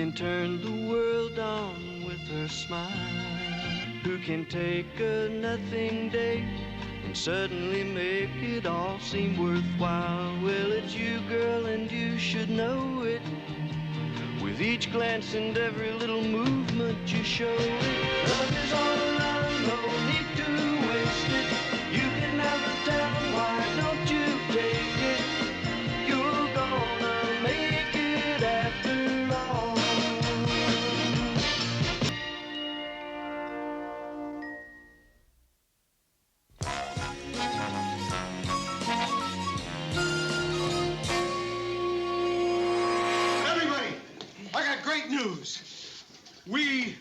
can turn the world on with her smile? Who can take a nothing day and suddenly make it all seem worthwhile? Well, it's you, girl, and you should know it. With each glance and every little movement you show it. Love is all around, no need to waste it. You can have the town, why don't you take it? You're gonna make it after all. Great news. We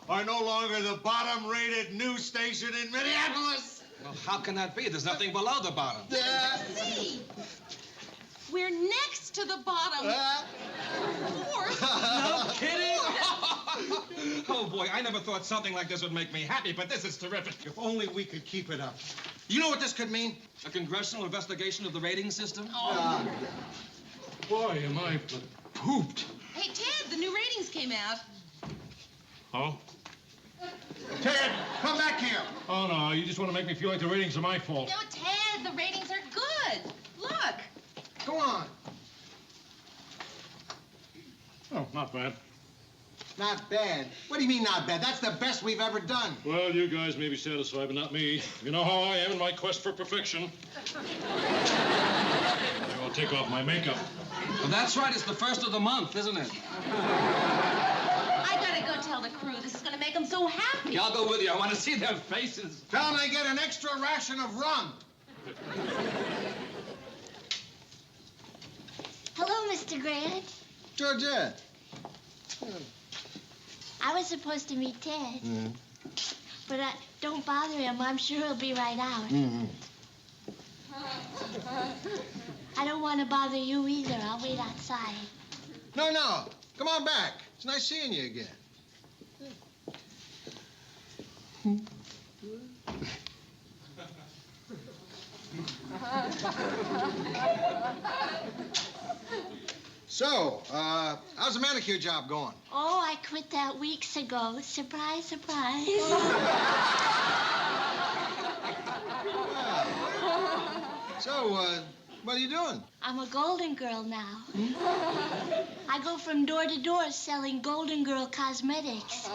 are no longer the bottom-rated news station in Minneapolis. Well, how can that be? There's nothing below the bottom. See, we're next to the bottom. Fourth. No kidding? Oh, boy, I never thought something like this would make me happy, but this is terrific. If only we could keep it up. You know what this could mean? A congressional investigation of the rating system? Oh. Boy, am I pooped. Hey, Ted, the new ratings came out. Oh? Ted, come back here. Oh, no, you just want to make me feel like the ratings are my fault. No, Ted, the ratings are good. Look. Go on. Oh, not bad. Not bad? What do you mean not bad? That's the best we've ever done. Well, you guys may be satisfied, but not me. You know how I am in my quest for perfection. I'll take off my makeup. Well, that's right. It's the first of the month, isn't it? I gotta go tell the crew. This is gonna make them so happy. Yeah, I'll go with you. I want to see their faces. Tell them they get an extra ration of rum. Hello, Mr. Grant. Georgette. I was supposed to meet Ted. But don't bother him. I'm sure he'll be right out. I don't want to bother you either. I'll wait outside. No, no. Come on back. It's nice seeing you again. So, how's the manicure job going? Oh, I quit that weeks ago. Surprise, surprise. So, what are you doing? I'm a Golden Girl now. I go from door to door selling Golden Girl cosmetics.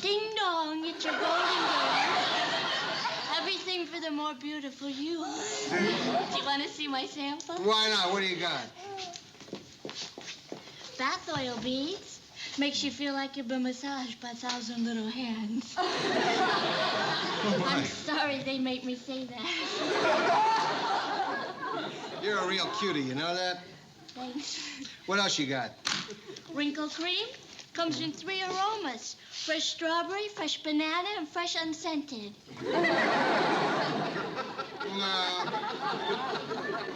Ding dong, it's your Golden Girl. Everything for the more beautiful you. Do you want to see my sample? Why not? What do you got? Bath oil beads. Makes you feel like you've been massaged by 1,000 little hands. I'm sorry they make me say that. You're a real cutie, you know that? Thanks. What else you got? Wrinkle cream comes in 3 aromas. Fresh strawberry, fresh banana, and fresh unscented. No.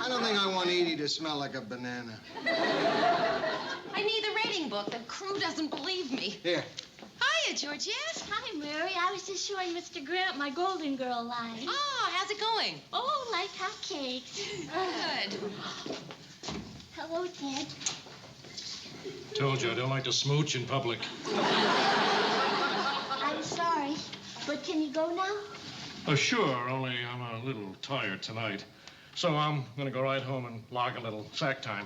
I don't think I want Edie to smell like a banana. I need the rating book. The crew doesn't believe me. Here. Hiya, Georgette. Hi, Mary. I was just showing Mr. Grant my Golden Girl line. Oh, how's it going? Oh, like hotcakes. Good. Hello, Ted. Told you I don't like to smooch in public. I'm sorry, but can you go now? Oh, sure, only I'm a little tired tonight. So I'm gonna go right home and log a little sack time.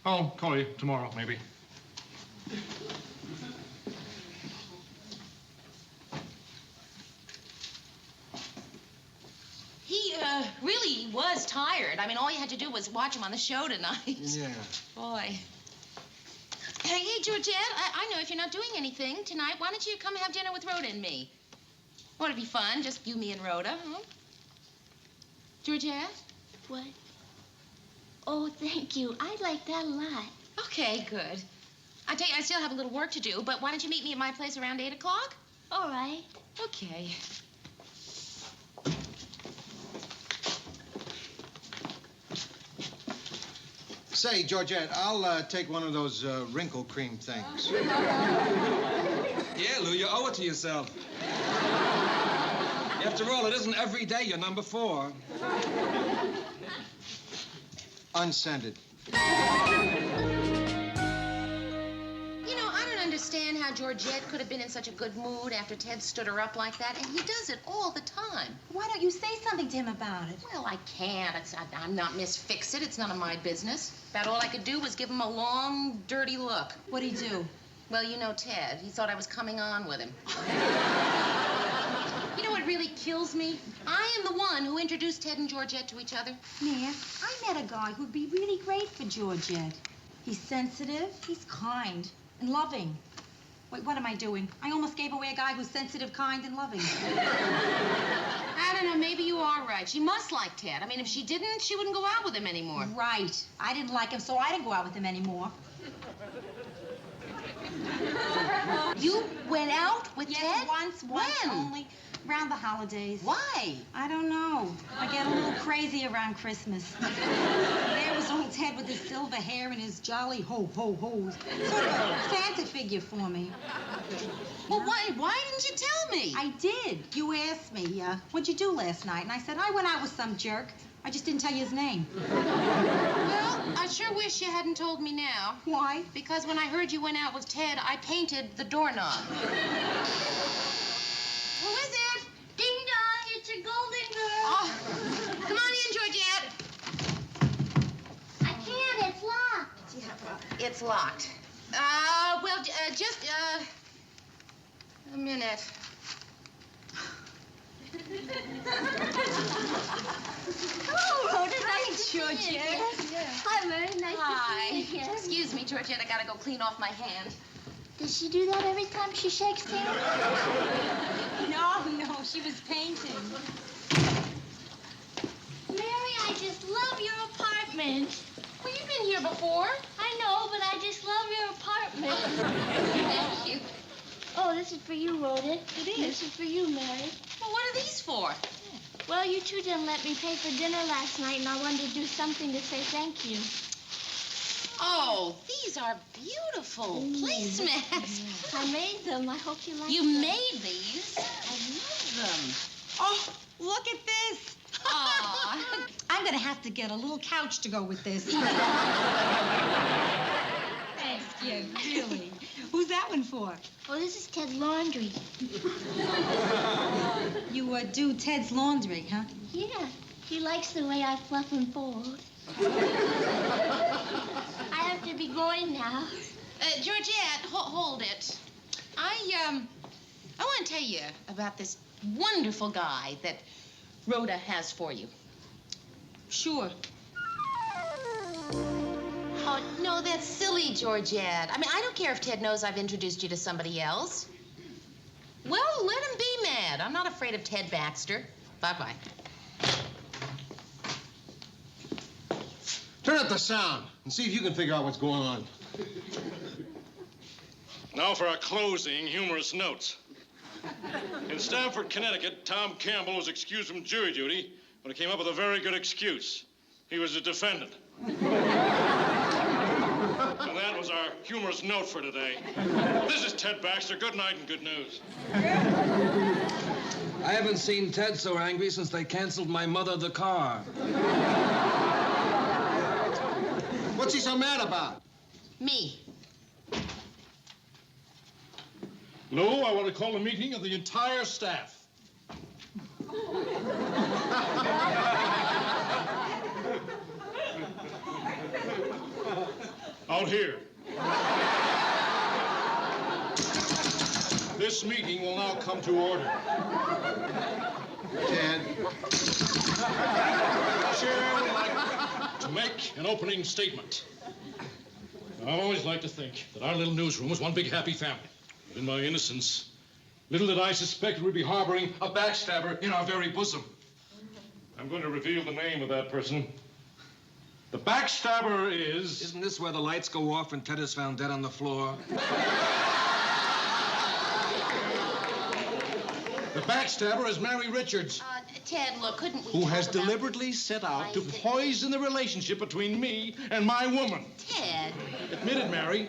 I'll call you tomorrow, maybe. He really was tired. I mean, all you had to do was watch him on the show tonight. Yeah. Boy. Hey, Georgette, I know if you're not doing anything tonight, why don't you come have dinner with Rhoda and me? Won't it be fun, just you, me, and Rhoda, huh? Georgette? What? Oh, thank you. I like that a lot. Okay, good. I tell you, I still have a little work to do, but why don't you meet me at my place around 8 o'clock? All right. Okay. Say, Georgette, I'll take one of those wrinkle cream things. Yeah, Lou, you owe it to yourself. After all, it isn't every day you're number 4. Unscented. You know, I don't understand how Georgette could have been in such a good mood after Ted stood her up like that, and he does it all the time. Why don't you say something to him about it? Well, I can't. I'm not Miss Fix-It. It's none of my business. About all I could do was give him a long, dirty look. What'd he do? Well, you know Ted. He thought I was coming on with him. You know what really kills me? I am the one who introduced Ted and Georgette to each other. Mia, I met a guy who'd be really great for Georgette. He's sensitive, he's kind, and loving. Wait, what am I doing? I almost gave away a guy who's sensitive, kind, and loving. I don't know, maybe you are right. She must like Ted. I mean, if she didn't, she wouldn't go out with him anymore. Right. I didn't like him, so I didn't go out with him anymore. You went out with Yes, Ted? once When? only. Around the holidays. Why? I don't know. I get a little crazy around Christmas. There was old Ted with his silver hair and his jolly ho-ho-hos. Sort of a Santa figure for me. Well, why didn't you tell me? I did. You asked me, what'd you do last night? And I said, I went out with some jerk. I just didn't tell you his name. Well, I sure wish you hadn't told me now. Why? Because when I heard you went out with Ted, I painted the doorknob. Who is it? Ding dong, it's your golden girl. Oh, come on in, Georgette. I can't, it's locked. It's locked. Well, just, a minute. Oh, thanks, Georgette. Hi, Mary. Nice Hi. to see you again. Excuse me, Georgette. I gotta go clean off my hand. Does she do that every time she shakes hands? No, she was painting. Mary, I just love your apartment. Well, you've been here before. I know, but I just love your apartment. Thank you. Oh, this is for you, Rhoda. It is. This is for you, Mary. Well, what are these for? Well, you two didn't let me pay for dinner last night, and I wanted to do something to say thank you. Oh, these are beautiful placemats. I made them. I hope you like You them. made these? I love them. Oh, look at this. Aw. I'm gonna have to get a little couch to go with this. Thanks, kid, really. Who's that one for? Oh, this is Ted's laundry. You do Ted's laundry, huh? Yeah, he likes the way I fluff and fold. I have to be going now. Georgette, hold it. I want to tell you about this wonderful guy that Rhoda has for you. Sure. Oh, no, that's silly, Georgette. I mean, I don't care if Ted knows I've introduced you to somebody else. Well, let him be mad. I'm not afraid of Ted Baxter. Bye-bye. Turn up the sound and see if you can figure out what's going on. Now for our closing humorous notes. In Stamford, Connecticut, Tom Campbell was excused from jury duty when he came up with a very good excuse. He was a defendant. And that was our humorous note for today. This is Ted Baxter. Good night and good news. I haven't seen Ted so angry since they canceled my mother the car. What's he so mad about? Me. Lou, I want to call a meeting of the entire staff. Out here. This meeting will now come to order. Ted. Chair would like to make an opening statement. I always like to think that our little newsroom was one big happy family. But in my innocence, little did I suspect we'd be harboring a backstabber in our very bosom. I'm going to reveal the name of that person. The backstabber is... Isn't this where the lights go off and Ted is found dead on the floor? The backstabber is Mary Richards, Ted, look, couldn't we who talk has about- deliberately set out to poison the relationship between me and my woman. Ted. Admit it, Mary.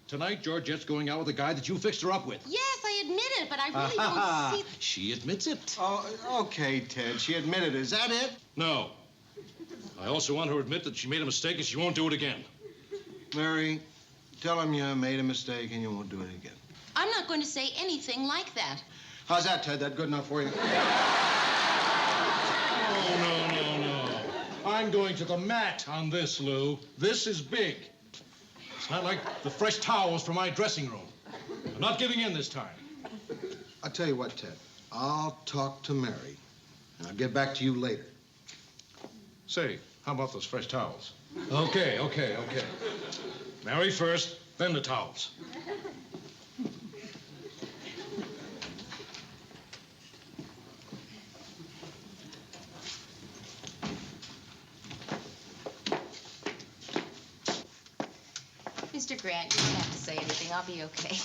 Tonight, Georgette's going out with a guy that you fixed her up with. Yes, I admit it, but I really don't see... She admits it. Oh, okay, Ted. She admitted it. Is that it? No. I also want her to admit that she made a mistake and she won't do it again. Mary, tell him you made a mistake and you won't do it again. I'm not going to say anything like that. How's that, Ted? That good enough for you? Oh, no. I'm going to the mat on this, Lou. This is big. It's not like the fresh towels from my dressing room. I'm not giving in this time. I'll tell you what, Ted. I'll talk to Mary, and I'll get back to you later. Say, how about those fresh towels? Okay. Mary first, then the towels. Mr. Grant, you don't have to say anything. I'll be okay.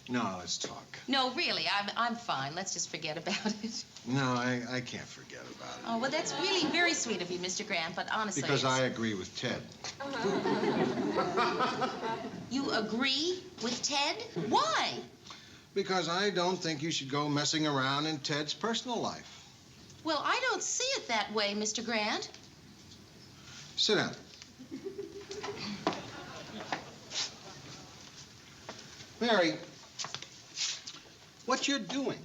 No, let's talk. No, really, I'm fine. Let's just forget about it. No, I can't forget about it. Oh, well, that's really very sweet of you, Mr. Grant, but honestly... Because I agree with Ted. You agree with Ted? Why? Because I don't think you should go messing around in Ted's personal life. Well, I don't see it that way, Mr. Grant. Sit down. Mary, what you're doing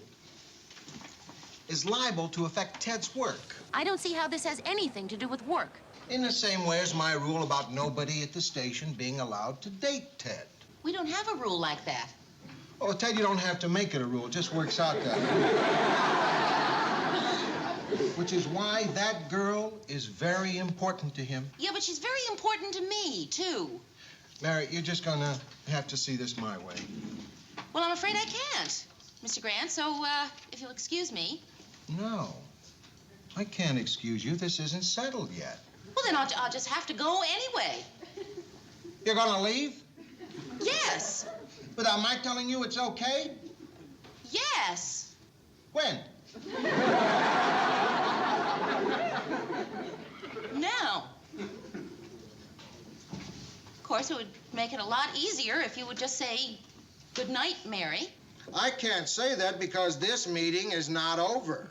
is liable to affect Ted's work. I don't see how this has anything to do with work. In the same way as my rule about nobody at the station being allowed to date Ted. We don't have a rule like that. Oh, Ted, you don't have to make it a rule. It just works out that way. Which is why that girl is very important to him. Yeah, but she's very important to me, too. Mary, you're just gonna have to see this my way. Well, I'm afraid I can't, Mr. Grant, so, if you'll excuse me. No, I can't excuse you. This isn't settled yet. Well, then I'll just have to go anyway. You're gonna leave? Yes. Without my telling you it's okay? Yes. When? Now. Of course, it would make it a lot easier if you would just say, good night, Mary. I can't say that because this meeting is not over.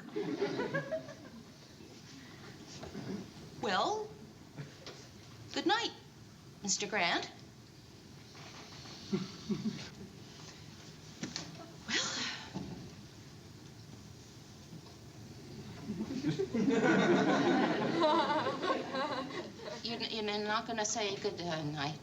Well, good night, Mr. Grant. You're not going to say good night.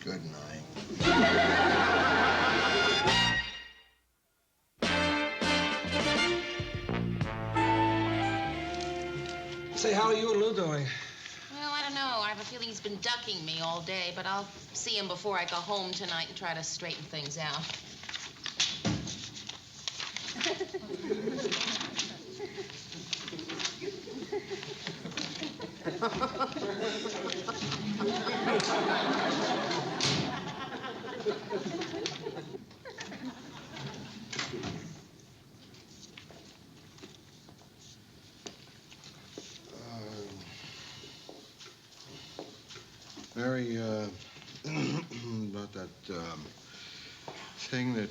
Good night. Say, how are you and Lou doing? Well, I don't know. I have a feeling he's been ducking me all day, but I'll see him before I go home tonight and try to straighten things out. Mary, about that thing that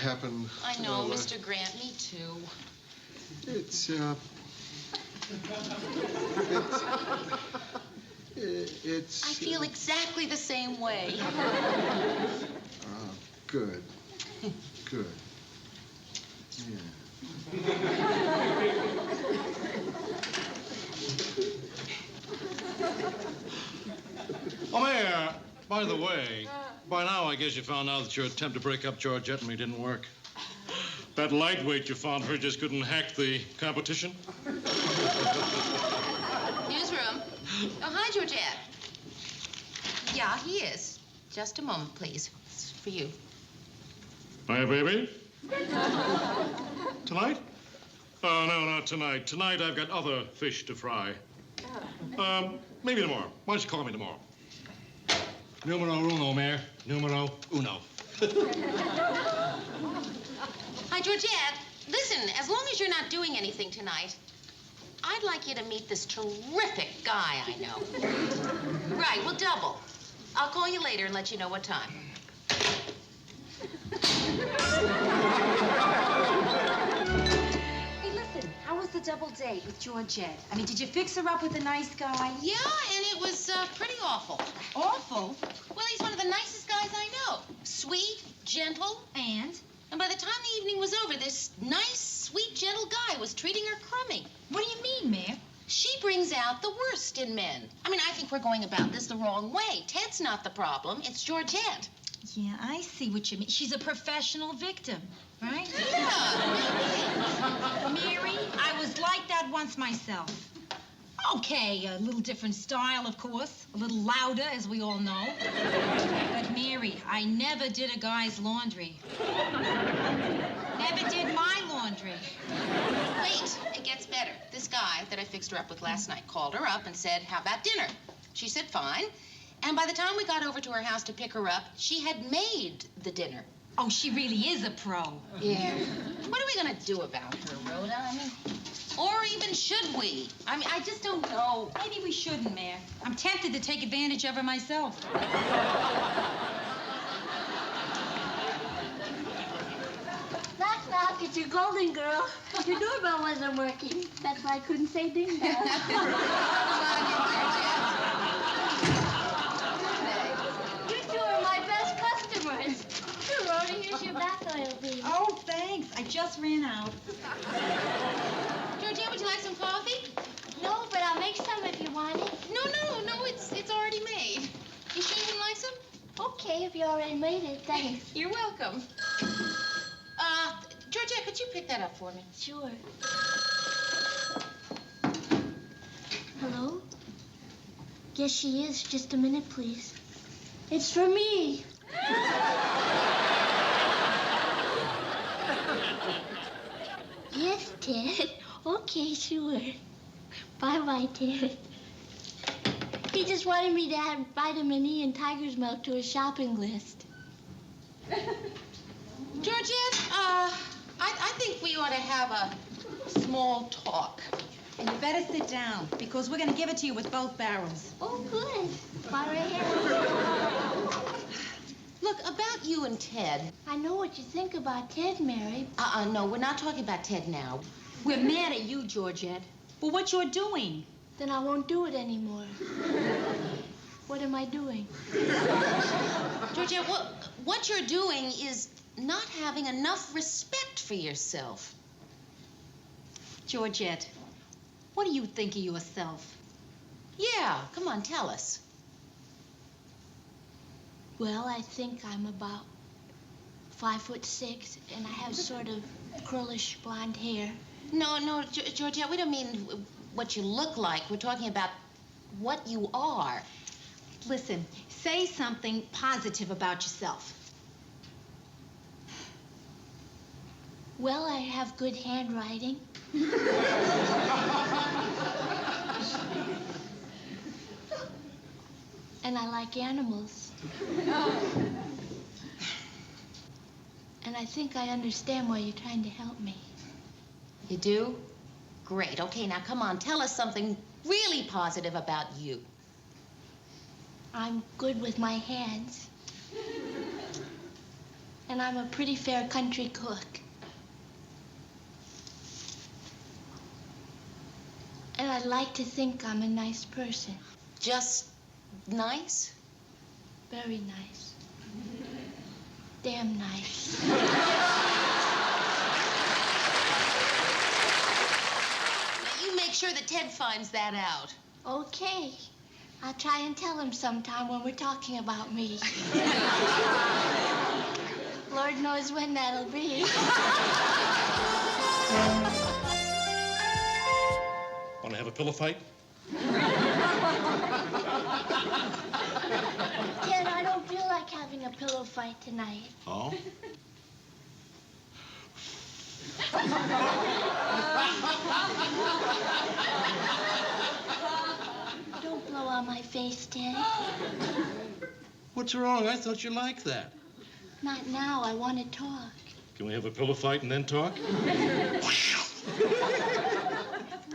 happened. I know, Mr. Grant. Me too. It's I feel exactly the same way. Good. Good. Yeah. Oh, Mayor, by the way, by now I guess you found out that your attempt to break up Georgette and me didn't work. That lightweight you found her just couldn't hack the competition. Newsroom. Oh, hi, Georgette. Yeah, he is. Just a moment, please. It's for you. Hiya, baby. Tonight? Oh, no, not tonight. Tonight I've got other fish to fry. Maybe tomorrow. Why don't you call me tomorrow? Numero uno, Mayor. Numero uno. Hi, Georgette. Listen, as long as you're not doing anything tonight, I'd like you to meet this terrific guy I know. Right, we'll double. I'll call you later and let you know what time. Hey, listen, how was the double date with Georgette? I mean, did you fix her up with a nice guy? Yeah, and it was pretty awful. Awful. Well, he's one of the nicest guys I know. Sweet, gentle. And by the time the evening was over, this nice, sweet, gentle guy was treating her crummy. What do you mean, Mare? She brings out the worst in men. I mean, I think we're going about this the wrong way. Ted's not the problem. It's Georgette. Yeah, I see what you mean. She's a professional victim, right? Yeah. Mary, I was like that once myself. Okay, a little different style, of course. A little louder, as we all know. But Mary, I never did a guy's laundry. Never did my laundry. Wait, it gets better. This guy that I fixed her up with last night called her up and said, "How about dinner?" She said, "Fine." And by the time we got over to her house to pick her up, she had made the dinner. Oh, she really is a pro. Yeah. What are we going to do about her, Rhoda? I mean, or even should we? I mean, I just don't know. Maybe we shouldn't, Mare. I'm tempted to take advantage of her myself. Knock, knock, it's your golden girl. Your doorbell wasn't working. That's why I couldn't say ding dong. You two are my best customers. Here, Rhoda, here's your bath oil, baby. Oh, thanks. I just ran out. Georgette, would you like some coffee? No, but I'll make some if you want it. No, it's already made. You sure you would like some? Okay, if you already made it, thanks. You're welcome. Georgette, could you pick that up for me? Sure. Hello? Yes, she is. Just a minute, please. It's for me. Yes, Ted. Okay, sure. Bye-bye, Ted. He just wanted me to add vitamin E and tiger's milk to his shopping list. Georgette, I think we ought to have a small talk. And you better sit down, because we're going to give it to you with both barrels. Oh, good. Fire ahead. Look, about you and Ted. I know what you think about Ted, Mary. No, we're not talking about Ted now. We're mad at you, Georgette, for what you're doing. Then I won't do it anymore. What am I doing? Georgette, what you're doing is not having enough respect for yourself. Georgette, what do you think of yourself? Yeah, come on, tell us. Well, I think I'm about 5'6", and I have sort of curlish blonde hair. No, Georgette, we don't mean what you look like. We're talking about what you are. Listen, say something positive about yourself. Well, I have good handwriting. And I like animals. And I think I understand why you're trying to help me. You do? Great. Okay, now come on, tell us something really positive about you. I'm good with my hands. And I'm a pretty fair country cook. And I'd like to think I'm a nice person. Just nice? Very nice. Damn nice. You make sure that Ted finds that out. Okay. I'll try and tell him sometime when we're talking about me. Lord knows when that'll be. Want to have a pillow fight? Ted, I don't feel like having a pillow fight tonight. Oh? Don't blow on my face, Ted. What's wrong? I thought you liked that. Not now. I want to talk. Can we have a pillow fight and then talk?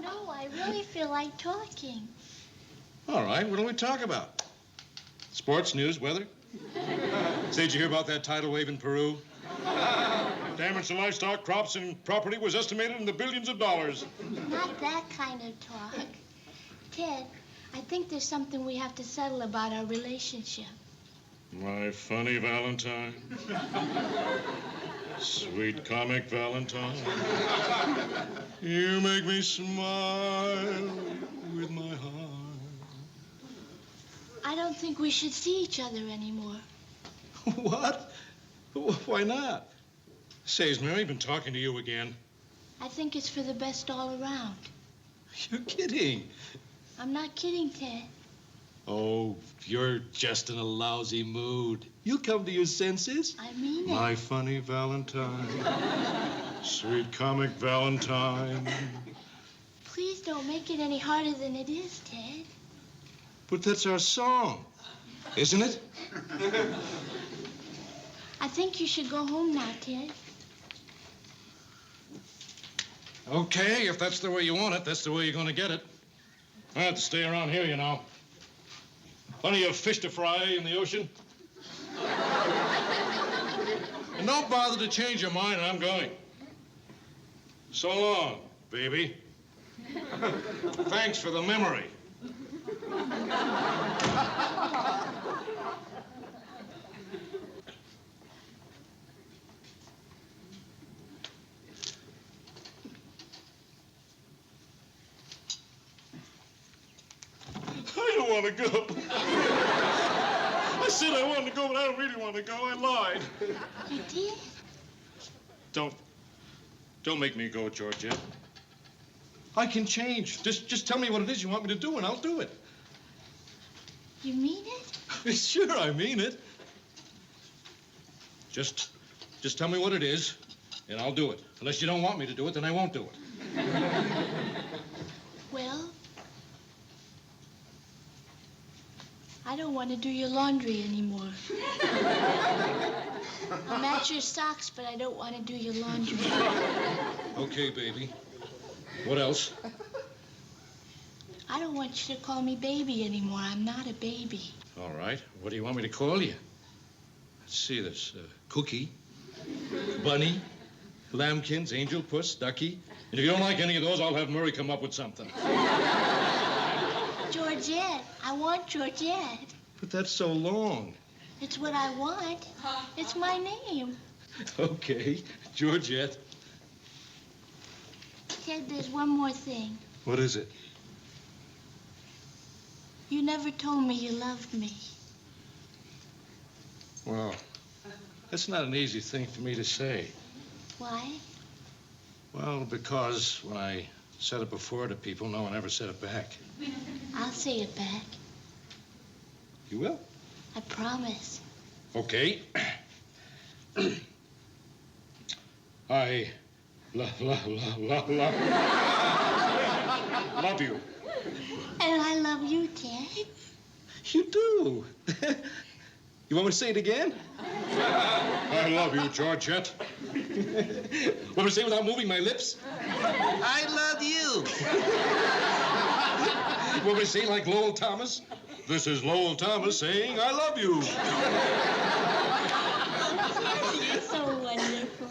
No, I really feel like talking. All right, what'll we talk about? Sports, news, weather? Say, did you hear about that tidal wave in Peru? Damage to livestock, crops, and property was estimated in the billions of dollars. Not that kind of talk. Ted, I think there's something we have to settle about our relationship. My funny Valentine. Sweet comic Valentine. You make me smile with my heart. I don't think we should see each other anymore. What? Why not? Say, has Mary been talking to you again? I think it's for the best all around. You're kidding. I'm not kidding, Ted. Oh, you're just in a lousy mood. You'll come to your senses. I mean it. My funny Valentine. Sweet comic Valentine. Please don't make it any harder than it is, Ted. But that's our song, isn't it? I think you should go home now, Ted. Okay, if that's the way you want it, that's the way you're going to get it. I have to stay around here, you know. Plenty of fish to fry in the ocean. And don't bother to change your mind, I'm going. So long, baby. Thanks for the memory. I don't want to go. I said I wanted to go, but I don't really want to go. I lied. You did? Don't make me go, Georgette. I can change. Just tell me what it is you want me to do, and I'll do it. You mean it? Sure, I mean it. Just tell me what it is, and I'll do it. Unless you don't want me to do it, then I won't do it. Well, I don't want to do your laundry anymore. I'll match your socks, but I don't want to do your laundry. Okay, baby. What else? I don't want you to call me baby anymore. I'm not a baby. All right. What do you want me to call you? Let's see this. Cookie, Bunny, Lambkins, Angel Puss, Ducky. And if you don't like any of those, I'll have Murray come up with something. Georgette. I want Georgette. But that's so long. It's what I want. It's my name. Okay, Georgette. Ted, there's one more thing. What is it? You never told me you loved me. Well, that's not an easy thing for me to say. Why? Well, because when I said it before to people, no one ever said it back. I'll say it back. You will? I promise. Okay. I love you. And I love you, Ted. You do. You want me to say it again? I love you, Georgette. Want me to say it without moving my lips? I love you. Want me to say it like Lowell Thomas? This is Lowell Thomas saying, I love you. You're so wonderful.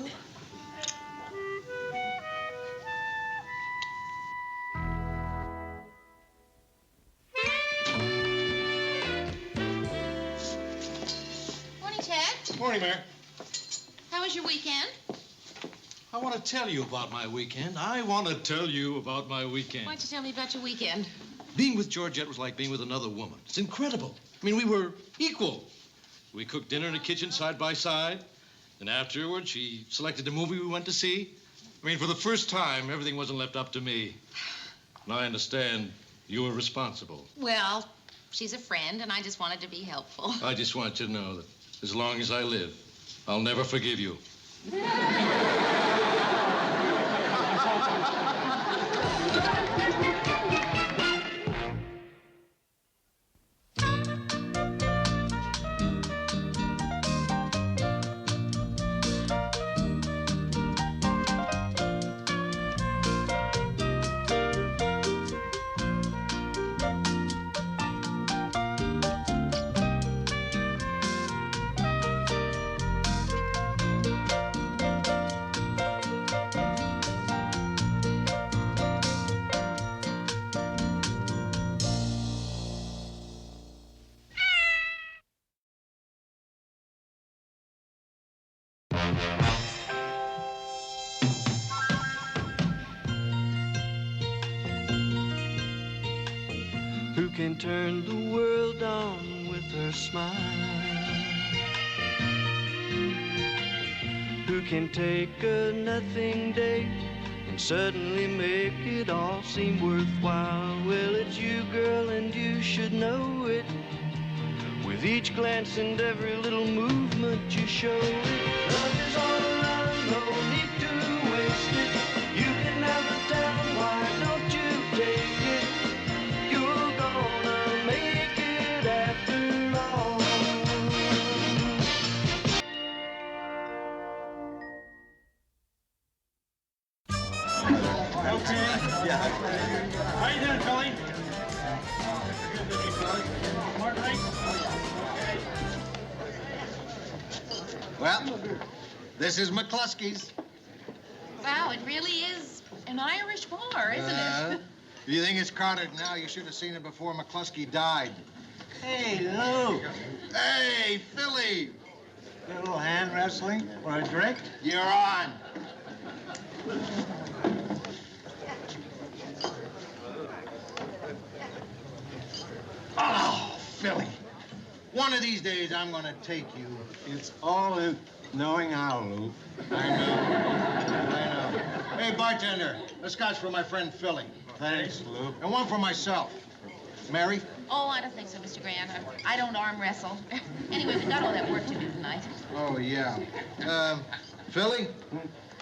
Morning, Ted. Morning, Mary. How was your weekend? I want to tell you about my weekend. I want to tell you about my weekend. Why don't you tell me about your weekend? Being with Georgette was like being with another woman. It's incredible. I mean, we were equal. We cooked dinner in the kitchen side by side. And afterward, she selected the movie we went to see. I mean, for the first time, everything wasn't left up to me. And I understand you were responsible. Well, she's a friend, and I just wanted to be helpful. I just want you to know that as long as I live, I'll never forgive you. can turn the world on with her smile, who can take a nothing day and suddenly make it all seem worthwhile. Well, it's you, girl, and you should know it. With each glance and every little movement you show it. Love is all around, no need to waste it. You can have the town, why don't you take it? You're gonna make it after all. Okay. Yeah. How you doing, Philly? Well, this is McCluskey's. Wow, it really is an Irish bar, isn't it? If you think it's crowded now, you should have seen it before McCluskey died. Hey, Lou. Hey, Philly. A little hand wrestling or a drink? You're on. Oh, Philly. One of these days, I'm going to take you. It's all in knowing how, Lou. I know. Hey, bartender, a scotch for my friend Philly. Thanks, Lou. And one for myself. Mary? Oh, I don't think so, Mr. Grant. I don't arm wrestle. Anyway, we've got all that work to do tonight. Oh, yeah. Philly?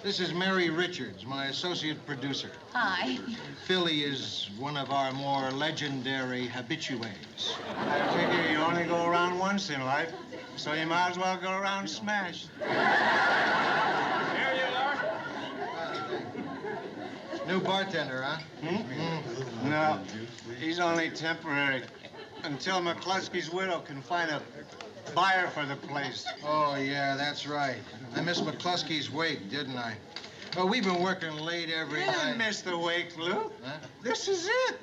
This is Mary Richards, my associate producer. Hi. Philly is one of our more legendary habitués. I figure you only go around once in life, so you might as well go around smash. Here you are. New bartender, huh? No, he's only temporary. Until McCluskey's widow can find a buyer for the place. Oh, yeah, that's right. I missed McCluskey's wake, didn't I? Well, we've been working late every night. You didn't miss the wake, Lou. Huh? This is it.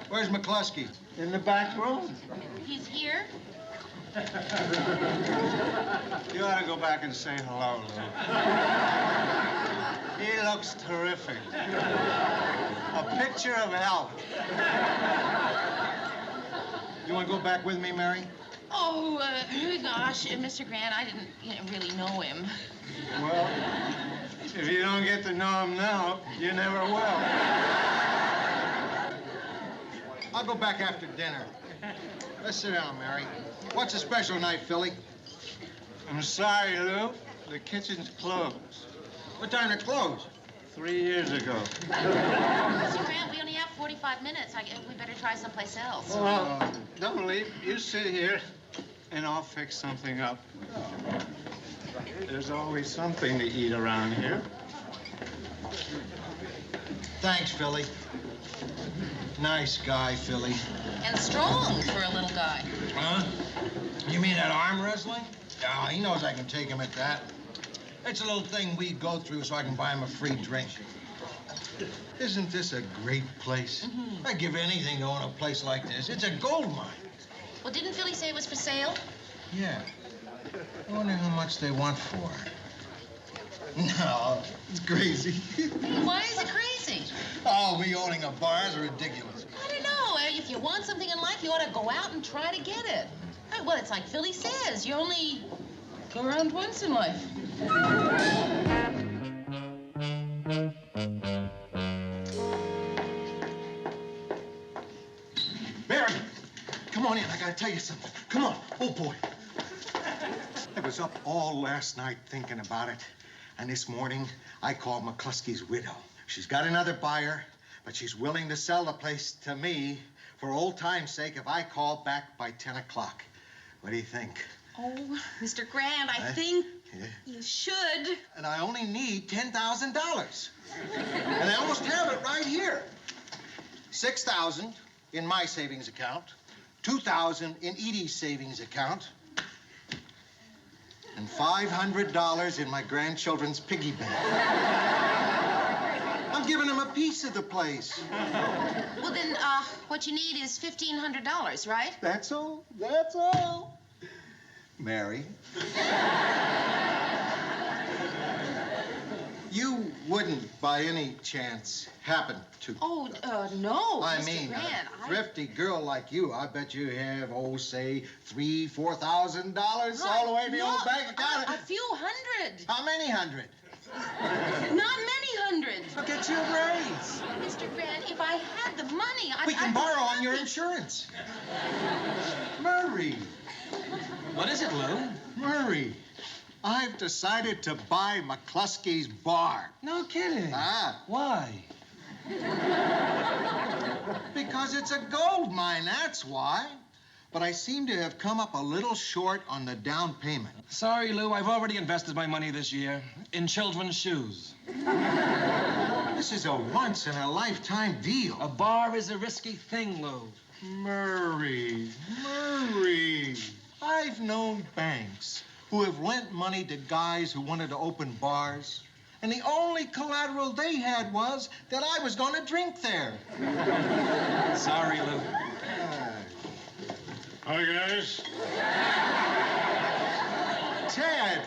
Where's McCluskey? In the back room. He's here? You ought to go back and say hello, Lou. He looks terrific. A picture of health. You want to go back with me, Mary? Oh, gosh, Mr. Grant, I didn't really know him. Well, if you don't get to know him now, you never will. I'll go back after dinner. Let's sit down, Mary. What's a special night, Philly? I'm sorry, Lou. The kitchen's closed. What time did it close? 3 years ago. Mr. Grant, we only have 45 minutes. We better try someplace else. Well, don't leave. You sit here, and I'll fix something up. There's always something to eat around here. Thanks, Philly. Nice guy, Philly. And strong for a little guy. Huh? You mean that arm wrestling? Oh, he knows I can take him at that. It's a little thing we go through so I can buy him a free drink. Isn't this a great place? Mm-hmm. I'd give anything to own a place like this. It's a gold mine. Well, didn't Philly say it was for sale? Yeah. I wonder how much they want for it. No, it's crazy. Why is it crazy? Oh, me owning a bar is ridiculous. I don't know. If you want something in life, you ought to go out and try to get it. Well, it's like Philly says. You only go around once in life. Mary, come on in. I gotta tell you something. Come on. Oh, boy. I was up all last night thinking about it. And this morning, I called McCluskey's widow. She's got another buyer, but she's willing to sell the place to me for old time's sake if I call back by 10 o'clock. What do you think? Oh, Mr. Grant, I think you should. And I only need $10,000. And I almost have it right here. $6,000 in my savings account, $2,000 in Edie's savings account, and $500 in my grandchildren's piggy bank. I'm giving them a piece of the place. Well, then, what you need is $1,500, right? That's all. That's all. Mary. You wouldn't, by any chance, happen to... Oh, no, I Mr. mean, Grant. a thrifty girl like you, I bet you have, oh, say, $3,000, $4,000 all the way to the old bank account. A few hundred. How many hundred? Not many hundred. I'll get you a raise. Mr. Grant, if I had the money, We can borrow on your insurance. Murray. What is it, Lou? Murray, I've decided to buy McCluskey's bar. No kidding. Ah, Why? because it's a gold mine, that's why. But I seem to have come up a little short on the down payment. Sorry, Lou. I've already invested my money this year in children's shoes. This is a once-in-a-lifetime deal. A bar is a risky thing, Lou. Murray. I've known banks who have lent money to guys who wanted to open bars, and the only collateral they had was that I was going to drink there. Sorry, Lou. Hi, guys. Ted.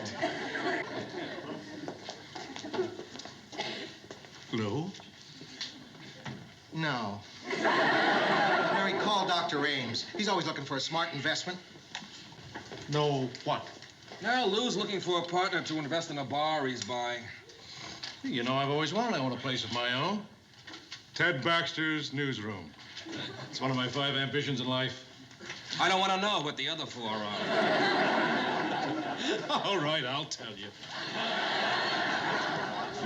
Lou? No. Mary, call Dr. Ames. He's always looking for a smart investment. No, what? Now, Lou's looking for a partner to invest in a bar he's buying. You know, I've always wanted to own a place of my own. Ted Baxter's newsroom. It's one of my 5 ambitions in life. I don't want to know what the other 4 are. All right, I'll tell you.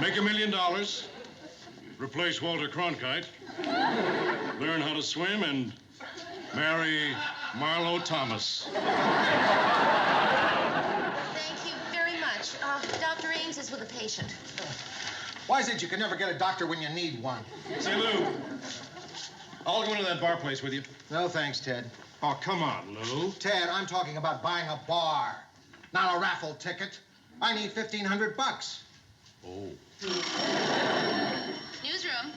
Make $1 million. Replace Walter Cronkite. Learn how to swim and marry Marlo Thomas. Thank you very much. Dr. Ames is with a patient. Why is it you can never get a doctor when you need one? Say, Lou, I'll go into that bar place with you. No, thanks, Ted. Oh, come on, Lou. Ted, I'm talking about buying a bar, not a raffle ticket. I need $1,500. Oh. Newsroom.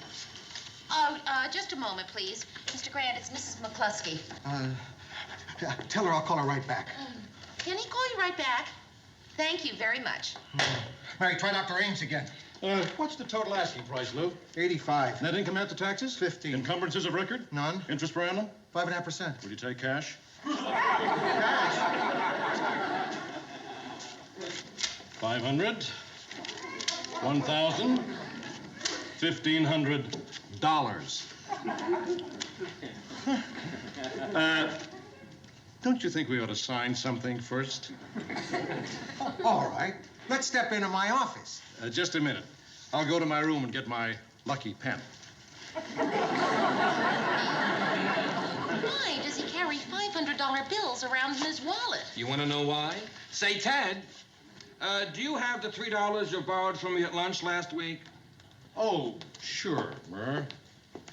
Just a moment, please. Mr. Grant, it's Mrs. McCluskey. Tell her I'll call her right back. Can he call you right back? Thank you very much. Mary, try Dr. Ames again. What's the total asking price, Lou? 85. Net income after taxes? 15. Encumbrances of record? None. Interest per annum? 5.5%. Will you take cash? Cash. 500, 1,000, $1,500. Don't you think we ought to sign something first? All right. Let's step into my office. Just a minute. I'll go to my room and get my lucky pen. Why does he carry $500 bills around in his wallet? You want to know why? Say, Ted, do you have the $3 you borrowed from me at lunch last week? Oh, sure, Murr.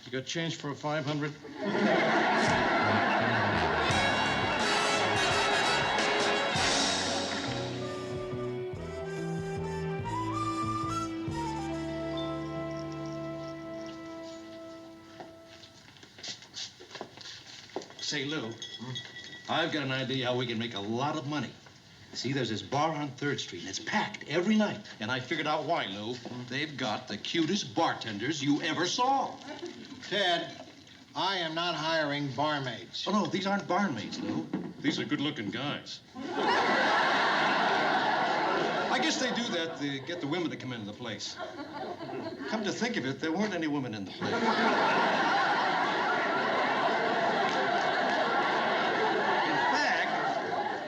You got change for a 500? Say, Lou, I've got an idea how we can make a lot of money. See, there's this bar on 3rd Street, and it's packed every night. And I figured out why, Lou. They've got the cutest bartenders you ever saw. Ted, I am not hiring barmaids. Oh, no, these aren't barmaids, Lou. These are good-looking guys. I guess they do that to get the women to come into the place. Come to think of it, there weren't any women in the place.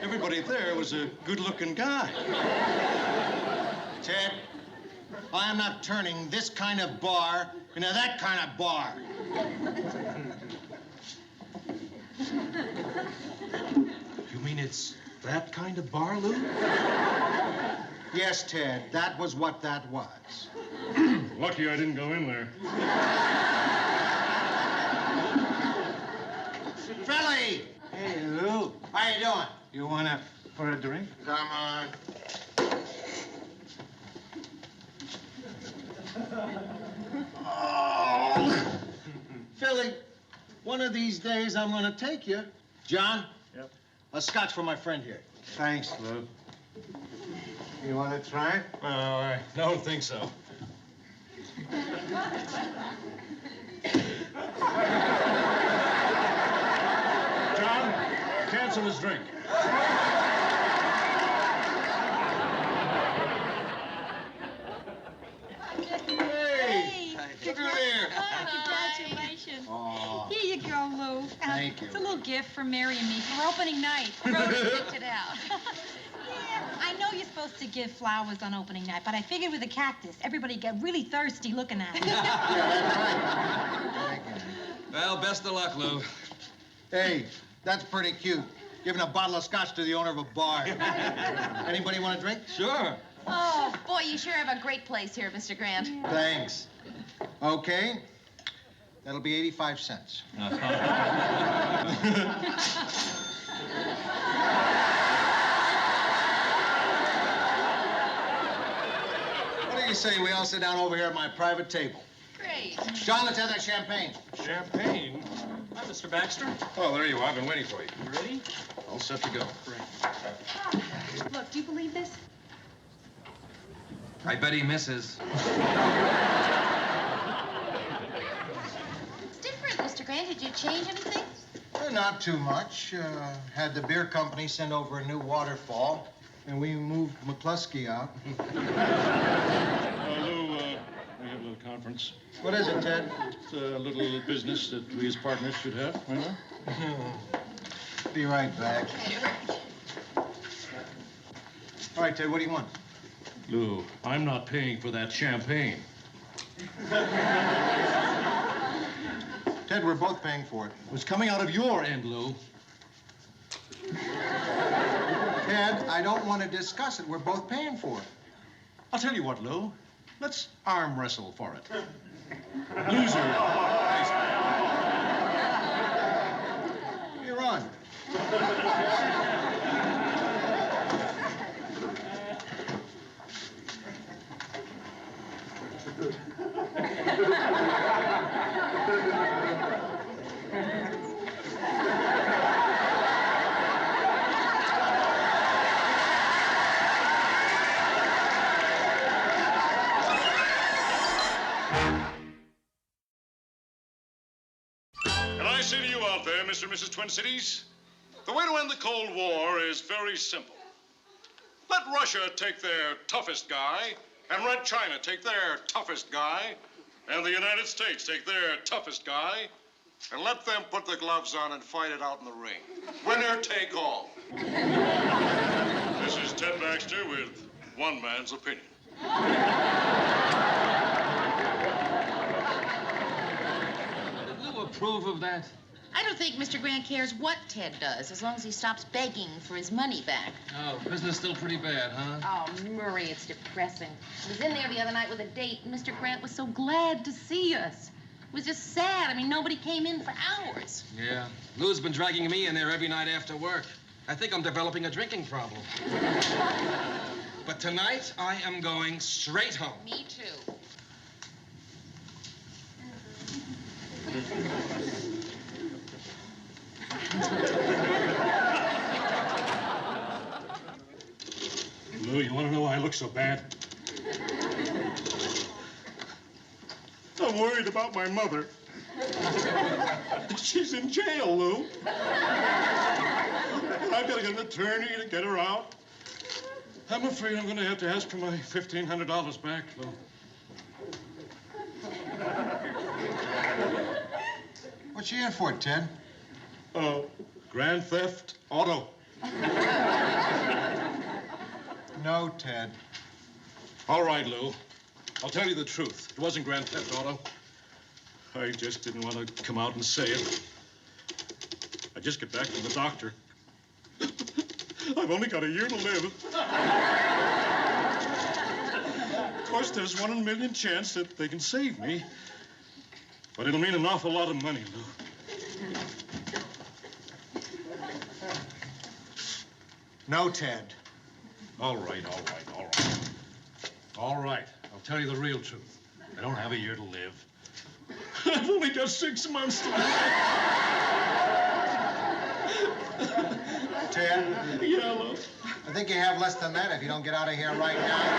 Everybody there was a good-looking guy. Ted, I am not turning this kind of bar into that kind of bar. You mean it's that kind of bar, Lou? Yes, Ted, that was what that was. Lucky I didn't go in there. Philly! Hey, Lou. How you doing? You wanna for a drink? Come on. Oh. Philly, one of these days I'm gonna take you. John? Yep. A scotch for my friend here. Thanks, Lou. You wanna try? I don't think so. John, cancel his drink. Hey! Look who's here. Congratulations. Aw. Here you go, Lou. Thank you. It's a little gift for Mary and me for opening night. Rhoda picked it out. Yeah, I know you're supposed to give flowers on opening night, but I figured with a cactus, everybody get really thirsty looking at it. Thank you. Well, best of luck, Lou. Hey, that's pretty cute. Giving a bottle of scotch to the owner of a bar. Anybody want a drink? Sure. Oh, boy, you sure have a great place here, Mr. Grant. Thanks. Okay. That'll be 85 cents. What do you say we all sit down over here at my private table? Great. John, let's have that champagne. Champagne? Hi, Mr. Baxter. Oh, there you are. I've been waiting for you. You ready? All set to go. Look, do you believe this? I bet he misses. It's different, Mr. Grant. Did you change anything? Not too much. Had the beer company send over a new waterfall, and we moved McCluskey out. Lou, we have a little conference. What is it, Ted? It's a little business that we as partners should have, you know? Be right back. All right, Ted, what do you want? Lou, I'm not paying for that champagne. Ted, we're both paying for it. It was coming out of your end, Lou. Ted, I don't want to discuss it. We're both paying for it. I'll tell you what, Lou. Let's arm wrestle for it. Loser. You're on. And I say to you out there, Mr. and Mrs. Twin Cities, the way to end the Cold War is very simple. Let Russia take their toughest guy, and Red China take their toughest guy, and the United States take their toughest guy, and let them put the gloves on and fight it out in the ring. Winner take all. This is Ted Baxter with one man's opinion. Did Lou approve of that? I don't think Mr. Grant cares what Ted does, as long as he stops begging for his money back. Oh, business still pretty bad, huh? Oh, Murray, it's depressing. I was in there the other night with a date, and Mr. Grant was so glad to see us. It was just sad. I mean, nobody came in for hours. Yeah. Lou's been dragging me in there every night after work. I think I'm developing a drinking problem. But tonight, I am going straight home. Me too. Lou, you want to know why I look so bad? I'm worried about my mother. She's in jail, Lou. I've got to get an attorney to get her out. I'm afraid I'm going to have to ask for my $1,500 back, Lou. What's she in for, Ted? Grand theft auto. No, Ted. All right, Lou. I'll tell you the truth. It wasn't grand theft auto. I just didn't want to come out and say it. I just got back from the doctor. I've only got a year to live. Of course, there's 1 in a million chance that they can save me. But it'll mean an awful lot of money, Lou. No, Ted. All right. All right. I'll tell you the real truth. I don't have a year to live. I've only got 6 months to live. Ted? Yeah, Lou. I think you have less than that if you don't get out of here right now.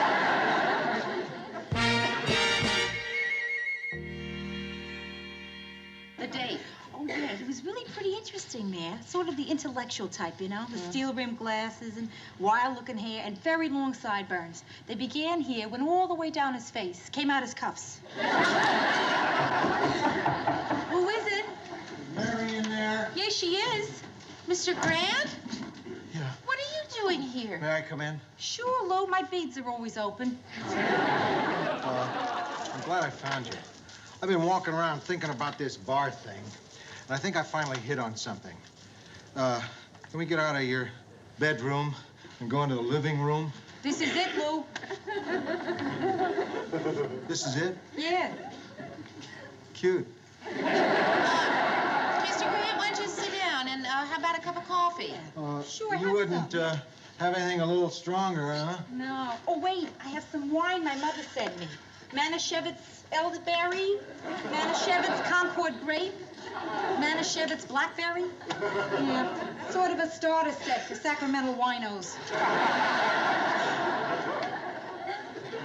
The date. Oh, yeah, he was really pretty interesting there. Sort of the intellectual type, you know? The steel-rimmed glasses and wild-looking hair and very long sideburns. They began here, went all the way down his face, came out his cuffs. Who is it? Mary in there? Yes, she is. Mr. Grant? Yeah. What are you doing here? May I come in? Sure, Lou. My beads are always open. I'm glad I found you. I've been walking around thinking about this bar thing, and I think I finally hit on something. Can we get out of your bedroom and go into the living room? This is it, Lou. This is it? Yeah. Cute. Mr. Grant, why don't you sit down and how about a cup of coffee? Sure, You have wouldn't some. have anything a little stronger, huh? No. Oh, wait. I have some wine my mother sent me. Manischewitz elderberry, Manischewitz Concord grape, Manischewitz blackberry. Yeah, sort of a starter set for Sacramento winos.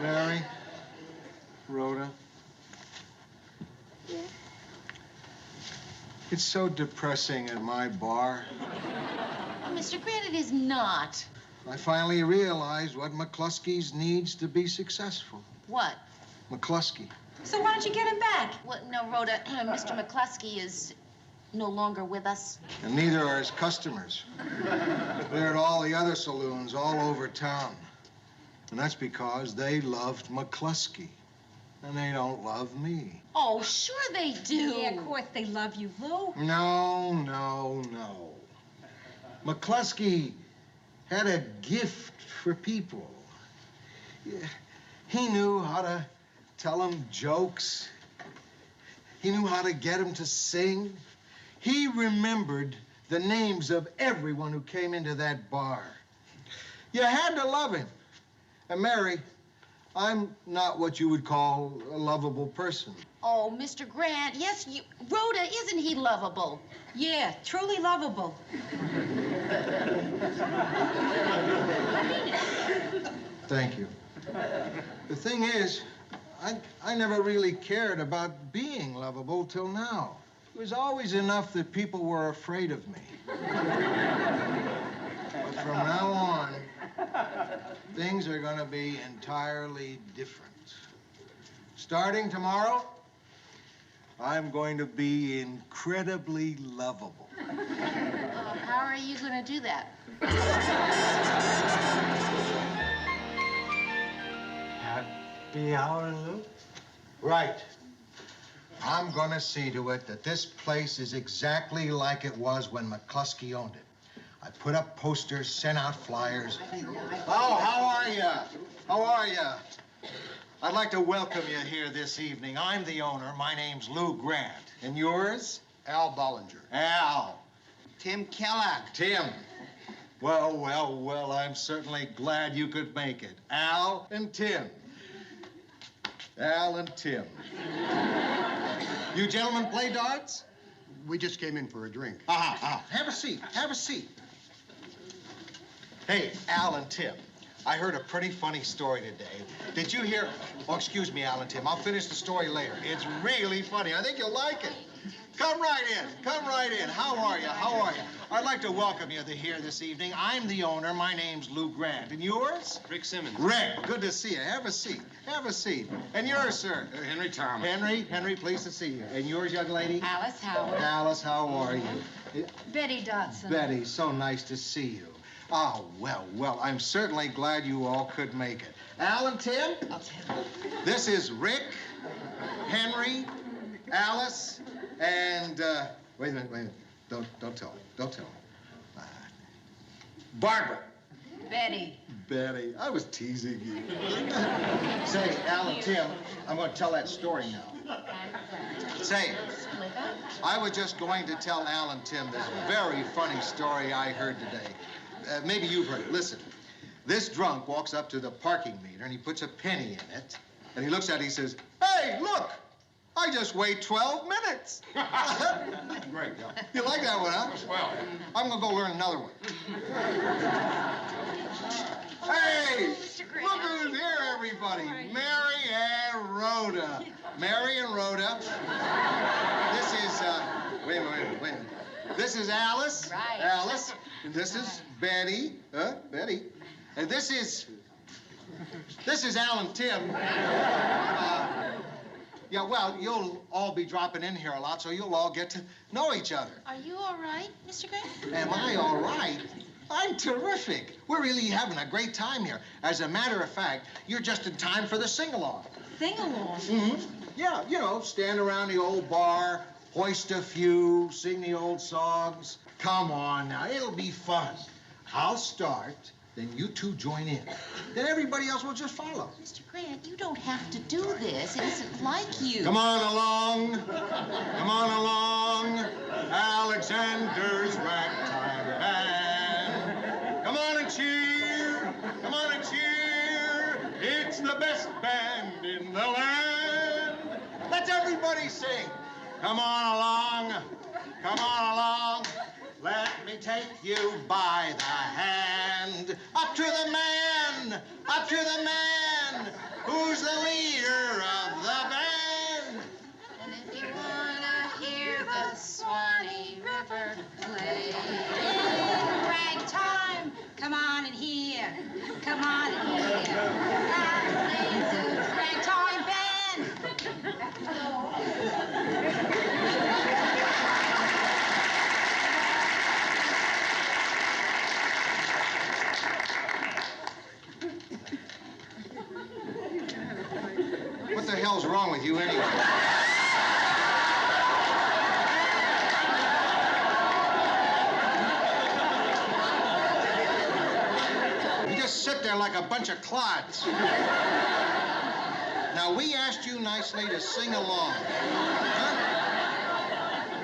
Mary, Rhoda. Yeah. It's so depressing at my bar. Oh, Mr. Grant, it is not. I finally realized what McCluskey's needs to be successful. What? McCluskey. So why don't you get him back? What? No, Rhoda, Mr. McCluskey is no longer with us. And neither are his customers. They're at all the other saloons all over town. And that's because they loved McCluskey. And they don't love me. Oh, sure they do. Yeah, of course they love you, Lou. No, no, no. McCluskey had a gift for people. Yeah, he knew how to tell them jokes. He knew how to get them to sing. He remembered the names of everyone who came into that bar. You had to love him. And Mary, I'm not what you would call a lovable person. Oh, Mr. Grant, yes, Rhoda, isn't he lovable? Yeah, truly lovable. Thank you. The thing is, I never really cared about being lovable till now. It was always enough that people were afraid of me. But from now on, things are going to be entirely different. Starting tomorrow, I'm going to be incredibly lovable. How are you going to do that? Happy hour, Lou? Right. I'm going to see to it that this place is exactly like it was when McCluskey owned it. I put up posters, sent out flyers. Oh, how are you? How are you? I'd like to welcome you here this evening. I'm the owner. My name's Lou Grant. And yours? Al Bollinger. Al. Tim Kellogg. Tim. Well, well, well, I'm certainly glad you could make it. Al and Tim. Al and Tim. You gentlemen play darts? We just came in for a drink. Have a seat. Have a seat. Hey, Al and Tim. I heard a pretty funny story today. Did you hear? Oh, excuse me, Al and Tim. I'll finish the story later. It's really funny. I think you'll like it. Come right in. Come right in. How are you? How are you? I'd like to welcome you here this evening. I'm the owner. My name's Lou Grant. And yours? Rick Simmons. Rick, good to see you. Have a seat. Have a seat. And yours, sir? Henry Thomas. Henry, pleased to see you. And yours, young lady? Alice Howard. Alice, how are you? Betty Dodson. Betty, so nice to see you. Oh, well, well, I'm certainly glad you all could make it. Al and Tim? This is Rick, Henry, Alice, and, wait a minute. Don't tell him. Don't tell him. Barbara. Betty. Betty, I was teasing you. Say, Al and Tim, I'm going to tell that story now. Say, I was just going to tell Al and Tim this very funny story I heard today. Maybe you've heard it. Listen, this drunk walks up to the parking meter and he puts a penny in it. And he looks at it and he says, "Hey, look, I just wait 12 minutes. Great, yeah. You like that one, huh? Well. I'm going to go learn another one. Hey, look who's here, everybody. Mary and Rhoda. Mary and Rhoda. This is This is Alice. Right. Alice. And this is Betty. Betty. And this is Alan Tim. Yeah, well, you'll all be dropping in here a lot, so you'll all get to know each other. Are you all right, Mr. Grant? Am I all right? I'm terrific. We're really having a great time here. As a matter of fact, you're just in time for the sing-along. Sing-along? Mm-hmm. Yeah, you know, stand around the old bar, hoist a few, sing the old songs. Come on now, it'll be fun. I'll start, then you two join in. Then everybody else will just follow. Mr. Grant, you don't have to do this. It isn't like you. Come on along. Come on along. Alexander's Ragtime Band. Come on and cheer. Come on and cheer. It's the best band in the land. Let's everybody sing. Come on along. Come on along. Let me take you by the hand. Up to the man. Up to the man. Who's the leader of the band? And if you wanna hear the Swanee River play, Ragtime, come on in here. Come on in here. Alexander's Ragtime Band. What the hell's wrong with you anyway? You just sit there like a bunch of clods. Now, we asked you nicely to sing along. Huh?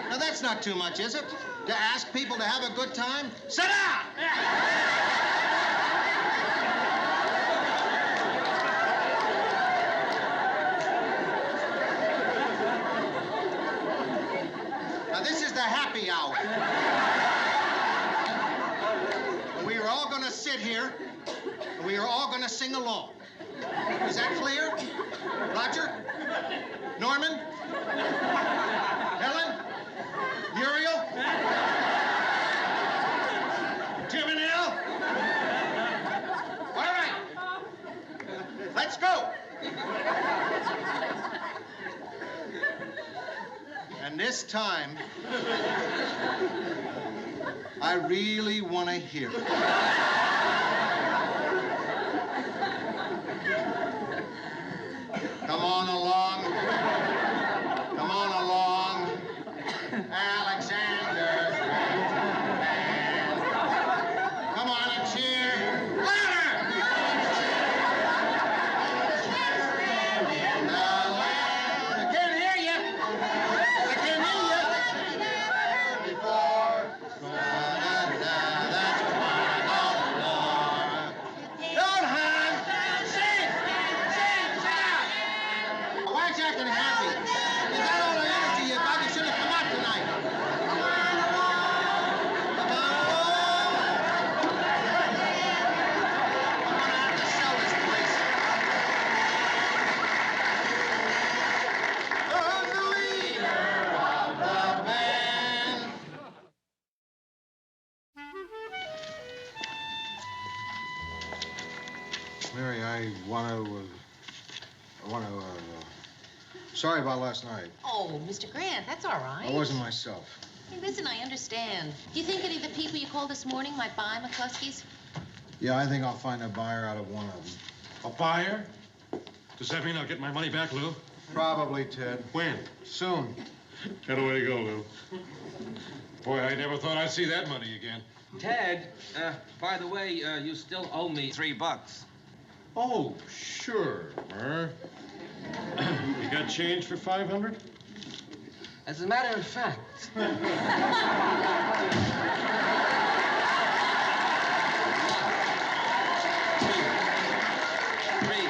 Now, that's not too much, is it? To ask people to have a good time? Sit down! Now, this is the happy hour. We are all going to sit here, and we are all going to sing along. Is that clear? Roger? Norman? Helen? Muriel? Tim and Al? All right. Let's go. And this time, I really want to hear it. Come on along. Come on along. Alexander's Ragtime Band. Come on and cheer. Louder! In the land. I can't hear you. I can't hear you. Before. That's why I know more. Don't hang. Sing. Sing. Shout. Why aren't you acting happy? You got all the energy you got. You should have come out tonight. Come on along. Come on along. I'm gonna have to sell this place. I'm the leader of the band. Mary, I want to. Sorry about last night. Oh, Mr. Grant, that's all right. I wasn't myself. Hey, listen, I understand. Do you think any of the people you called this morning might buy McCluskey's? Yeah, I think I'll find a buyer out of one of them. A buyer? Does that mean I'll get my money back, Lou? Probably, Ted. When? Soon. Get away to go, Lou. Boy, I never thought I'd see that money again. Ted, by the way, you still owe me $3. Oh, sure, Murr. You got change for 500? As a matter of fact. Three.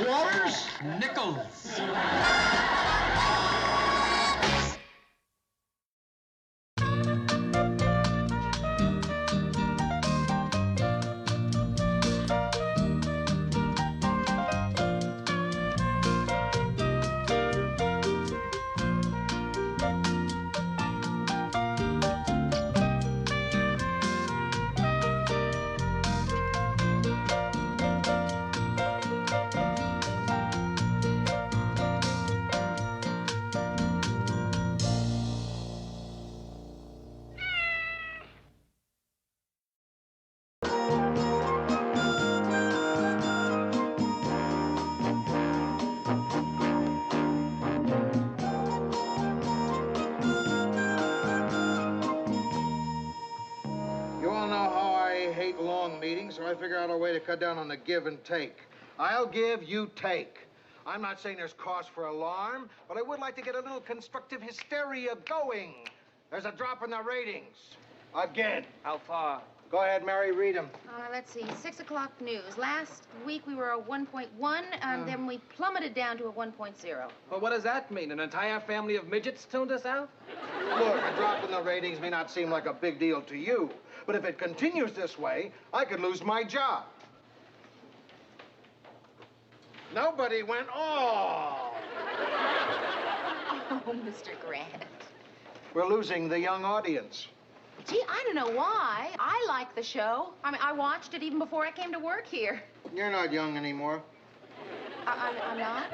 Quarters? Nickels. I figure out a way to cut down on the give and take. I'll give, you take. I'm not saying there's cause for alarm, but I would like to get a little constructive hysteria going. There's a drop in the ratings. Again. How far? Go ahead, Mary, read them. Let's see, 6 o'clock news. Last week we were a 1.1, and then we plummeted down to a 1.0. Well, what does that mean? An entire family of midgets tuned us out? Look, a drop in the ratings may not seem like a big deal to you, but if it continues this way, I could lose my job. Nobody went, oh! Oh, Mr. Grant. We're losing the young audience. Gee, I don't know why. I like the show. I mean, I watched it even before I came to work here. You're not young anymore. I'm not?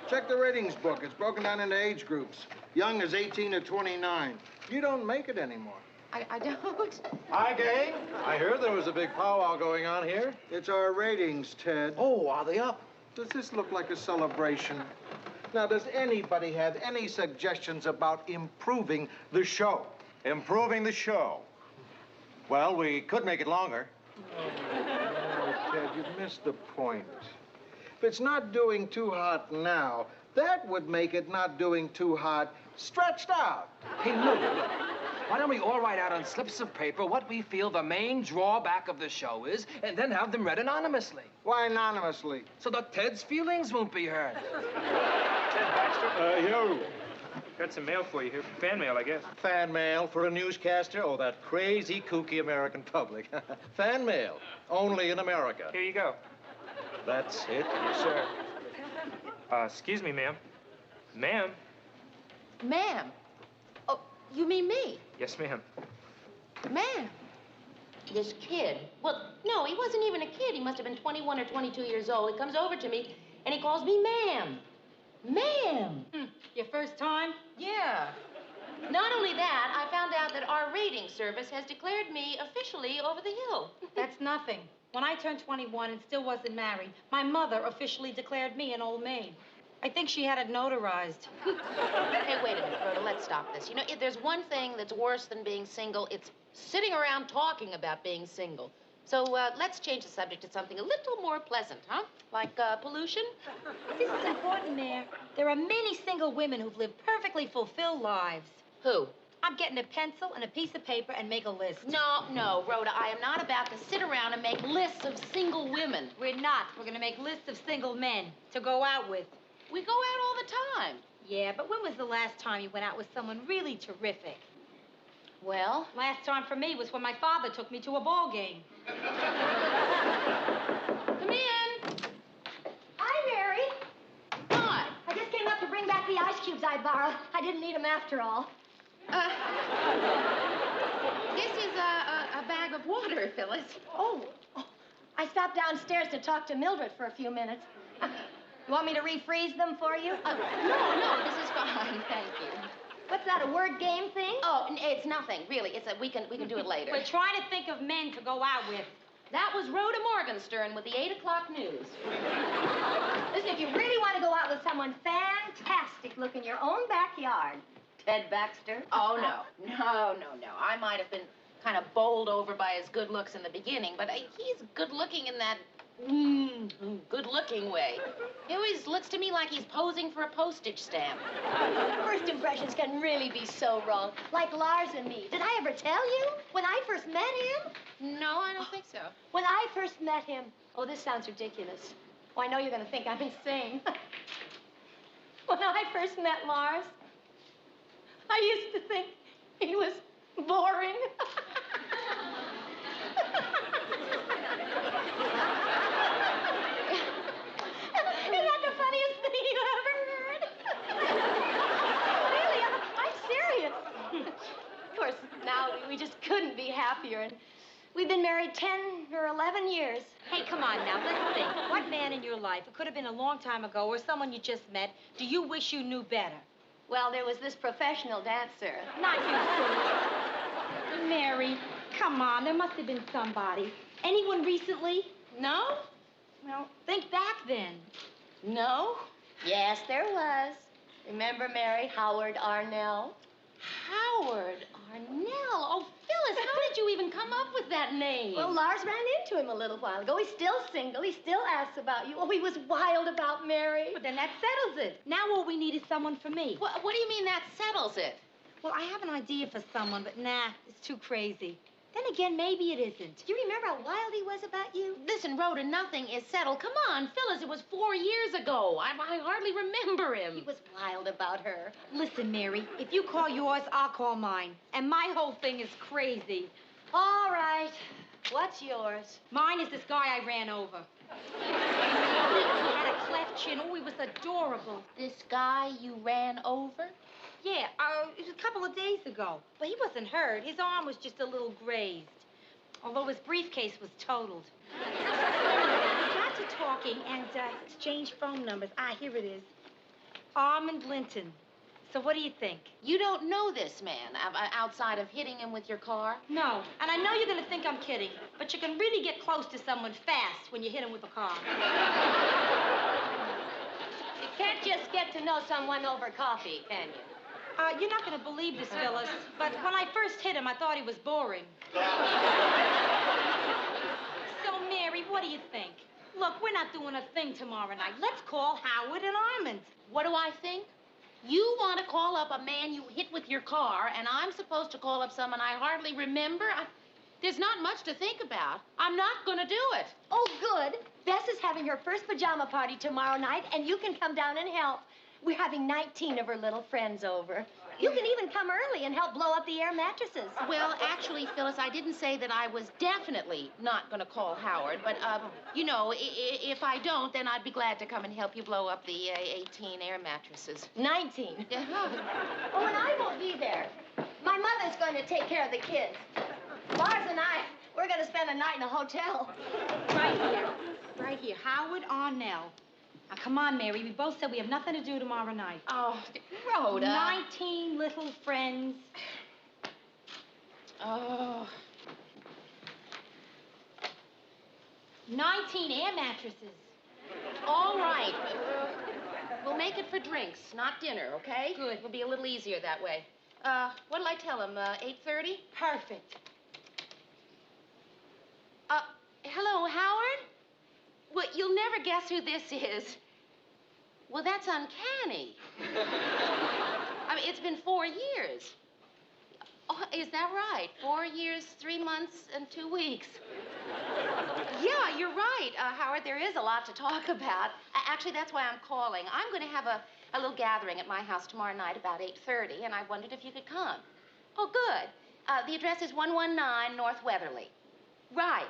Check the ratings book. It's broken down into age groups. Young is 18 to 29. You don't make it anymore. I don't. Hi, gang. I heard there was a big powwow going on here. It's our ratings, Ted. Oh, are they up? Does this look like a celebration? Now, does anybody have any suggestions about improving the show? Improving the show. Well, we could make it longer. Oh, Ted, you've missed the point. If it's not doing too hot now, that would make it not doing too hot stretched out. Hey, look. Why don't we all write out on slips of paper what we feel the main drawback of the show is, and then have them read anonymously? Why anonymously? So that Ted's feelings won't be hurt. Ted Baxter? Yo. Got some mail for you here. Fan mail, I guess. Fan mail for a newscaster? Oh, that crazy, kooky American public. Fan mail. Only in America. Here you go. That's it? Yes, sir. Excuse me, ma'am. Ma'am? Ma'am? Oh, you mean me? Yes, ma'am. Ma'am? This kid. Well, no, he wasn't even a kid. He must have been 21 or 22 years old. He comes over to me, and he calls me ma'am. Ma'am. Your first time? Yeah. Not only that, I found out that our rating service has declared me officially over the hill. That's nothing. When I turned 21 and still wasn't married, my mother officially declared me an old maid. I think she had it notarized. Hey, wait a minute, Rhoda. Let's stop this. You know, if there's one thing that's worse than being single, it's sitting around talking about being single. So let's change the subject to something a little more pleasant, huh? Like pollution? This is important, Mayor. There are many single women who've lived perfectly fulfilled lives. Who? I'm getting a pencil and a piece of paper and make a list. No, Rhoda, I am not about to sit around and make lists of single women. We're not. We're going to make lists of single men to go out with. We go out all the time. Yeah, but when was the last time you went out with someone really terrific? Well? Last time for me was when my father took me to a ball game. Come in. Hi, Mary. Hi. I just came up to bring back the ice cubes I borrowed. I didn't need them after all. This is a bag of water, Phyllis. Oh, I stopped downstairs to talk to Mildred for a few minutes. You want me to refreeze them for you? No, this is fine, thank you. What's that, a word game thing? Oh, it's nothing, really. We can do it later. We're trying to think of men to go out with. That was Rhoda Morgenstern with the 8 o'clock news. Listen, if you really want to go out with someone fantastic, look in your own backyard. Ted Baxter. Oh, no. I might have been kind of bowled over by his good looks in the beginning, but he's good looking in that good-looking way. He always looks to me like he's posing for a postage stamp. First impressions can really be so wrong. Like Lars and me. Did I ever tell you? When I first met him? No, I don't think so. When I first met him... Oh, this sounds ridiculous. Oh, I know you're going to think I'm insane. When I first met Lars, I used to think he was boring. Isn't that the funniest thing you ever heard? Really, I'm serious. Of course, now we just couldn't be happier, and we've been married 10 or 11 years. Hey, come on now, let's think. What man in your life, it could have been a long time ago, or someone you just met, do you wish you knew better? Well, there was this professional dancer. Not you, silly. Mary, come on, there must have been somebody. Anyone recently? No? Well, think back then. No? Yes, there was. Remember, Mary, Howard Arnell? Howard Darnell. Oh, Phyllis, how did you even come up with that name? Well, Lars ran into him a little while ago. He's still single. He still asks about you. Oh, he was wild about Mary. But then that settles it. Now all we need is someone for me. What do you mean that settles it? Well, I have an idea for someone, but nah, it's too crazy. Then again, maybe it isn't. Do you remember how wild he was about you? Listen, Rhoda, nothing is settled. Come on, Phyllis, it was 4 years ago. I hardly remember him. He was wild about her. Listen, Mary, if you call yours, I'll call mine. And my whole thing is crazy. All right. What's yours? Mine is this guy I ran over. He had a cleft chin. Oh, he was adorable. This guy you ran over? Yeah, it was a couple of days ago. But he wasn't hurt. His arm was just a little grazed. Although his briefcase was totaled. We got to talking and exchanged phone numbers. Ah, here it is. Armand Linton. So what do you think? You don't know this man outside of hitting him with your car? No. And I know you're going to think I'm kidding, but you can really get close to someone fast when you hit him with a car. You can't just get to know someone over coffee, can you? You're not going to believe this, Phyllis, but when I first hit him, I thought he was boring. So, Mary, what do you think? Look, we're not doing a thing tomorrow night. Let's call Howard and Armand. What do I think? You want to call up a man you hit with your car, and I'm supposed to call up someone I hardly remember? There's not much to think about. I'm not going to do it. Oh, good. Bess is having her first pajama party tomorrow night, and you can come down and help. We're having 19 of her little friends over. You can even come early and help blow up the air mattresses. Well, actually, Phyllis, I didn't say that I was definitely not going to call Howard, but, you know, if I don't, then I'd be glad to come and help you blow up the 18 air mattresses. 19. Oh, and I won't be there. My mother's going to take care of the kids. Lars and I, we're going to spend a night in a hotel. Right here. Right here. Howard Arnell. Now, come on, Mary. We both said we have nothing to do tomorrow night. Oh, Rhoda. 19 little friends. Oh. 19 air mattresses. All right. We'll make it for drinks, not dinner, okay? Good. It'll be a little easier that way. What'll I tell him, 8:30? Perfect. Hello, Howard? Well, you'll never guess who this is. Well, that's uncanny. I mean, it's been 4 years. Oh, is that right? 4 years, 3 months, and 2 weeks. Yeah, you're right, Howard. There is a lot to talk about. Actually, that's why I'm calling. I'm going to have a little gathering at my house tomorrow night about 8:30, and I wondered if you could come. Oh, good. The address is 119 North Weatherly. Right.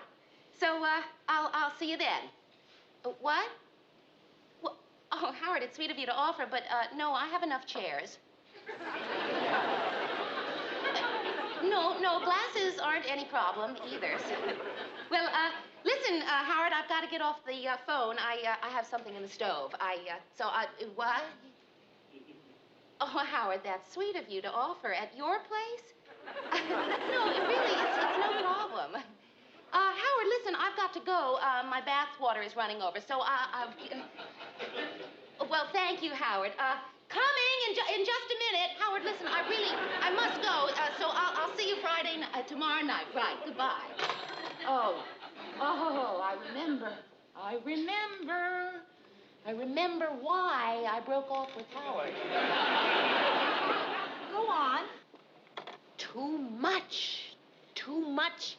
So, I'll see you then. What? Well, oh, Howard, it's sweet of you to offer, but, no, I have enough chairs. No, glasses aren't any problem either. So. Well, listen, Howard, I've got to get off the phone. I have something in the stove. What? Oh, Howard, that's sweet of you to offer. At your place? No, really, it's no problem. Howard, listen, I've got to go. My bath water is running over, so well, thank you, Howard. Coming in just a minute. Howard, listen, I must go, so I'll see you tomorrow night. Right, goodbye. Oh, I remember why I broke off with Howard. Go on. Too much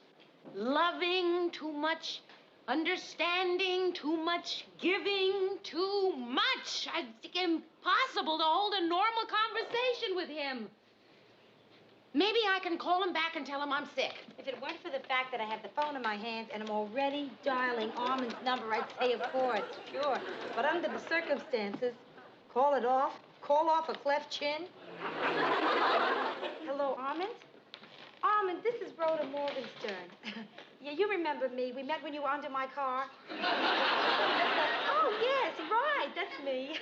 loving, too much understanding, too much giving, too much. It's impossible to hold a normal conversation with him. Maybe I can call him back and tell him I'm sick. If it weren't for the fact that I have the phone in my hands and I'm already dialing Armand's number, I'd say, of course, sure. But under the circumstances, call off a cleft chin. Hello, Armand? Armand, this is Rhoda Morgenstern. Yeah, you remember me. We met when you were under my car. Oh, yes, right. That's me.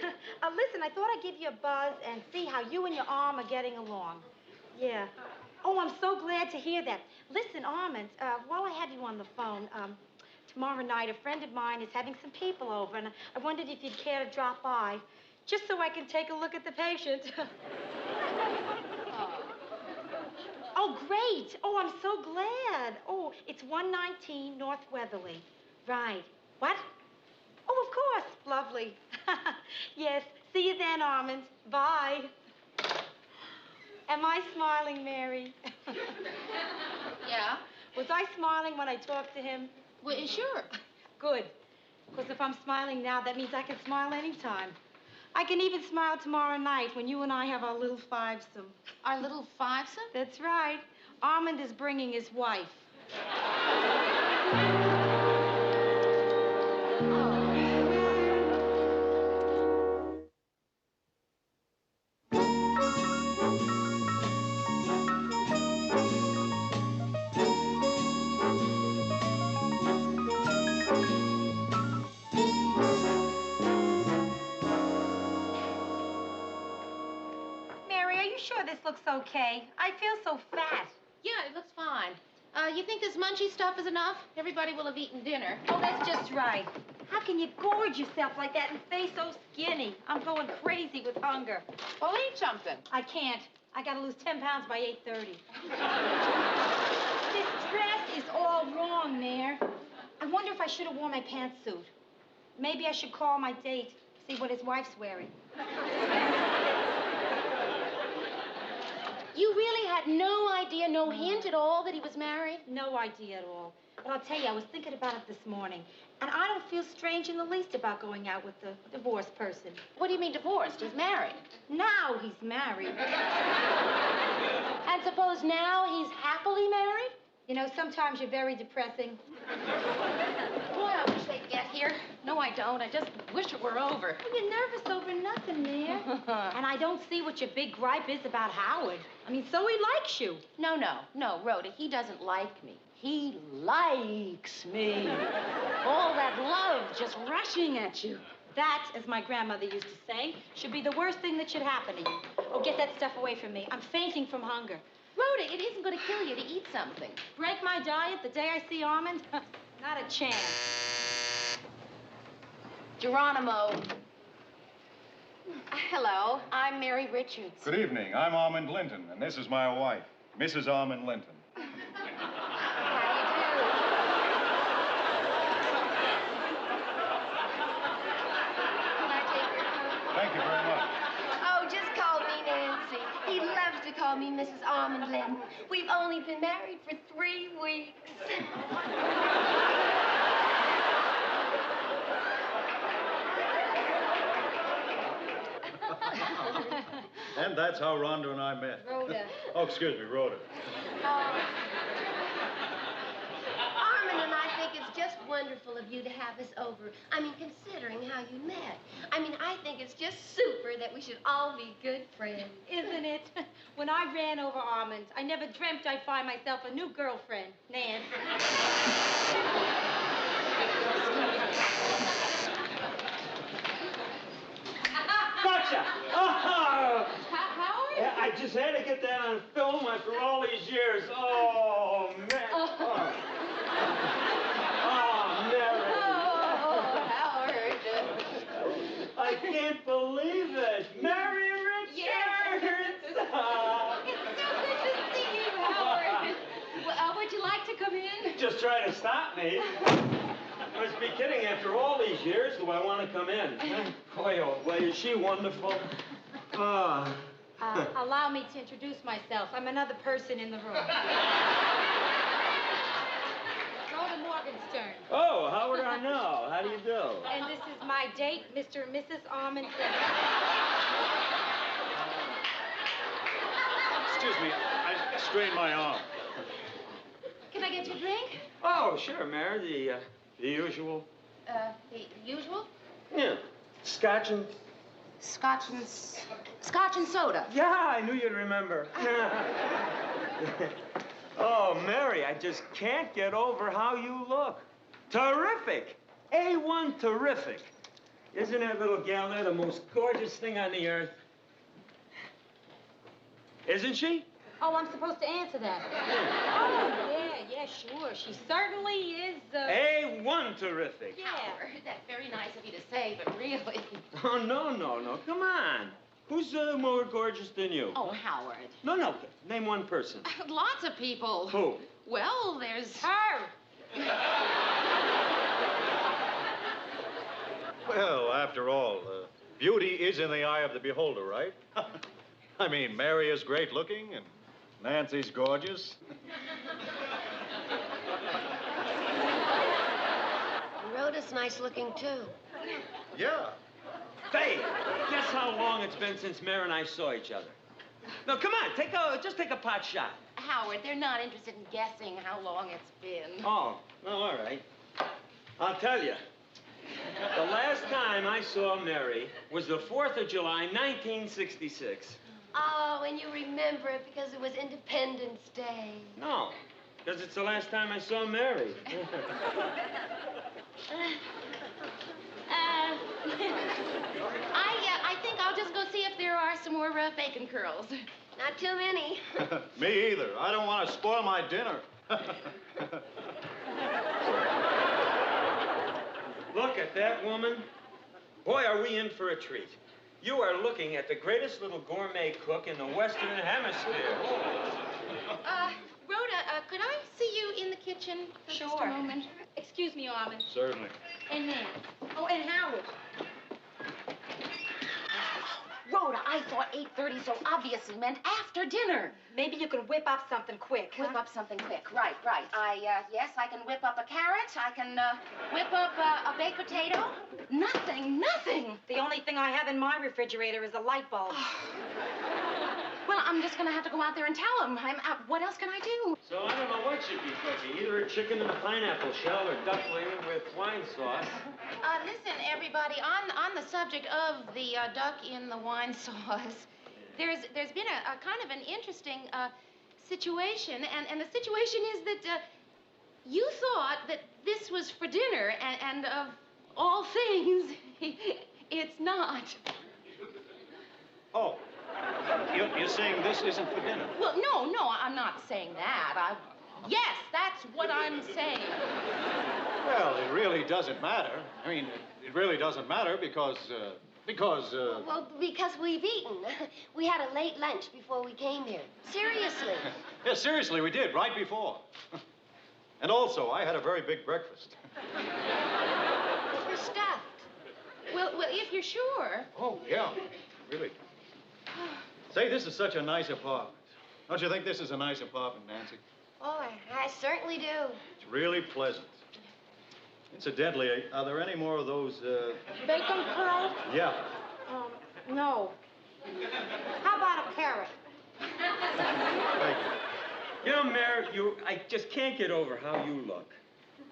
Listen, I thought I'd give you a buzz and see how you and your arm are getting along. Yeah. Oh, I'm so glad to hear that. Listen, Armand, while I have you on the phone, tomorrow night a friend of mine is having some people over, and I wondered if you'd care to drop by, just so I can take a look at the patient. Oh, great. Oh, I'm so glad. Oh, it's 119 North Weatherly. Right. What? Oh, of course. Lovely. Yes. See you then, Armand. Bye. Am I smiling, Mary? Yeah? Was I smiling when I talked to him? Well, sure. Good. Because if I'm smiling now, that means I can smile anytime. I can even smile tomorrow night when you and I have our little fivesome. Our little fivesome? That's right. Armand is bringing his wife. Mary, are you sure this looks okay? I feel so fat. Yeah, it looks fine. You think this munchy stuff is enough? Everybody will have eaten dinner. Oh, that's just right. How can you gorge yourself like that and stay so skinny? I'm going crazy with hunger. Well, eat something. I can't. I gotta lose 10 pounds by 8:30. This dress is all wrong, Mayor. I wonder if I should have worn my pantsuit. Maybe I should call my date, see what his wife's wearing. You really had no idea, no hint at all that he was married? No idea at all. But I'll tell you, I was thinking about it this morning, and I don't feel strange in the least about going out with a divorced person. What do you mean divorced? He's married. Now he's married. And suppose now he's happily married? You know, sometimes you're very depressing. Boy, I wish they'd get here. No, I don't. I just wish it were over. Well, you're nervous over nothing, Mayor. And I don't see what your big gripe is about Howard. I mean, so he likes you. No, Rhoda, he doesn't like me. He likes me. All that love just rushing at you. That, as my grandmother used to say, should be the worst thing that should happen to you. Oh, get that stuff away from me. I'm fainting from hunger. Rhoda, it isn't going to kill you to eat something. Break my diet the day I see Armand? Not a chance. Geronimo. Hello, I'm Mary Richards. Good evening. I'm Armand Linton, and this is my wife, Mrs. Armand Linton. Thank you very much. Oh, just call me Nancy. He loves to call me Mrs. Armand Linton. We've only been married for 3 weeks. And that's how Rhonda and I met. Rhoda. Oh, excuse me, Rhoda. Armand and I think it's just wonderful of you to have us over. I mean, considering how you met. I mean, I think it's just super that we should all be good friends. Isn't it? When I ran over Armand, I never dreamt I'd find myself a new girlfriend, Nan. Gotcha! Oh! Howard? Yeah, I just had to get that on film after all these years. Oh, man. Oh, Mary. Oh, Howard. I can't believe it. Mary Richards! Yes. It's so good to see you, Howard. Well, would you like to come in? Just try to stop me. Must be kidding. After all these years, do I want to come in? Boy, oh boy, is she wonderful. Allow me to introduce myself. I'm another person in the room. Rhoda Morgenstern. Oh, how would I know? How do you do? And this is my date, Mr. and Mrs. Armand. Excuse me, I strained my arm. Can I get you a drink? Oh, sure, Mary. The usual. The usual? Yeah. Scotch and... Scotch and soda. Yeah, I knew you'd remember. Oh, Mary, I just can't get over how you look. Terrific. A1 terrific. Isn't that little gal there the most gorgeous thing on the earth? Isn't she? Oh, I'm supposed to answer that. Oh, yeah, sure. She certainly is, A1 terrific. Yeah. Howard, that's very nice of you to say, but really... Oh, no. Come on. Who's more gorgeous than you? Oh, Howard. No. Name one person. Lots of people. Who? Well, there's... Her. Well, after all, beauty is in the eye of the beholder, right? I mean, Mary is great looking and Nancy's gorgeous. Rhoda's nice looking, too. Yeah. Hey, guess how long it's been since Mary and I saw each other? No, come on, just take a pot shot. Howard, they're not interested in guessing how long it's been. Oh, all right. I'll tell you. The last time I saw Mary was the 4th of July, 1966. Oh, and you remember it because it was Independence Day. No, because it's the last time I saw Mary. I think I'll just go see if there are some more bacon curls. Not too many. Me either. I don't want to spoil my dinner. Look at that woman. Boy, are we in for a treat. You are looking at the greatest little gourmet cook in the Western Hemisphere. Rhoda, could I see you in the kitchen for just a moment? Excuse me, Armand. Certainly. And Nan. Oh, and Howard. Rhoda, I thought 8:30 so obviously meant after dinner. Maybe you could whip up something quick, huh? Whip up something quick. Right. Yes, I can whip up a carrot. I can whip up a baked potato. Nothing. The only thing I have in my refrigerator is a light bulb. Well, I'm just gonna have to go out there and tell him. What else can I do? So I don't know what should be cooking. Either a chicken in a pineapple shell or duckling with wine sauce. Listen, everybody, on the subject of the duck in the wine sauce, there's been a kind of an interesting situation, and the situation is that you thought that this was for dinner, and of all things, it's not. Oh, you're saying this isn't for dinner? Well, no, I'm not saying that. Yes, that's what I'm saying. Well, it really doesn't matter. I mean, it really doesn't matter because... Well, because we've eaten. We had a late lunch before we came here. Seriously. Yeah, seriously, we did, right before. And also, I had a very big breakfast. We're stuffed. Well, if you're sure. Oh, yeah, really. Say, this is such a nice apartment. Don't you think this is a nice apartment, Nancy? Oh, I certainly do. It's really pleasant. Incidentally, are there any more of those, Bacon curls? Yeah. No. How about a carrot? Thank you. You know, Mare, I just can't get over how you look.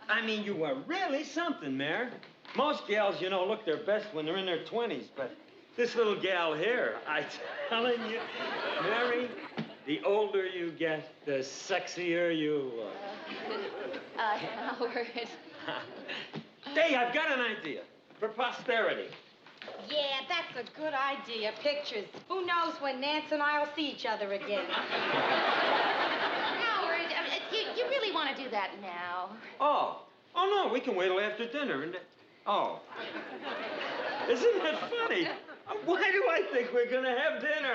I mean, you are really something, Mare. Most gals, look their best when they're in their 20s, but this little gal here, I'm telling you, Mary, the older you get, the sexier you look. Howard. Hey, I've got an idea for posterity. Yeah, that's a good idea. Pictures. Who knows when Nance and I'll see each other again. Howard, you really want to do that now? Oh, no, we can wait till after dinner. Oh. Isn't that funny? Why do I think we're going to have dinner?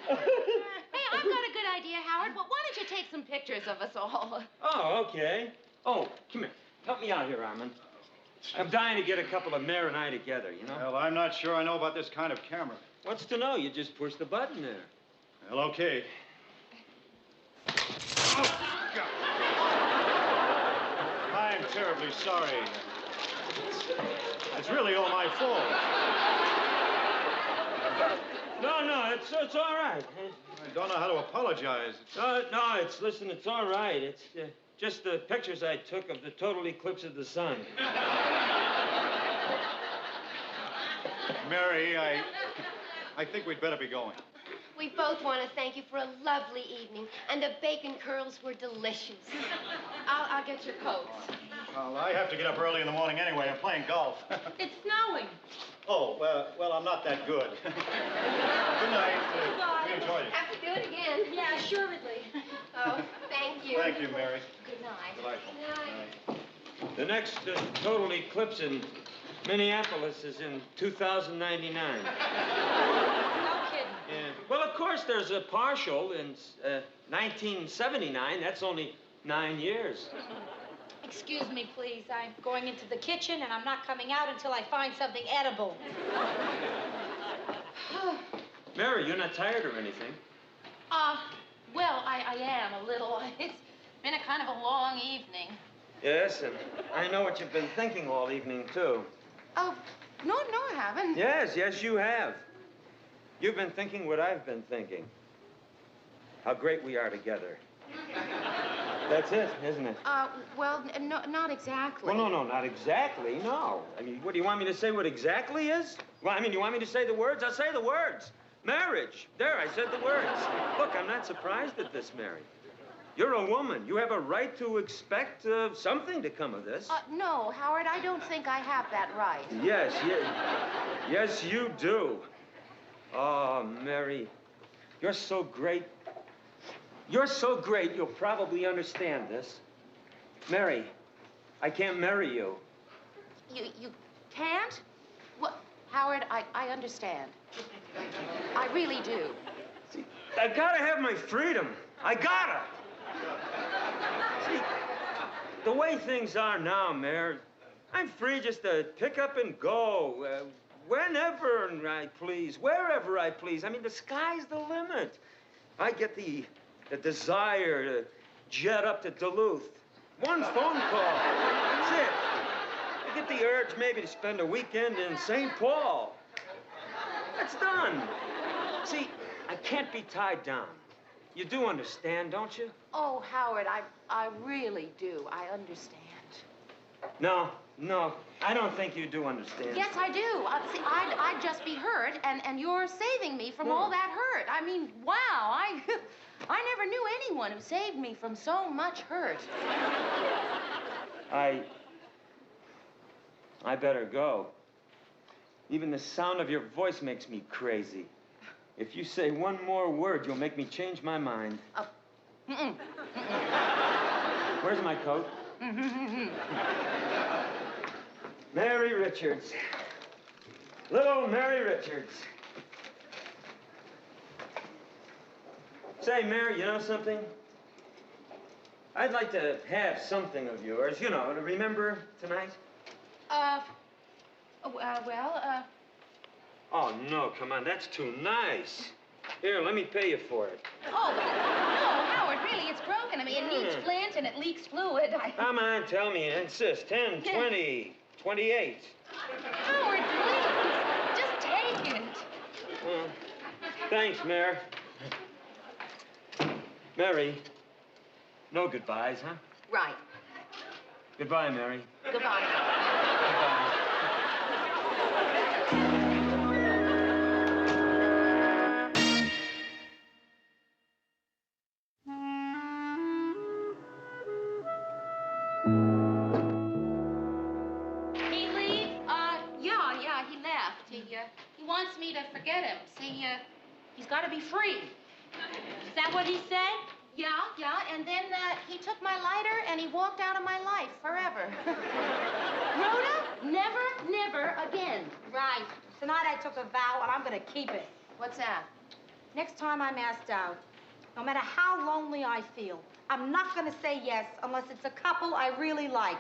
Hey, I've got a good idea, Howard. Well, why don't you take some pictures of us all? Oh, okay. Oh, come here. Help me out here, Armand. I'm dying to get a couple of Mare and I together, Well, I'm not sure I know about this kind of camera. What's to know? You just push the button there. Well, okay. Oh, God. I'm terribly sorry. It's really all my fault. No, it's all right. I don't know how to apologize. No, it's all right. It's just the pictures I took of the total eclipse of the sun. Mary, I think we'd better be going. We both want to thank you for a lovely evening, and the bacon curls were delicious. I'll get your coats. Well, I have to get up early in the morning anyway. I'm playing golf. It's snowing. Oh, well, I'm not that good. Good night. We enjoyed it. Have to do it again. Yeah, assuredly. Oh, thank you. Thank you, Mary. Good night. Delightful. Good night. The next total eclipse in Minneapolis is in 2099. No kidding. Yeah. Well, of course, there's a partial in 1979. That's only 9 years. Excuse me, please. I'm going into the kitchen, and I'm not coming out until I find something edible. Mary, you're not tired or anything? Well, I am a little. It's been a kind of a long evening. Yes, and I know what you've been thinking all evening, too. Oh, no, I haven't. Yes, you have. You've been thinking what I've been thinking. How great we are together. That's it, isn't it? Well, no, not exactly. Well, no, not exactly, no. I mean, what, do you want me to say what exactly is? Well, I mean, you want me to say the words? I'll say the words. Marriage. There, I said the words. Look, I'm not surprised at this, Mary. You're a woman. You have a right to expect something to come of this. No, Howard, I don't think I have that right. Yes, you do. Oh, Mary, you're so great. You're so great, you'll probably understand this. Mary, I can't marry you. You can't? What, Howard, I understand. I really do. See, I gotta have my freedom. I gotta. See, the way things are now, Mary, I'm free just to pick up and go whenever I please, wherever I please. I mean, the sky's the limit. I get the desire to jet up to Duluth. One phone call. That's it. I get the urge maybe to spend a weekend in St. Paul. That's done. See, I can't be tied down. You do understand, don't you? Oh, Howard, I really do. I understand. No, I don't think you do understand. Yes, I do. See, I'd just be hurt, and you're saving me from all that hurt. I mean, wow, I never knew anyone who saved me from so much hurt. I better go. Even the sound of your voice makes me crazy. If you say one more word, you'll make me change my mind. Where's my coat? Mary Richards. Little Mary Richards. Say, Mary, you know something? I'd like to have something of yours, you know, to remember tonight. Oh, no, come on, that's too nice. Here, let me pay you for it. Oh, no, Howard, really, it's broken. I mean, it needs flint and it leaks fluid. Come on, tell me, insist. 10, 20, 28. Howard, please, just take it. Well, thanks, Mary. Mary, no goodbyes, huh? Right. Goodbye, Mary. Goodbye. Goodbye. He leave? Yeah, he left. He wants me to forget him. See, he's got to be free. Is that what he said? Yeah, and then he took my lighter and he walked out of my life forever. Rhoda, never again. Right. Tonight I took a vow, and I'm going to keep it. What's that? Next time I'm asked out, no matter how lonely I feel, I'm not going to say yes unless it's a couple I really like.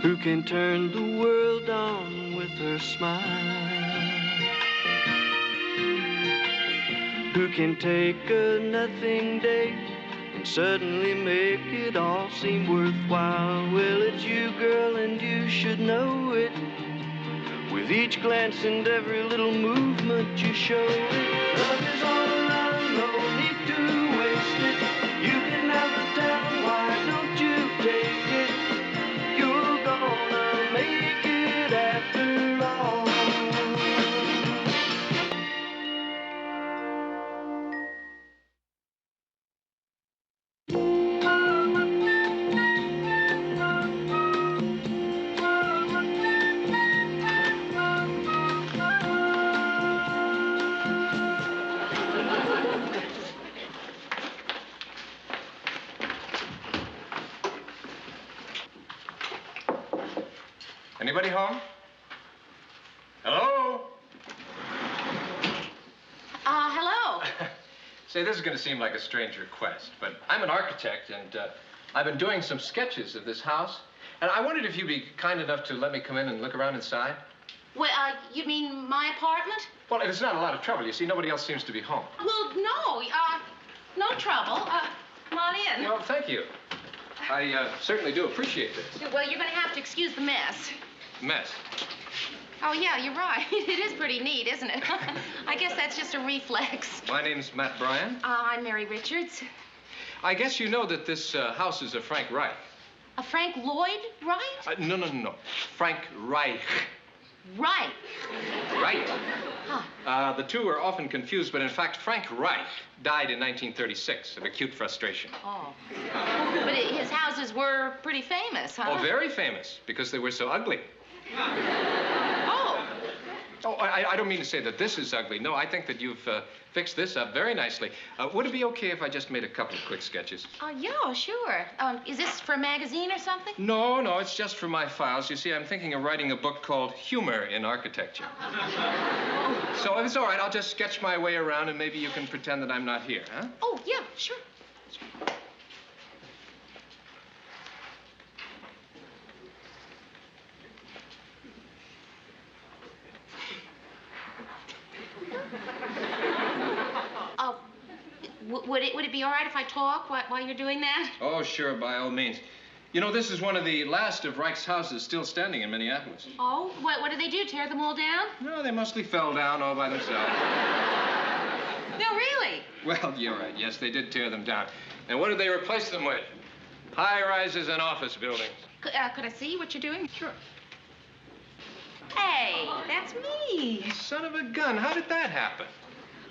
Who can turn the world on with her smile? Who can take a nothing day and suddenly make it all seem worthwhile? Well, it's you, girl, and you should know it. With each glance and every little movement you show it. Love is all around, no need to waste it. You can have the town, why don't you take it? You're gonna make it after all. Anybody home? Hello? Hello. Say, this is going to seem like a strange request, but I'm an architect, and I've been doing some sketches of this house. And I wondered if you'd be kind enough to let me come in and look around inside. Well, you mean my apartment? Well, it's not a lot of trouble. You see, nobody else seems to be home. Well, no. No trouble. Come on in. Well, thank you. I certainly do appreciate this. Well, you're going to have to excuse the mess. Mess. Oh, yeah, you're right. It is pretty neat, isn't it? I guess that's just a reflex. My name's Matt Bryan. I'm Mary Richards. I guess you know that this house is a Frank Reich. A Frank Lloyd Wright? No. Frank Reich. Right. Right. Huh. The two are often confused, but in fact, Frank Reich died in 1936 of acute frustration. Oh. But his houses were pretty famous, huh? Oh, very famous, because they were so ugly. Oh. Oh, I don't mean to say that this is ugly. No, I think that you've fixed this up very nicely. Would it be okay if I just made a couple of quick sketches? Oh, yeah, sure. Is this for a magazine or something? No, it's just for my files. You see, I'm thinking of writing a book called Humor in Architecture. So if it's all right, I'll just sketch my way around and maybe you can pretend that I'm not here, huh? Oh, yeah, sure. Would it be all right if I talk while you're doing that? Oh, sure, by all means. You know, this is one of the last of Reich's houses still standing in Minneapolis. Oh, what did they do, tear them all down? No, they mostly fell down all by themselves. No, really? Well, you're right. Yes, they did tear them down. And what did they replace them with? High-rises and office buildings. Could I see what you're doing? Sure. Hey, that's me. Son of a gun, how did that happen?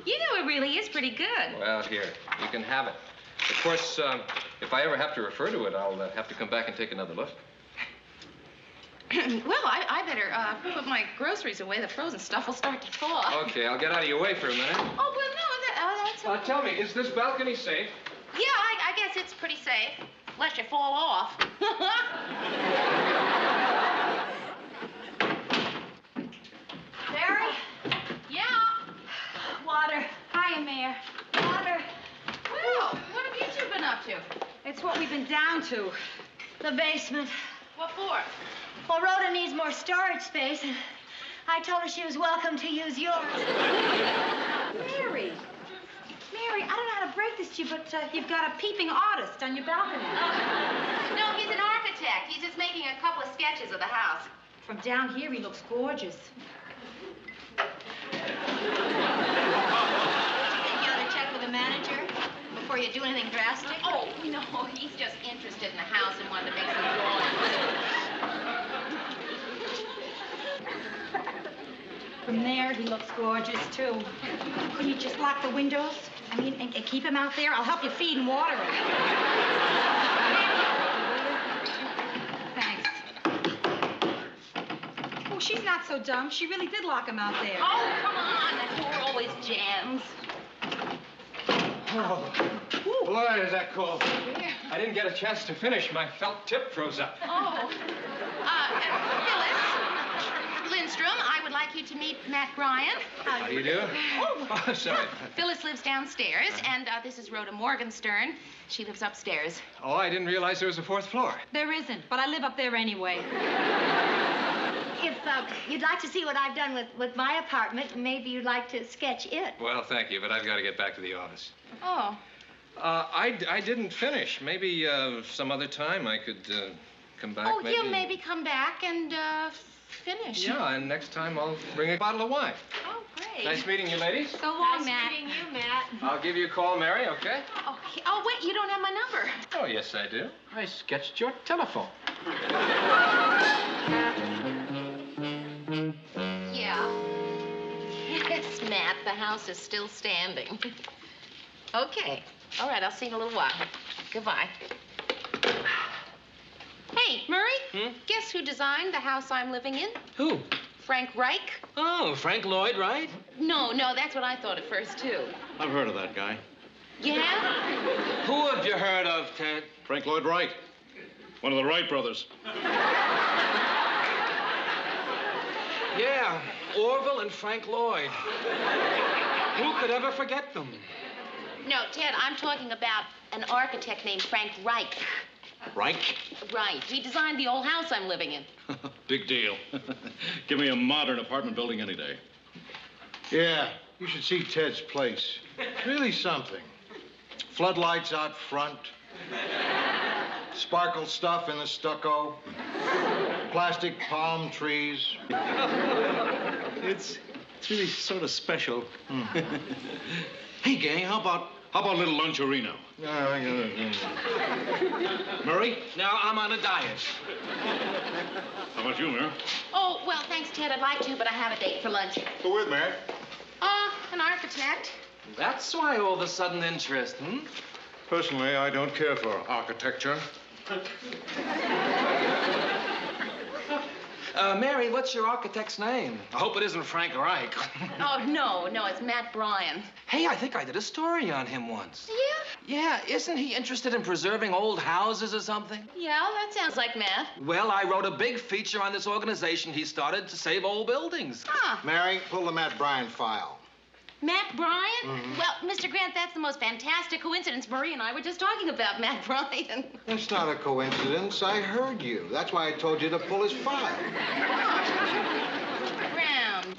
You know, it really is pretty good. Well, here, you can have it. Of course, if I ever have to refer to it, I'll have to come back and take another look. Well, I better put my groceries away. The frozen stuff will start to thaw. Okay, I'll get out of your way for a minute. Oh, well, no, that's all right. Tell me, is this balcony safe? Yeah, I guess it's pretty safe, unless you fall off. Mary? Yeah? Water. Hiya, Mayor. Water. Well, what have you two been up to? It's what we've been down to. The basement. What for? Well, Rhoda needs more storage space, and I told her she was welcome to use yours. Mary. Mary, I don't know how to break this to you, but you've got a peeping artist on your balcony. No, he's an architect. He's just making a couple of sketches of the house. From down here, he looks gorgeous. Think you ought to check with the manager before you do anything drastic? Oh, no, he's just interested in the house and wanted to make some drawings. From there, he looks gorgeous, too. Couldn't you just lock the windows? I mean, and keep him out there? I'll help you feed and water him. Thanks. Oh, she's not so dumb. She really did lock him out there. Oh, come on. That door always jams. Oh, boy, is that cold. I didn't get a chance to finish. My felt tip froze up. Oh. Phyllis Lindstrom, I would like you to meet Matt Bryan. How do you do? Oh, sorry. Phyllis lives downstairs, and this is Rhoda Morgenstern. She lives upstairs. Oh, I didn't realize there was a fourth floor. There isn't, but I live up there anyway. If you'd like to see what I've done with my apartment, maybe you'd like to sketch it. Well, thank you, but I've got to get back to the office. Oh. I didn't finish. Maybe some other time I could come back. Oh, you maybe come back and finish. Yeah, and next time I'll bring a bottle of wine. Oh, great. Nice meeting you, ladies. So long, Nice Matt. meeting you, Matt. I'll give you a call, Mary, okay? Okay. Oh, wait, you don't have my number. Oh, yes, I do. I sketched your telephone. Yeah. Yes, Matt, the house is still standing. Okay. All right, I'll see you in a little while. Goodbye. Hey, Murray. Guess who designed the house I'm living in? Who? Frank Reich. Oh, Frank Lloyd Wright? No, that's what I thought at first, too. I've heard of that guy. Yeah? Who have you heard of, Ted? Frank Lloyd Wright. One of the Wright brothers. Yeah, Orville and Frank Lloyd. Who could ever forget them? No, Ted, I'm talking about an architect named Frank Reich. Reich? Right. He designed the old house I'm living in. Big deal. Give me a modern apartment building any day. Yeah, you should see Ted's place. Really something. Floodlights out front. Sparkle stuff in the stucco. Plastic palm trees. It's really sort of special. Hey, gang, how about a little luncherino? Murray? Now, I'm on a diet. How about you, Mary? Oh, well, thanks, Ted. I'd like to, but I have a date for lunch. Who with, Mary? An architect. That's why all the sudden interest, hmm? Personally, I don't care for architecture. Mary, what's your architect's name? I hope it isn't Frank Reich. Oh, no, it's Matt Bryan. Hey, I think I did a story on him once. Yeah? Yeah, isn't he interested in preserving old houses or something? Yeah, that sounds like Matt. Well, I wrote a big feature on this organization he started to save old buildings. Huh. Mary, pull the Matt Bryan file. Matt Bryan? Mm-hmm. Well, Mr. Grant, that's the most fantastic coincidence. Marie and I were just talking about Matt Bryan. It's not a coincidence. I heard you. That's why I told you to pull his file.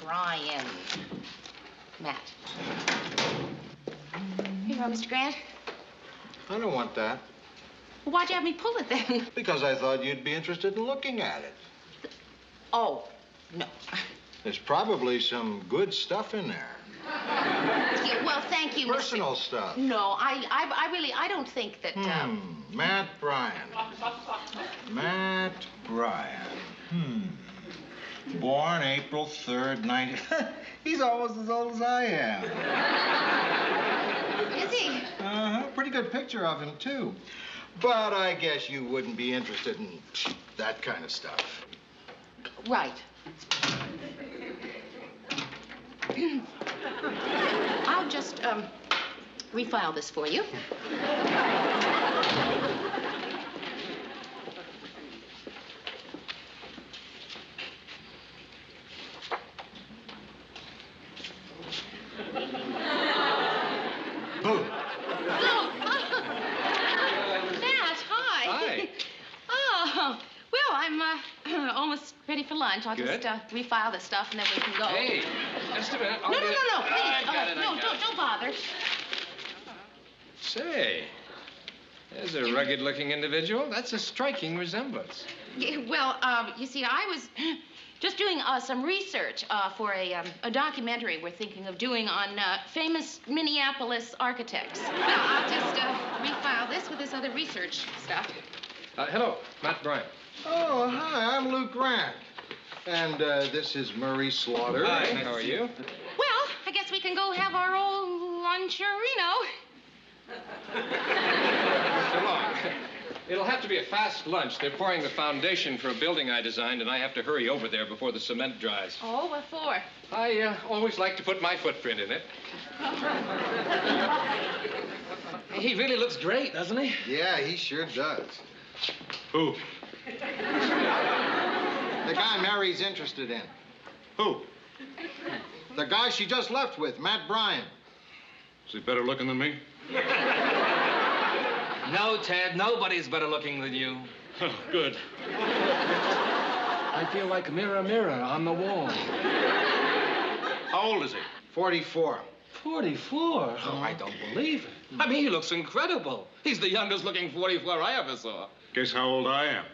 Bryan. Matt. Here you are, Mr. Grant. I don't want that. Well, why'd you have me pull it then? Because I thought you'd be interested in looking at it. Oh, no. There's probably some good stuff in there. Yeah, well, thank you, Personal stuff. No, I don't think that, Matt Bryan. Matt Bryan. Born April 3rd, 90... He's almost as old as I am. Is he? Uh-huh. Pretty good picture of him, too. But I guess you wouldn't be interested in that kind of stuff. Right. I'll just, refile this for you. Boom. Matt, hi. Hi. Oh, well, I'm almost ready for lunch. I'll Good. just refile this stuff and then we can go. Hey, just a minute. No, please. I got it, No, don't bother. Say, there's a rugged-looking individual. That's a striking resemblance. Yeah, well, you see, I was just doing some research for a documentary we're thinking of doing on famous Minneapolis architects. Well, I'll just refile this with this other research stuff. Hello, Matt Bryan. Oh, hi, I'm Luke Grant. And this is Murray Slaughter. Hi, how are you? Well, I guess we can go have our old luncherino. So long. It'll have to be a fast lunch. They're pouring the foundation for a building I designed, and I have to hurry over there before the cement dries. Oh, what for? I always like to put my footprint in it. He really looks great, doesn't he? Yeah, he sure does. Who? The guy Mary's interested in. Who? The guy she just left with, Matt Bryan. Is he better looking than me? No, Ted, nobody's better looking than you. Oh, good. I feel like mirror, mirror on the wall. How old is he? 44. 44? Oh, I don't believe it. I mean, he looks incredible. He's the youngest looking 44 I ever saw. Guess how old I am.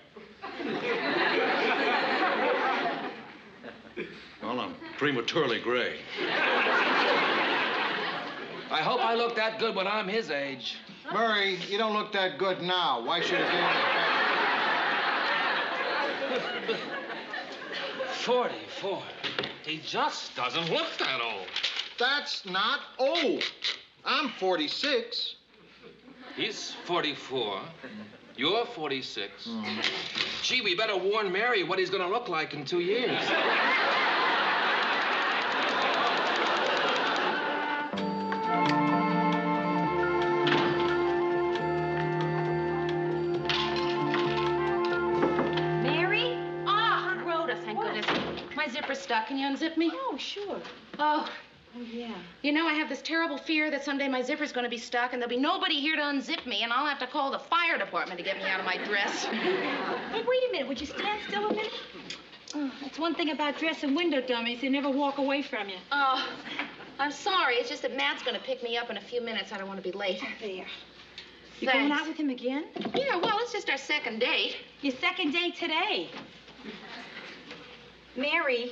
Well, I'm prematurely gray. I hope I look that good when I'm his age. Murray, you don't look that good now. Why should it be? 44. He just doesn't look that old. That's not old. I'm 46. He's 44. You're 46. Gee, we better warn Mary what he's gonna look like in 2 years. zipper's stuck. Can you unzip me? Oh, sure. Oh. Oh, yeah. You know, I have this terrible fear that someday my zipper's going to be stuck and there'll be nobody here to unzip me and I'll have to call the fire department to get me out of my dress. Hey, wait a minute. Would you stand still a minute? Oh, that's one thing about dressing window dummies. They never walk away from you. Oh, I'm sorry. It's just that Matt's going to pick me up in a few minutes. I don't want to be late. There. You going out with him again? Yeah, well, it's just our second date. Your second date today. Mary,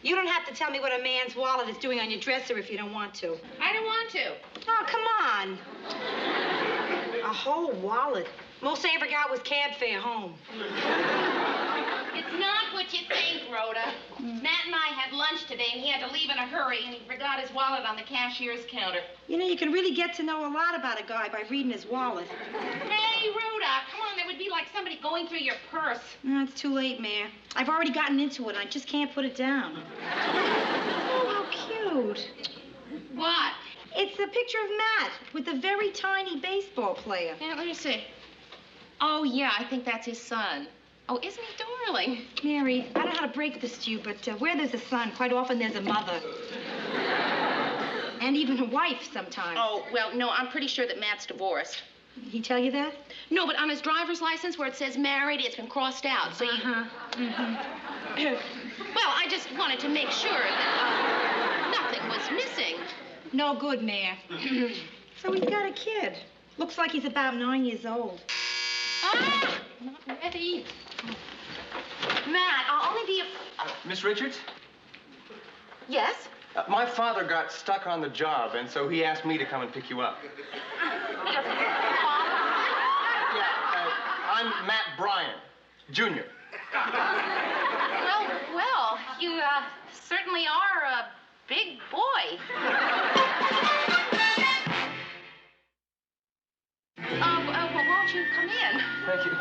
you don't have to tell me what a man's wallet is doing on your dresser if you don't want to. I don't want to. Oh, come on. A whole wallet. Most I ever got was cab fare home. It's not what you think, Rhoda. Matt and I had lunch today, and he had to leave in a hurry, and he forgot his wallet on the cashier's counter. You know, you can really get to know a lot about a guy by reading his wallet. Hey, Rhoda, come on. There would be like somebody going through your purse. No, it's too late, Mayor. I've already gotten into it. I just can't put it down. Oh, how cute. What? It's a picture of Matt with a very tiny baseball player. Yeah, let me see. Oh, yeah, I think that's his son. Oh, isn't he darling? Mary, I don't know how to break this to you, but where there's a son, quite often there's a mother. And even a wife sometimes. Oh, well, no, I'm pretty sure that Matt's divorced. He tell you that? No, but on his driver's license where it says married, it's been crossed out. So Well, I just wanted to make sure that nothing was missing. No good, Mayor. So he's got a kid. Looks like he's about 9 years old. Ah! Not ready. Matt, I'll only be Miss Richards? Yes? My father got stuck on the job, and so he asked me to come and pick you up. I'm Matt Bryan, Jr. Well, you certainly are a big boy. Won't you come in? Thank you.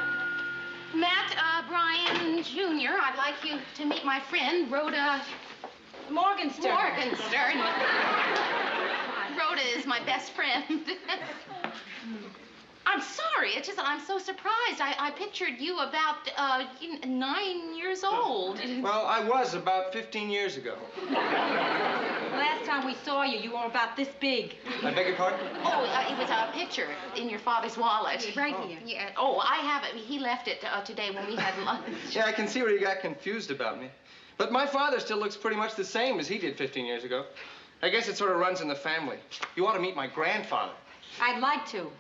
Matt Bryan Jr., I'd like you to meet my friend, Rhoda Morgenstern. Morgenstern. Rhoda is my best friend. I'm sorry. It's just I'm so surprised. I pictured you about 9 years old. Well, I was about 15 years ago. Last time we saw you, you were about this big. I beg your pardon? Oh, it was a picture in your father's wallet. Right here. Yeah. Oh, I have it. He left it today when we had lunch. Yeah, I can see where you got confused about me. But my father still looks pretty much the same as he did 15 years ago. I guess it sort of runs in the family. You ought to meet my grandfather. I'd like to.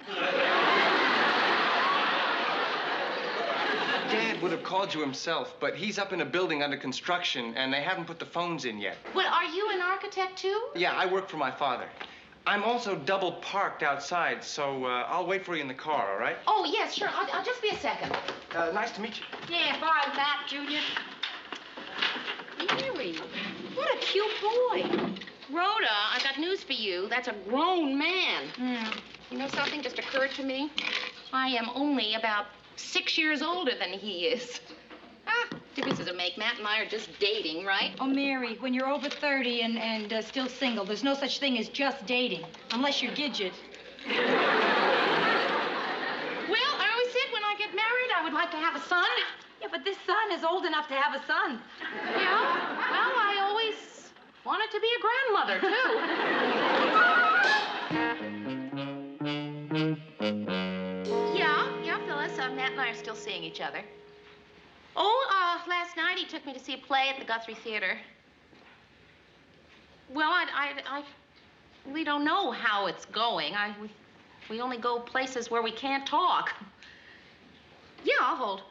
Dad would have called you himself, but he's up in a building under construction, and they haven't put the phones in yet. Well, are you an architect, too? Yeah, I work for my father. I'm also double parked outside, so I'll wait for you in the car, all right? Oh, yes, sure. I'll just be a second. Nice to meet you. Yeah, bye, Matt Jr. Mary, what a cute boy. Rhoda, I got news for you. That's a grown man. Yeah. You know, something just occurred to me. I am only about 6 years older than he is. Difference doesn't make. Matt and I are just dating, right? Oh, Mary, when you're over 30 and still single, there's no such thing as just dating, unless you're Gidget. Well, I always said when I get married, I would like to have a son. Yeah, but this son is old enough to have a son. Yeah? Well, I always wanted to be a grandmother, too. Yeah, Phyllis. Matt and I are still seeing each other. Oh, last night he took me to see a play at the Guthrie Theater. Well, I really don't know how it's going. We only go places where we can't talk. Yeah, I'll hold.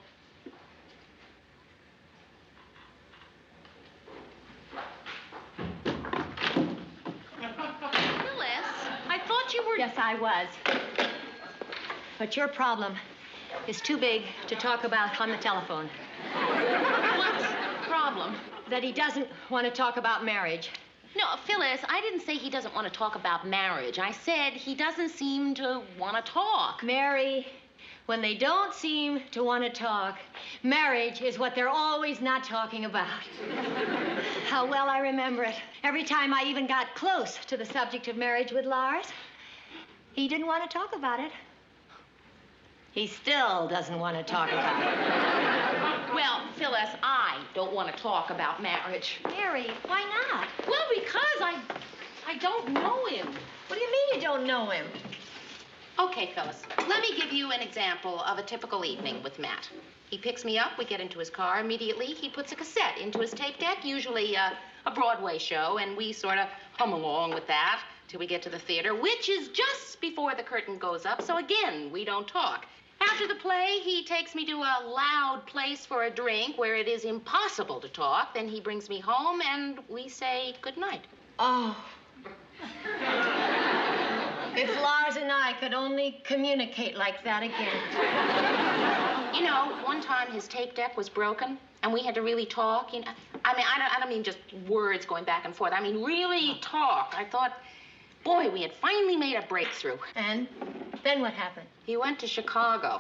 Phyllis, I thought you were... Yes, I was. But your problem is too big to talk about on the telephone. What problem? That he doesn't want to talk about marriage. No, Phyllis, I didn't say he doesn't want to talk about marriage. I said he doesn't seem to want to talk. Mary, when they don't seem to want to talk, marriage is what they're always not talking about. How well I remember it. Every time I even got close to the subject of marriage with Lars, he didn't want to talk about it. He still doesn't want to talk about it. Well, Phyllis, I don't want to talk about marriage. Mary, why not? Well, because I don't know him. What do you mean you don't know him? Okay, Phyllis, let me give you an example of a typical evening with Matt. He picks me up, we get into his car. Immediately, he puts a cassette into his tape deck, usually a Broadway show, and we sort of hum along with that till we get to the theater, which is just before the curtain goes up, so again, we don't talk. After the play, he takes me to a loud place for a drink where it is impossible to talk. Then he brings me home, and we say goodnight. Oh. If Lars and I could only communicate like that again. You know, one time his tape deck was broken, and we had to really talk. You know, I don't mean just words going back and forth. I mean really talk. I thought, boy, we had finally made a breakthrough. And then what happened? He went to Chicago.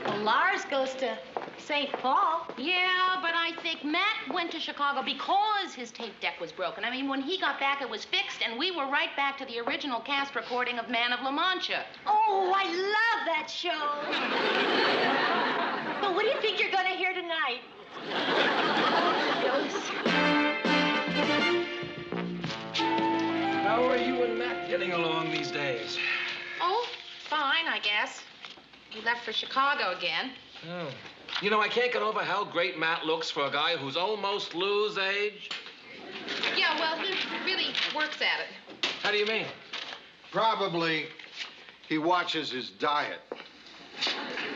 Well, Lars goes to St. Paul. Yeah, but I think Matt went to Chicago because his tape deck was broken. I mean, when he got back, it was fixed, and we were right back to the original cast recording of Man of La Mancha. Oh, I love that show. But what do you think you're going to hear tonight? How are you and Matt getting along these days? Oh, fine, I guess. He left for Chicago again. Oh. You know, I can't get over how great Matt looks for a guy who's almost Lou's age. Yeah, well, he really works at it. How do you mean? Probably he watches his diet.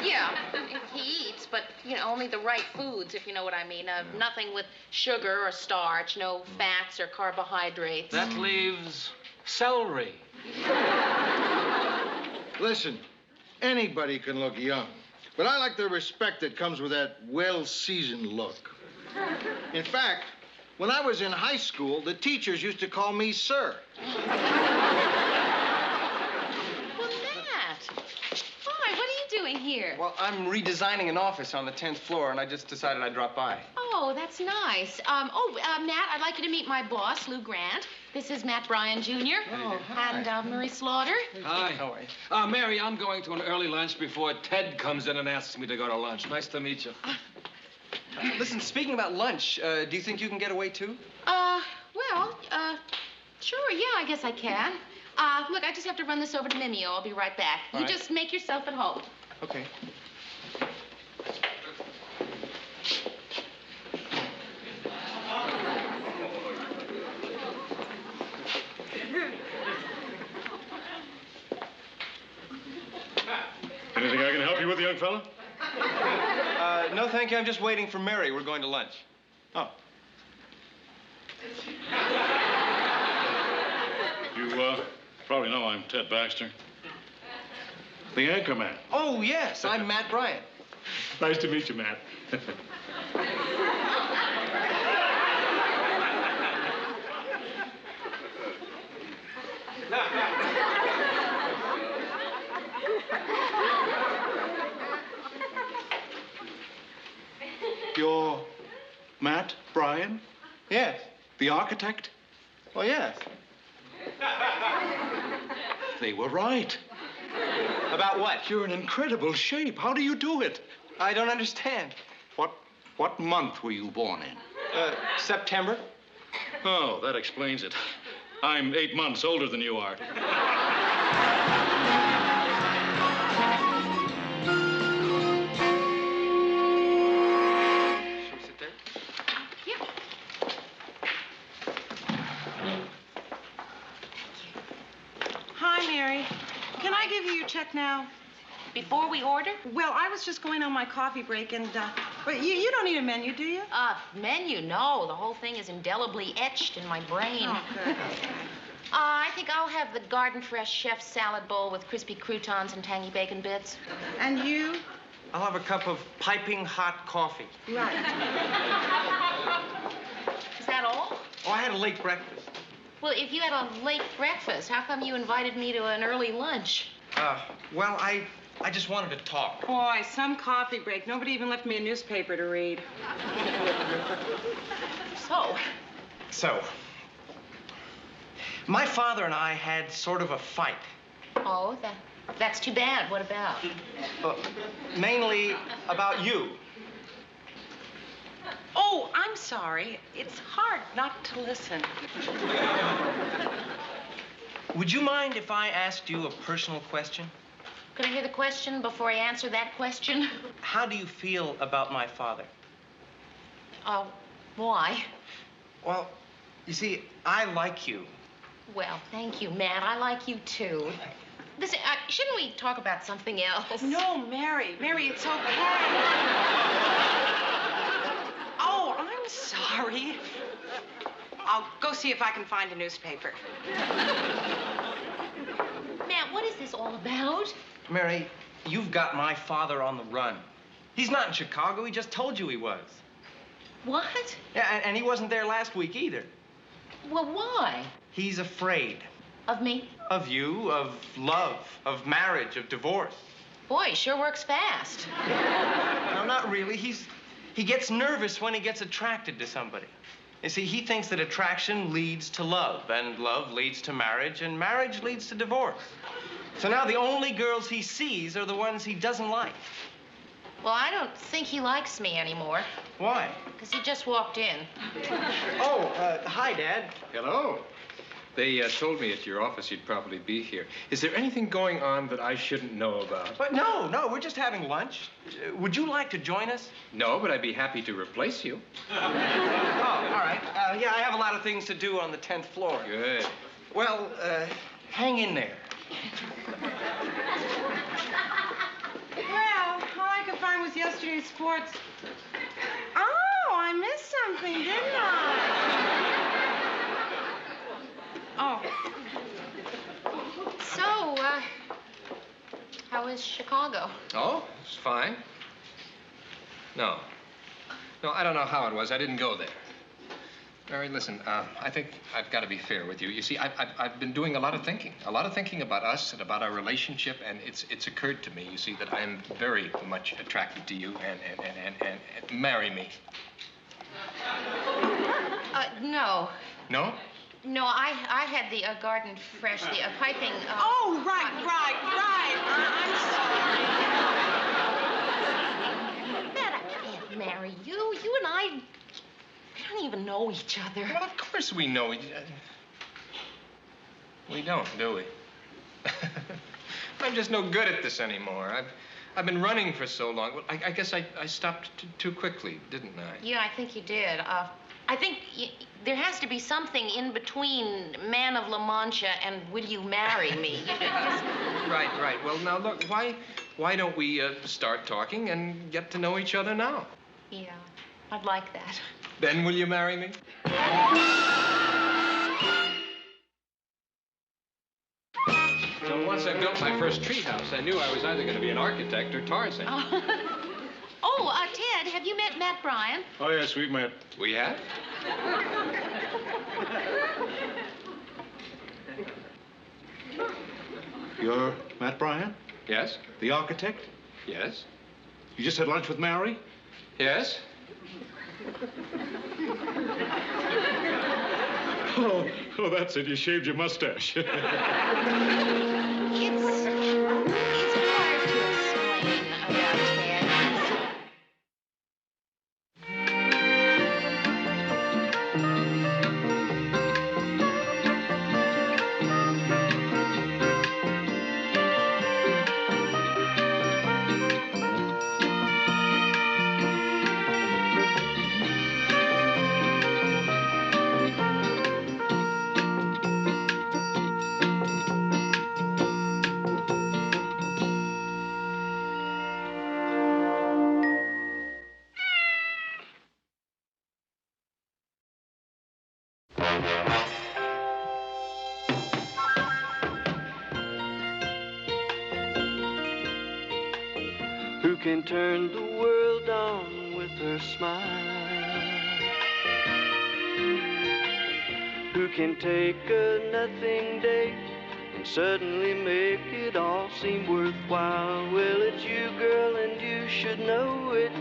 Yeah, he eats, but, you know, only the right foods, if you know what I mean. Nothing with sugar or starch, no fats or carbohydrates. That leaves celery. Listen, anybody can look young, but I like the respect that comes with that well-seasoned look. In fact, when I was in high school, the teachers used to call me sir. Well, Matt. Hi, what are you doing here? Well, I'm redesigning an office on the 10th floor, and I just decided I'd drop by. Oh, that's nice. Matt, I'd like you to meet my boss, Lou Grant. This is Matt Bryan, Jr. Oh, hi. And Marie Slaughter. Hi. How are you? Mary, I'm going to an early lunch before Ted comes in and asks me to go to lunch. Nice to meet you. Listen, speaking about lunch, do you think you can get away, too? Sure, yeah, I guess I can. Look, I just have to run this over to Mimeo. I'll be right back. All You right. just make yourself at home. Okay. Anything I can help you with, young fella? No, thank you. I'm just waiting for Mary. We're going to lunch. Oh. You, probably know I'm Ted Baxter. The anchor man. Oh, yes. I'm Matt Bryan. Nice to meet you, Matt. You're Matt Bryan? Yes. The architect? Well, yes. They were right. About what? You're in incredible shape. How do you do it? I don't understand. What month were you born in? September. Oh, that explains it. I'm 8 months older than you are. Shall we sit there? Yeah. Hi, Mary. Can I give you your check now? Before we order? Well, I was just going on my coffee break, and, but you don't need a menu, do you? Menu? No. The whole thing is indelibly etched in my brain. Oh, good. I think I'll have the Garden Fresh chef's salad bowl with crispy croutons and tangy bacon bits. And you? I'll have a cup of piping hot coffee. Right. Is that all? Oh, I had a late breakfast. Well, if you had a late breakfast, how come you invited me to an early lunch? Well, I just wanted to talk. Boy, some coffee break. Nobody even left me a newspaper to read. So, my father and I had sort of a fight. oh, That's too bad. What about? Mainly about you. Oh, I'm sorry. It's hard not to listen. Would you mind if I asked you a personal question? Can I hear the question before I answer that question? How do you feel about my father? Why? Well, you see, I like you. Well, thank you, Matt. I like you, too. Listen, shouldn't we talk about something else? No, Mary. Mary, it's okay. Oh, I'm sorry. I'll go see if I can find a newspaper. Matt, what is this all about? Mary, you've got my father on the run. He's not in Chicago. He just told you he was. What? Yeah, and he wasn't there last week either. Well, why? He's afraid. Of me? Of you, of love, of marriage, of divorce. Boy, he sure works fast. No, not really. He gets nervous when he gets attracted to somebody. You see, he thinks that attraction leads to love, and love leads to marriage, and marriage leads to divorce. So now the only girls he sees are the ones he doesn't like. Well, I don't think he likes me anymore. Why? Because he just walked in. Oh, hi, Dad. Hello. They told me at your office you'd probably be here. Is there anything going on that I shouldn't know about? But no, we're just having lunch. Would you like to join us? No, but I'd be happy to replace you. Oh, all right. Yeah, I have a lot of things to do on the 10th floor. Good. Well, hang in there. Well, all I could find was yesterday's sports. Oh, I missed something, didn't I? Oh. So, how is Chicago? Oh, it's fine. No, I don't know how it was. I didn't go there. Mary, listen, I think I've got to be fair with you. You see, I've been doing a lot of thinking about us and about our relationship, and it's occurred to me, you see, that I'm very much attracted to you, and marry me. No. No? No, I had the garden fresh, the piping. Oh, right. I'm sorry. Matt, I can't marry you. You and I, we don't even know each other. Well, of course we know each other. We don't, do we? I'm just no good at this anymore. I've been running for so long. Well, I guess I stopped too quickly, didn't I? Yeah, I think you did. I think there has to be something in between Man of La Mancha and Will You Marry Me? Right. Well, now, look, why don't we start talking and get to know each other now? Yeah, I'd like that. Then will you marry me? So once I built my first treehouse, I knew I was either going to be an architect or Tarzan. Oh, Ted, have you met Matt Bryan? Oh, yes, we've met. We have? You're Matt Bryan? Yes. The architect? Yes. You just had lunch with Mary? Yes. Oh, that's it. You shaved your mustache. It's hard to explain about Ted. Who can turn the world on with her smile? Who can take a nothing day and suddenly make it all seem worthwhile? Well, it's you, girl, and you should know it.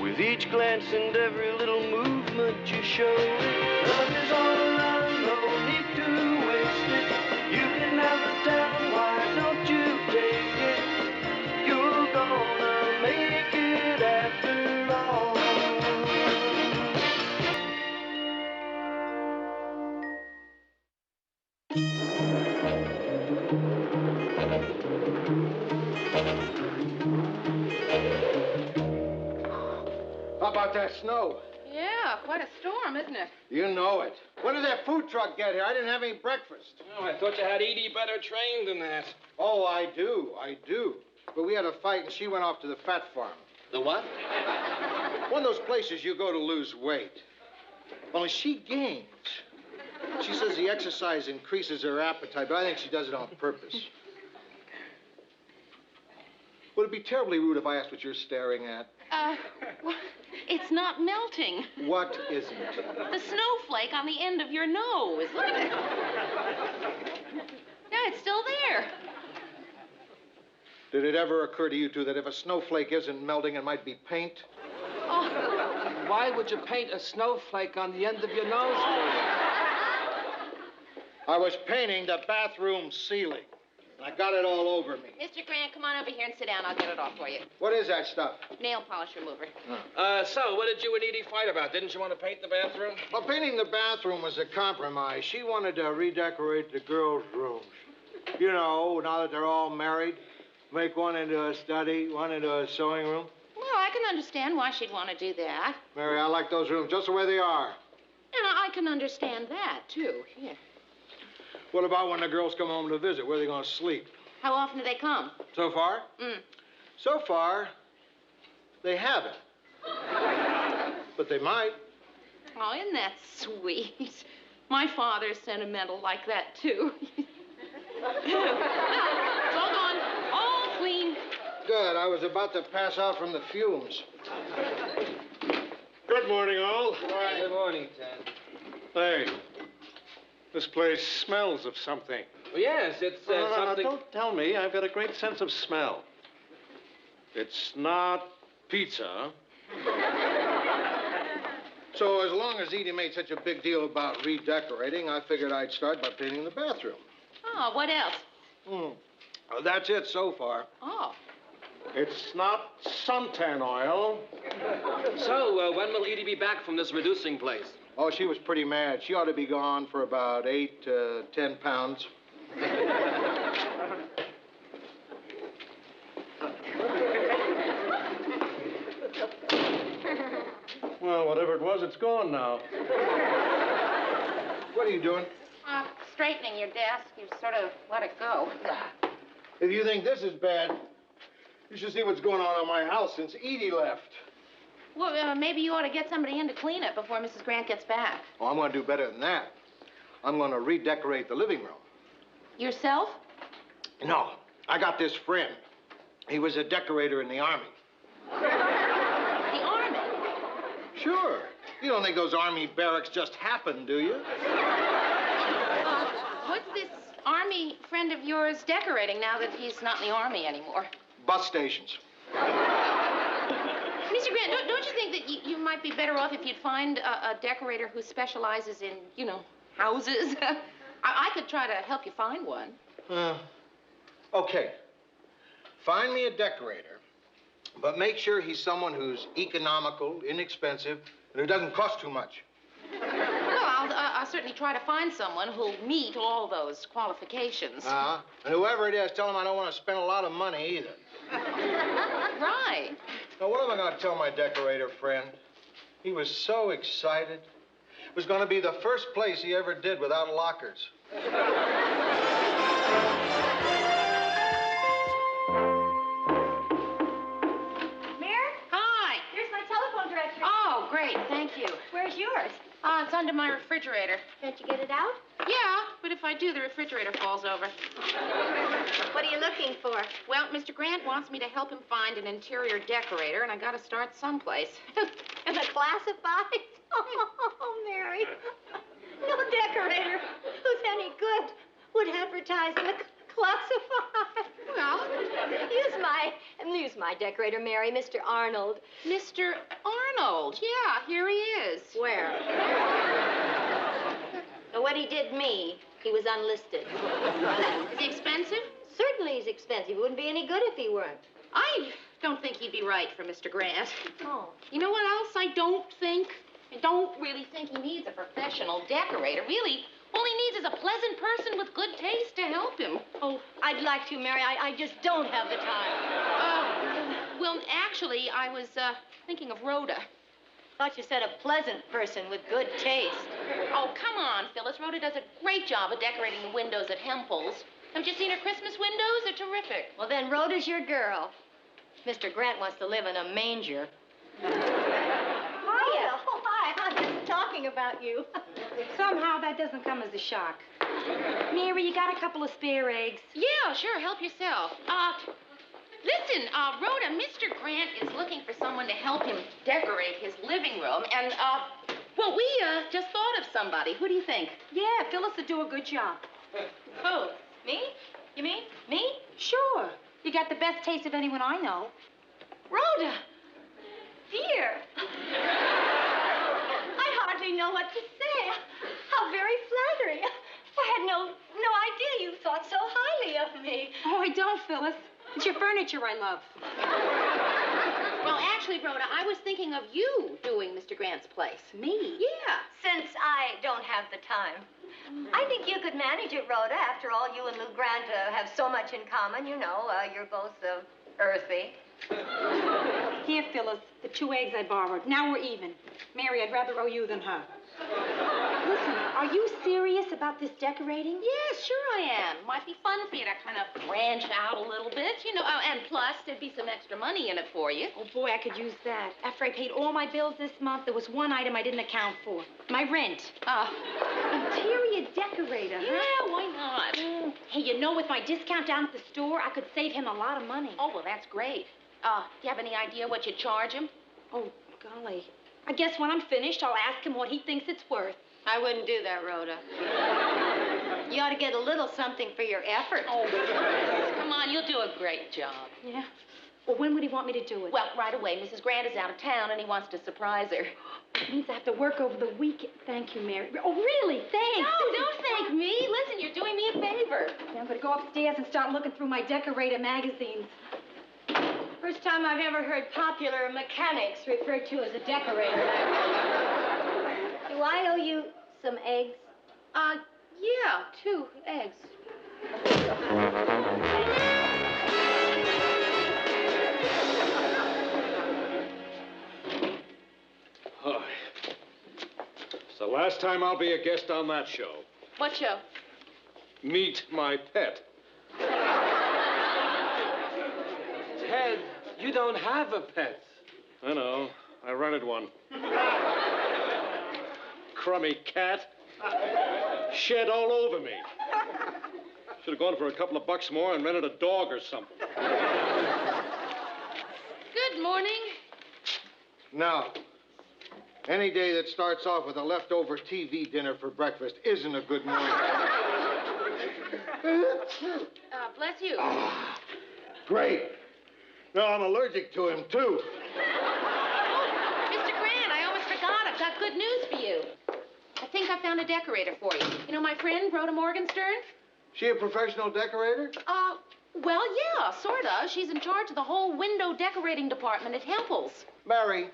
With each glance and every little movement you show it. Love is all around, no need to waste it. You can have the time, why don't you How about that snow? Yeah, quite a storm, isn't it? You know it. When did that food truck get here? I didn't have any breakfast. Oh, I thought you had Edie better trained than that. Oh, I do. But we had a fight, and she went off to the fat farm. The what? One of those places you go to lose weight. Only she gains. She says the exercise increases her appetite, but I think she does it on purpose. Would it be terribly rude if I asked what you're staring at? Well, it's not melting. What isn't? The snowflake on the end of your nose. Look at it. Yeah, it's still there. Did it ever occur to you two that if a snowflake isn't melting, it might be paint? Oh. Why would you paint a snowflake on the end of your nose, Louie? I was painting the bathroom ceiling. I got it all over me. Mr. Grant, come on over here and sit down. I'll get it off for you. What is that stuff? Nail polish remover. So, what did you and Edie fight about? Didn't you want to paint the bathroom? Well, painting the bathroom was a compromise. She wanted to redecorate the girls' rooms. You know, now that they're all married, make one into a study, one into a sewing room. Well, I can understand why she'd want to do that. Mary, I like those rooms just the way they are. And I can understand that, too. Here. What about when the girls come home to visit? Where are they going to sleep? How often do they come? So far? So far, they haven't. But they might. Oh, isn't that sweet? My father's sentimental like that, too. It's all gone. All clean. Good. I was about to pass out from the fumes. Good morning, all. Good morning, Ted. Hey, this place smells of something. Well, yes, it's something... No, don't tell me. I've got a great sense of smell. It's not pizza. So as long as Edie made such a big deal about redecorating, I figured I'd start by painting the bathroom. Oh, what else? That's it so far. Oh. It's not suntan oil. So, when will Edie be back from this reducing place? Oh, she was pretty mad. She ought to be gone for about 8 to 10 pounds. Well, whatever it was, it's gone now. What are you doing? Straightening your desk. You sort of let it go. If you think this is bad, you should see what's going on in my house since Edie left. Well, maybe you ought to get somebody in to clean it before Mrs. Grant gets back. Oh, I'm going to do better than that. I'm going to redecorate the living room. Yourself? No, I got this friend. He was a decorator in the Army. The Army? Sure. You don't think those Army barracks just happen, do you? What's this Army friend of yours decorating now that he's not in the Army anymore? Bus stations. Mr. Grant, don't you think that you might be better off if you'd find a decorator who specializes in, houses? I could try to help you find one. Okay. Find me a decorator, but make sure he's someone who's economical, inexpensive, and who doesn't cost too much. Well, I'll certainly try to find someone who'll meet all those qualifications. And whoever it is, tell him I don't want to spend a lot of money either. Right. Now, what am I going to tell my decorator friend? He was so excited. It was going to be the first place he ever did without lockers. Mare? Hi. Here's my telephone directory. Oh, great. Thank you. Where's yours? It's under my refrigerator. Can't you get it out? Yeah, but if I do, the refrigerator falls over. What are you looking for? Well, Mr. Grant wants me to help him find an interior decorator, and I gotta start someplace. In the classifieds? Oh, Mary. No decorator who's any good would advertise in the classified. Well, use my decorator, Mary, Mr. Arnold. Mr. Arnold? Yeah, here he is. Where? Now, when he did me, he was unlisted. Is he expensive? Certainly he's expensive. He wouldn't be any good if he weren't. I don't think he'd be right for Mr. Grant. Oh. You know what else I don't think? I don't really think he needs a professional decorator. Really, all he needs is a pleasant person with good taste to help him. Oh, I'd like to, Mary. I just don't have the time. Well, actually, I was thinking of Rhoda. Thought you said a pleasant person with good taste. Oh, come on, Phyllis. Rhoda does a great job of decorating the windows at Hempel's. Haven't you seen her Christmas windows? They're terrific. Well, then Rhoda's your girl. Mr. Grant wants to live in a manger. Hiya. Oh, hi. I was just talking about you. Somehow that doesn't come as a shock. Mary, you got a couple of spare eggs? Yeah, sure. Help yourself. Listen, Rhoda, Mr. Grant is looking for someone to help him decorate his living room. And, well, we just thought of somebody. Who do you think? Yeah, Phyllis would do a good job. Who? Me? You mean? Me? Sure. You got the best taste of anyone I know. Rhoda! Dear! I hardly know what to say. How very flattering. I had no idea you thought so highly of me. Oh, I don't, Phyllis. It's your furniture I love. Well, actually, Rhoda, I was thinking of you doing Mr. Grant's place. Me? Yeah. Since I don't have the time. I think you could manage it, Rhoda. After all, you and Lou Grant have so much in common. You know, you're both earthy. Here, Phyllis, the 2 eggs I borrowed. Now we're even. Mary, I'd rather owe you than her. Listen, are you serious about this decorating? Yeah, sure I am. Might be fun for you to kind of branch out a little bit, you know. And plus, there'd be some extra money in it for you. Oh, boy, I could use that. After I paid all my bills this month, there was one item I didn't account for. My rent. Interior decorator, huh? Yeah, why not? Hey, you know, with my discount down at the store, I could save him a lot of money. Oh, well, that's great. Do you have any idea what you'd charge him? Oh, golly. I guess when I'm finished, I'll ask him what he thinks it's worth. I wouldn't do that, Rhoda. You ought to get a little something for your effort. Oh, come on, you'll do a great job. Yeah? Well, when would he want me to do it? Well, right away. Mrs. Grant is out of town, and he wants to surprise her. It means I have to work over the weekend. Thank you, Mary. Oh, really? Thanks. No, don't thank me. Listen, you're doing me a favor. I'm going to go upstairs and start looking through my decorator magazines. First time I've ever heard popular mechanics referred to as a decorator. Do I owe you some eggs? Yeah, 2 eggs. Hi. It's the last time I'll be a guest on that show. What show? Meet my pet. Ted, you don't have a pet. I know. I rented one. Crummy cat. Shed all over me. Should have gone for a couple of bucks more and rented a dog or something. Good morning. No. Any day that starts off with a leftover TV dinner for breakfast isn't a good morning. Bless you. Great. No, I'm allergic to him, too. Mr. Grant, I almost forgot. I've got good news for you. I think I found a decorator for you. You know my friend, Rhoda Morgenstern? She a professional decorator? Well, yeah, sort of. She's in charge of the whole window decorating department at Hempel's. Mary,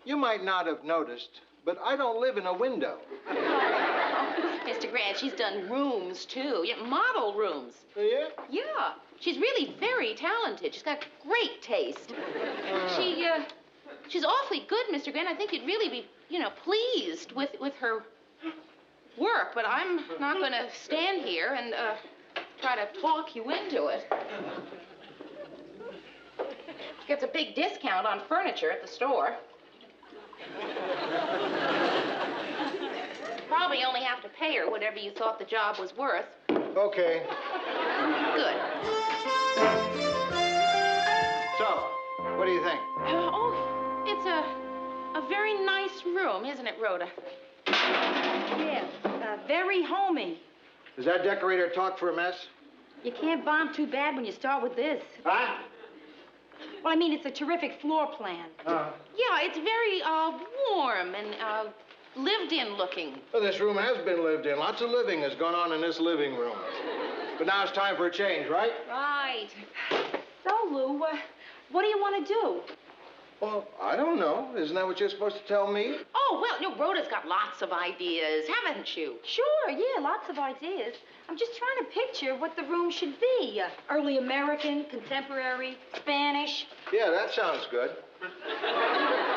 you might not have noticed, but I don't live in a window. Mr. Grant, she's done rooms, too. Yeah, model rooms. Oh, yeah? Yeah. She's really very talented. She's got great taste. She's awfully good, Mr. Grant. I think you'd really be, pleased with her work, but I'm not going to stand here and try to talk you into it. She gets a big discount on furniture at the store. Probably only have to pay her whatever you thought the job was worth. Okay. Good. So, what do you think? It's a very nice room, isn't it, Rhoda? Yeah, very homey. Does that decorator talk for a mess? You can't bomb too bad when you start with this. Huh? Well, I mean, it's a terrific floor plan. Yeah, it's very warm and lived-in looking. Well, this room has been lived in. Lots of living has gone on in this living room. But now it's time for a change, right? Right. So, Lou, what do you want to do? Well, I don't know. Isn't that what you're supposed to tell me? Oh, well, Rhoda's got lots of ideas, haven't you? Sure, yeah, lots of ideas. I'm just trying to picture what the room should be. Early American, contemporary, Spanish. Yeah, that sounds good.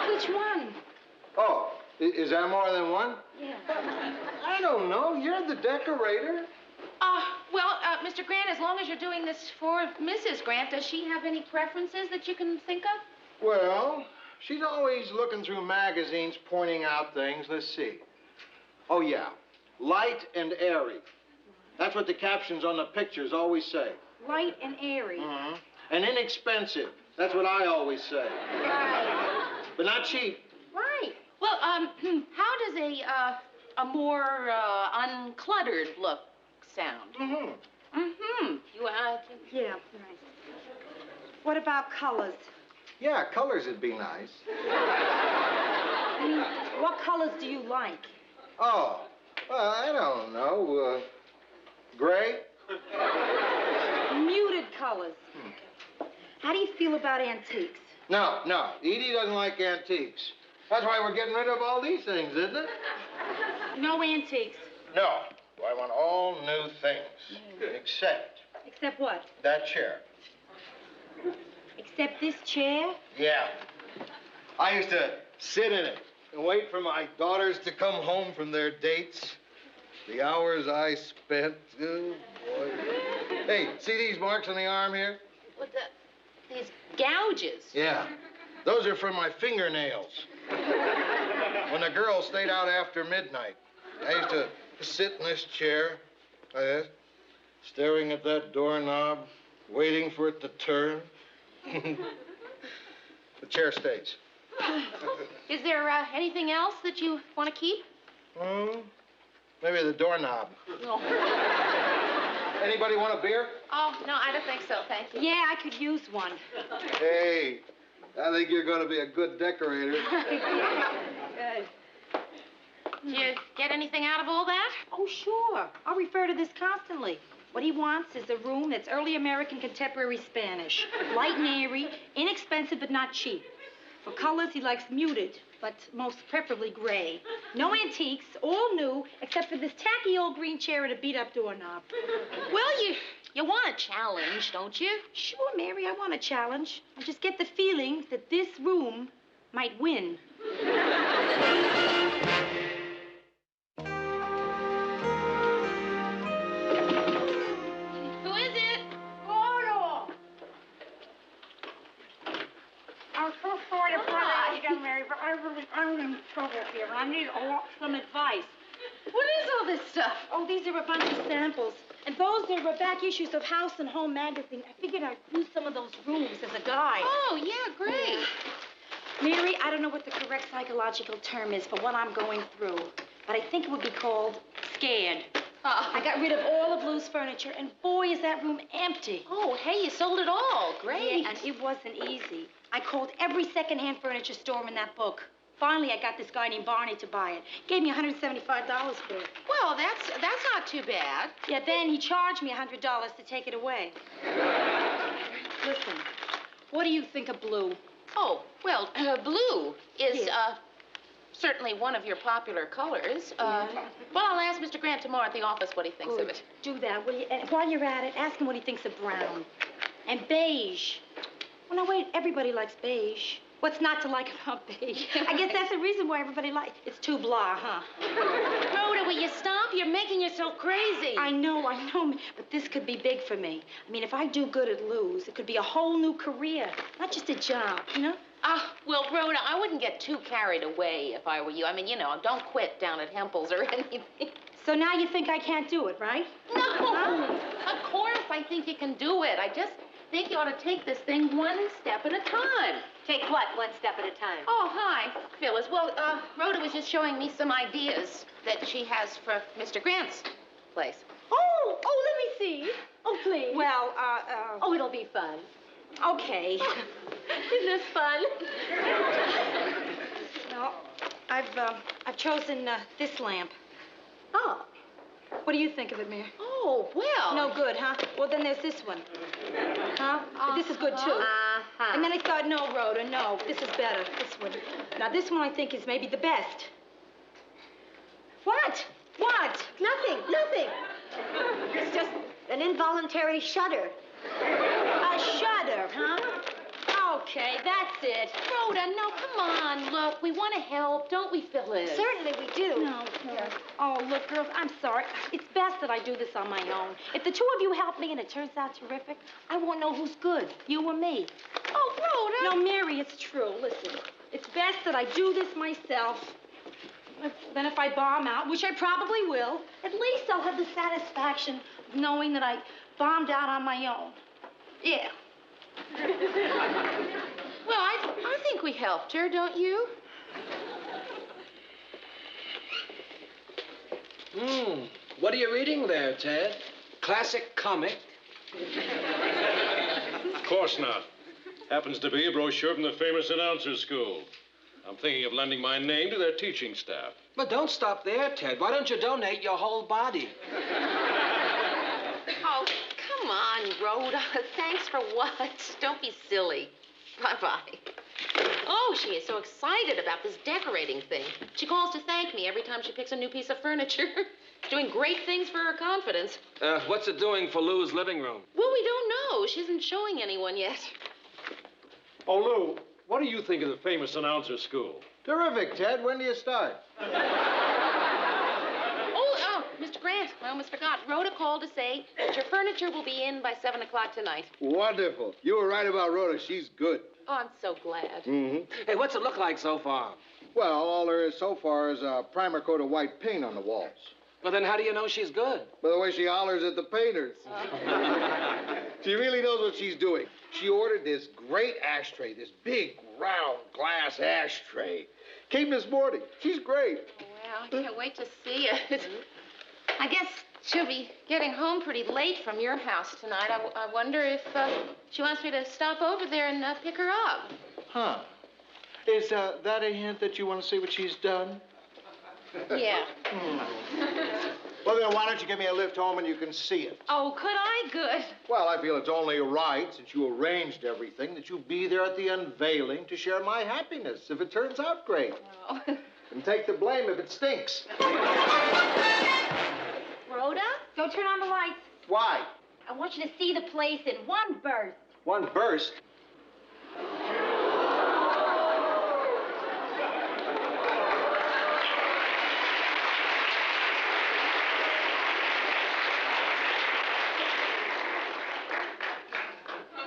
Which one? Oh, is that more than one? Yeah. I don't know. You're the decorator. Mr. Grant, as long as you're doing this for Mrs. Grant, does she have any preferences that you can think of? Well, she's always looking through magazines, pointing out things. Let's see. Oh, yeah. Light and airy. That's what the captions on the pictures always say. Light and airy. Mm-hmm. And inexpensive. That's what I always say. But not cheap. Right. Well, how does a more uncluttered look sound? Mm-hmm. Mm-hmm. Yeah, right. What about colors? Yeah, colors would be nice. I mean, what colors do you like? Oh, well, I don't know. Gray? Muted colors. How do you feel about antiques? No. Edie doesn't like antiques. That's why we're getting rid of all these things, isn't it? No antiques. No. I want all new things. Except Except what? that chair. Except this chair? Yeah. I used to sit in it and wait for my daughters to come home from their dates. The hours I spent. Oh, boy. Hey, see these marks on the arm here? What these gouges? Yeah. Those are from my fingernails. When the girls stayed out after midnight, I used to sit in this chair, like this, staring at that doorknob, waiting for it to turn. The chair stays. Is there anything else that you want to keep? Maybe the doorknob. No. Anybody want a beer? Oh, no, I don't think so, thank you. Yeah, I could use one. Hey, I think you're going to be a good decorator. Good. Did you get anything out of all that? Oh, sure. I'll refer to this constantly. What he wants is a room that's early American contemporary Spanish. Light and airy, inexpensive but not cheap. For colors, he likes muted, but most preferably gray. No antiques, all new, except for this tacky old green chair and a beat-up doorknob. Well, you want a challenge, don't you? Sure, Mary, I want a challenge. I just get the feeling that this room might win. Who is it? Gordo! I'm so sorry to bother you again, Mary, but I'm in trouble here, and I need some advice. What is all this stuff? Oh, these are a bunch of samples. And those are back issues of House and Home magazine. I figured I'd use some of those rooms as a guide. Oh, yeah, great. Mary, I don't know what the correct psychological term is for what I'm going through, but I think it would be called scared. I got rid of all of Lou's furniture, and boy, is that room empty. Oh, hey, you sold it all. Great. Yeah, and it wasn't easy. I called every secondhand furniture store in that book. Finally, I got this guy named Barney to buy it. Gave me $175 for it. Well, that's not too bad. Yeah, then he charged me $100 to take it away. Listen, what do you think of blue? Oh, well, blue is certainly one of your popular colors. Well, I'll ask Mr. Grant tomorrow at the office what he thinks of it. Do that, will you? And while you're at it, ask him what he thinks of brown. And beige. Well, now, wait, everybody likes beige. What's not to like about beige? I guess that's the reason why everybody likes it. It's too blah, huh? Rhoda, will you stop? You're making yourself crazy. I know, but this could be big for me. I mean, if I do good at Lou's, it could be a whole new career, not just a job, you know? Well, Rhoda, I wouldn't get too carried away if I were you. I mean, don't quit down at Hempel's or anything. So now you think I can't do it, right? No, of course I think you can do it. I just think you ought to take this thing one step at a time. Take what, one step at a time? Oh, hi, Phyllis. Well, Rhoda was just showing me some ideas that she has for Mr. Grant's place. Oh, let me see. Oh, please. Well, Oh, it'll be fun. Okay. Isn't this fun? Well, I've chosen this lamp. Oh. What do you think of it, Mary? Oh, well. No good, huh? Well, then there's this one. Huh? But this is good, too. And then I thought, no, Rhoda, no. This is better. This one. Now, this one I think is maybe the best. What? What? Nothing. It's just an involuntary shudder. A shudder, huh? Okay, that's it. Rhoda, no, come on. look, we want to help, don't we, Phyllis? Certainly we do. No. Oh, look, girls, I'm sorry. It's best that I do this on my own. If the two of you help me and it turns out terrific, I won't know who's good, you or me. Oh, Rhoda. No, Mary, it's true. Listen, it's best that I do this myself. Then if I bomb out, which I probably will, at least I'll have the satisfaction of knowing that I bombed out on my own. Yeah. Well, I think we helped her, don't you? What are you reading there, Ted? Classic comic? Of course not. Happens to be a brochure from the famous announcers school. I'm thinking of lending my name to their teaching staff. But don't stop there, Ted. Why don't you donate your whole body? Oh, come on, Rhoda. Thanks for what? Don't be silly. Bye-bye. Oh, she is so excited about this decorating thing. She calls to thank me every time she picks a new piece of furniture. She's doing great things for her confidence. What's it doing for Lou's living room? Well, we don't know. She isn't showing anyone yet. Oh, Lou, what do you think of the famous announcers school? Terrific, Ted. When do you start? Oh, Mr. Grant, I almost forgot. Rhoda called to say that your furniture will be in by 7 o'clock tonight. Wonderful. You were right about Rhoda. She's good. Oh, I'm so glad. Mm-hmm. Hey, what's it look like so far? Well, all there is so far is a primer coat of white paint on the walls. Well, then how do you know she's good? By the way she hollers at the painters. She really knows what she's doing. She ordered this great ashtray, this big, round glass ashtray. Came this morning. She's great. Well, I can't wait to see it. I guess she'll be getting home pretty late from your house tonight. I wonder if she wants me to stop over there and pick her up. Huh. Is that a hint that you want to see what she's done? Yeah. Well, then why don't you give me a lift home and you can see it? Oh, could I? Good. Well, I feel it's only right, since you arranged everything, that you be there at the unveiling to share my happiness if it turns out great. Oh. And take the blame if it stinks. Rhoda, go turn on the lights. Why? I want you to see the place in one burst. One burst?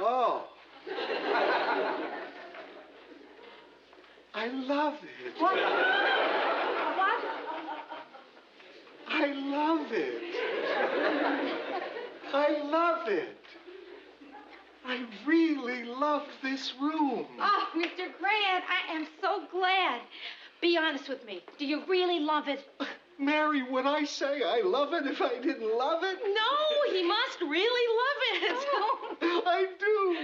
Oh. I love it. What? What? I love it. I love it. I really love this room. Oh, Mr. Grant, I am so glad. Be honest with me. Do you really love it? Mary, would I say I love it if I didn't love it? No, he must really love it. I do.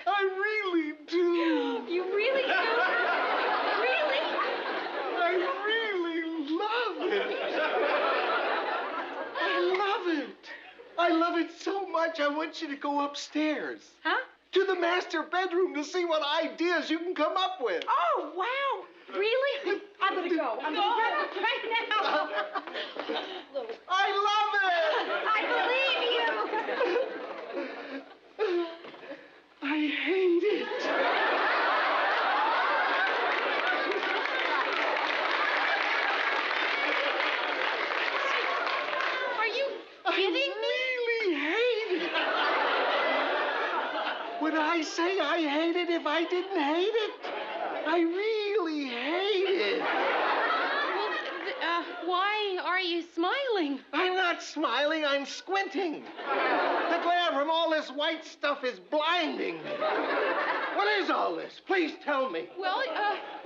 I really do. You really do? Really? I really love it. I love it. I love it so much, I want you to go upstairs. Huh? To the master bedroom to see what ideas you can come up with. Oh, wow. Really? I'm going to go. I'm going to go right now. I love it. I believe you. I hate it. Are you kidding me? I really hate it. Would I say I hate it if I didn't hate it? I really hate it. Well, why are you smiling? I'm not smiling, I'm squinting. The glare from all this white stuff is blinding me. What is all this? Please tell me. Well,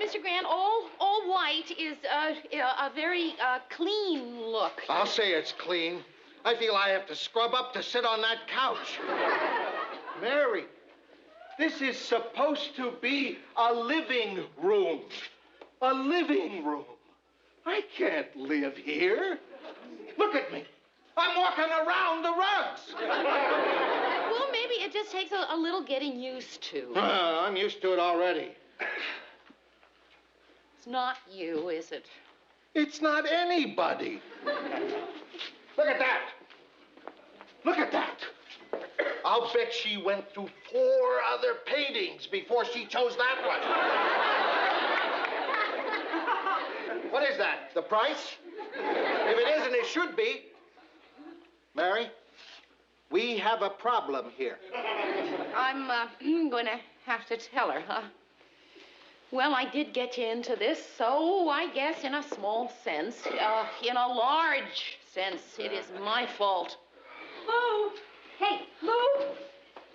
Mr. Grant, all white is a very clean look. I'll say it's clean. I feel I have to scrub up to sit on that couch. Mary, this is supposed to be a living room. A living room. I can't live here. Look at me. I'm walking around the rugs. Well, maybe it just takes a little getting used to. I'm used to it already. It's not you, is it? It's not anybody. Look at that. Look at that. I'll bet she went through 4 other paintings before she chose that one. is that? The price? If it isn't, it should be. Mary, we have a problem here. I'm going to have to tell her, huh? Well, I did get you into this, so I guess in a small sense, in a large sense, it is my fault. Lou! Hey, Lou!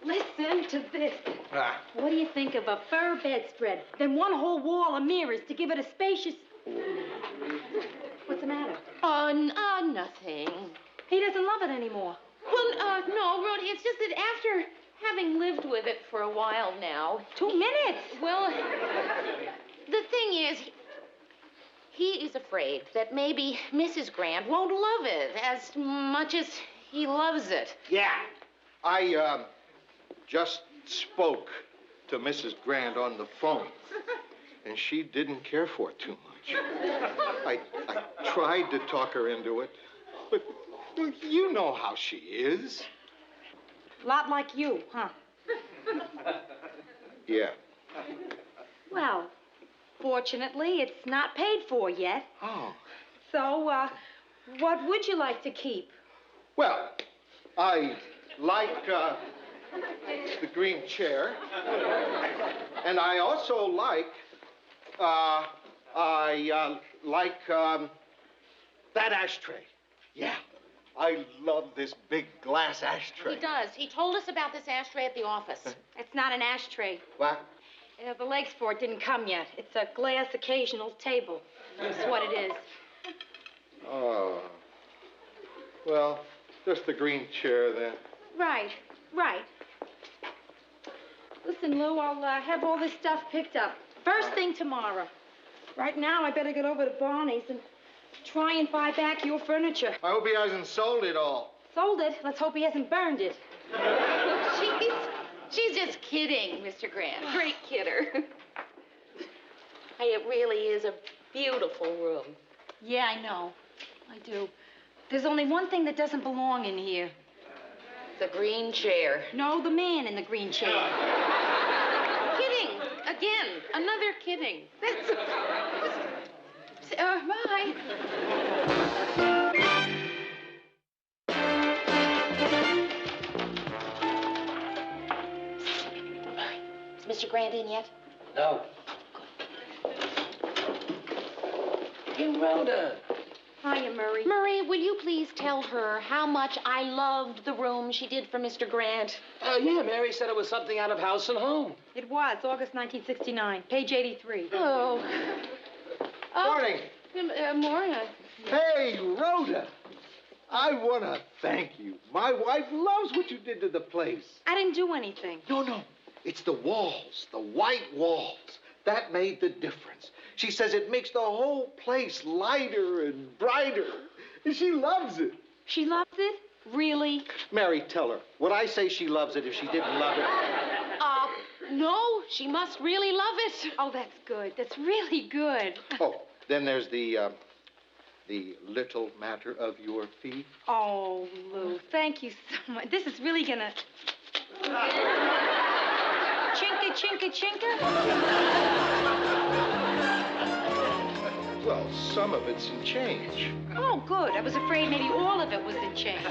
Listen to this. What do you think of a fur bedspread, then one whole wall of mirrors to give it a spacious... What's the matter? Nothing. He doesn't love it anymore. Well, no, Rhoda, it's just that after having lived with it for a while now... 2 minutes? Well, the thing is, he is afraid that maybe Mrs. Grant won't love it as much as he loves it. Yeah. I, just spoke to Mrs. Grant on the phone, and she didn't care for it too much. I tried to talk her into it, but you know how she is. Lot like you, huh? Yeah. Well, fortunately, it's not paid for yet. Oh. So, what would you like to keep? Well, I like, the green chair. And I also like, that ashtray. Yeah. I love this big glass ashtray. He does. He told us about this ashtray at the office. It's not an ashtray. What? The legs for it didn't come yet. It's a glass occasional table. That's what it is. Oh. Well, just the green chair then. Right. Listen, Lou, I'll have all this stuff picked up first thing tomorrow. Right now, I better get over to Barney's and try and buy back your furniture. I hope he hasn't sold it all. Sold it? Let's hope he hasn't burned it. She's just kidding, Mr. Grant. Great kidder. Hey, it really is a beautiful room. Yeah, I know. I do. There's only one thing that doesn't belong in here. The green chair. No, the man in the green chair. Kidding. Again. Another kidding. Bye. Is Mr. Grant in yet? No. Hey, Rhoda. Hiya, Murray. Murray, will you please tell her how much I loved the room she did for Mr. Grant? Yeah, Mary said it was something out of House and Home. It was, August 1969, page 83. Oh. Morning. Morning. Hey, Rhoda. I want to thank you. My wife loves what you did to the place. I didn't do anything. No. It's the walls, the white walls. That made the difference. She says it makes the whole place lighter and brighter. And she loves it. She loves it? Really? Mary, tell her. Would I say she loves it if she didn't love it? No, she must really love it. Oh, that's good. That's really good. Oh, then there's the little matter of your fee. Oh, Lou, thank you so much. This is really gonna... Chinka, chinka, chinka? Well, some of it's in change. Oh, good. I was afraid maybe all of it was in change.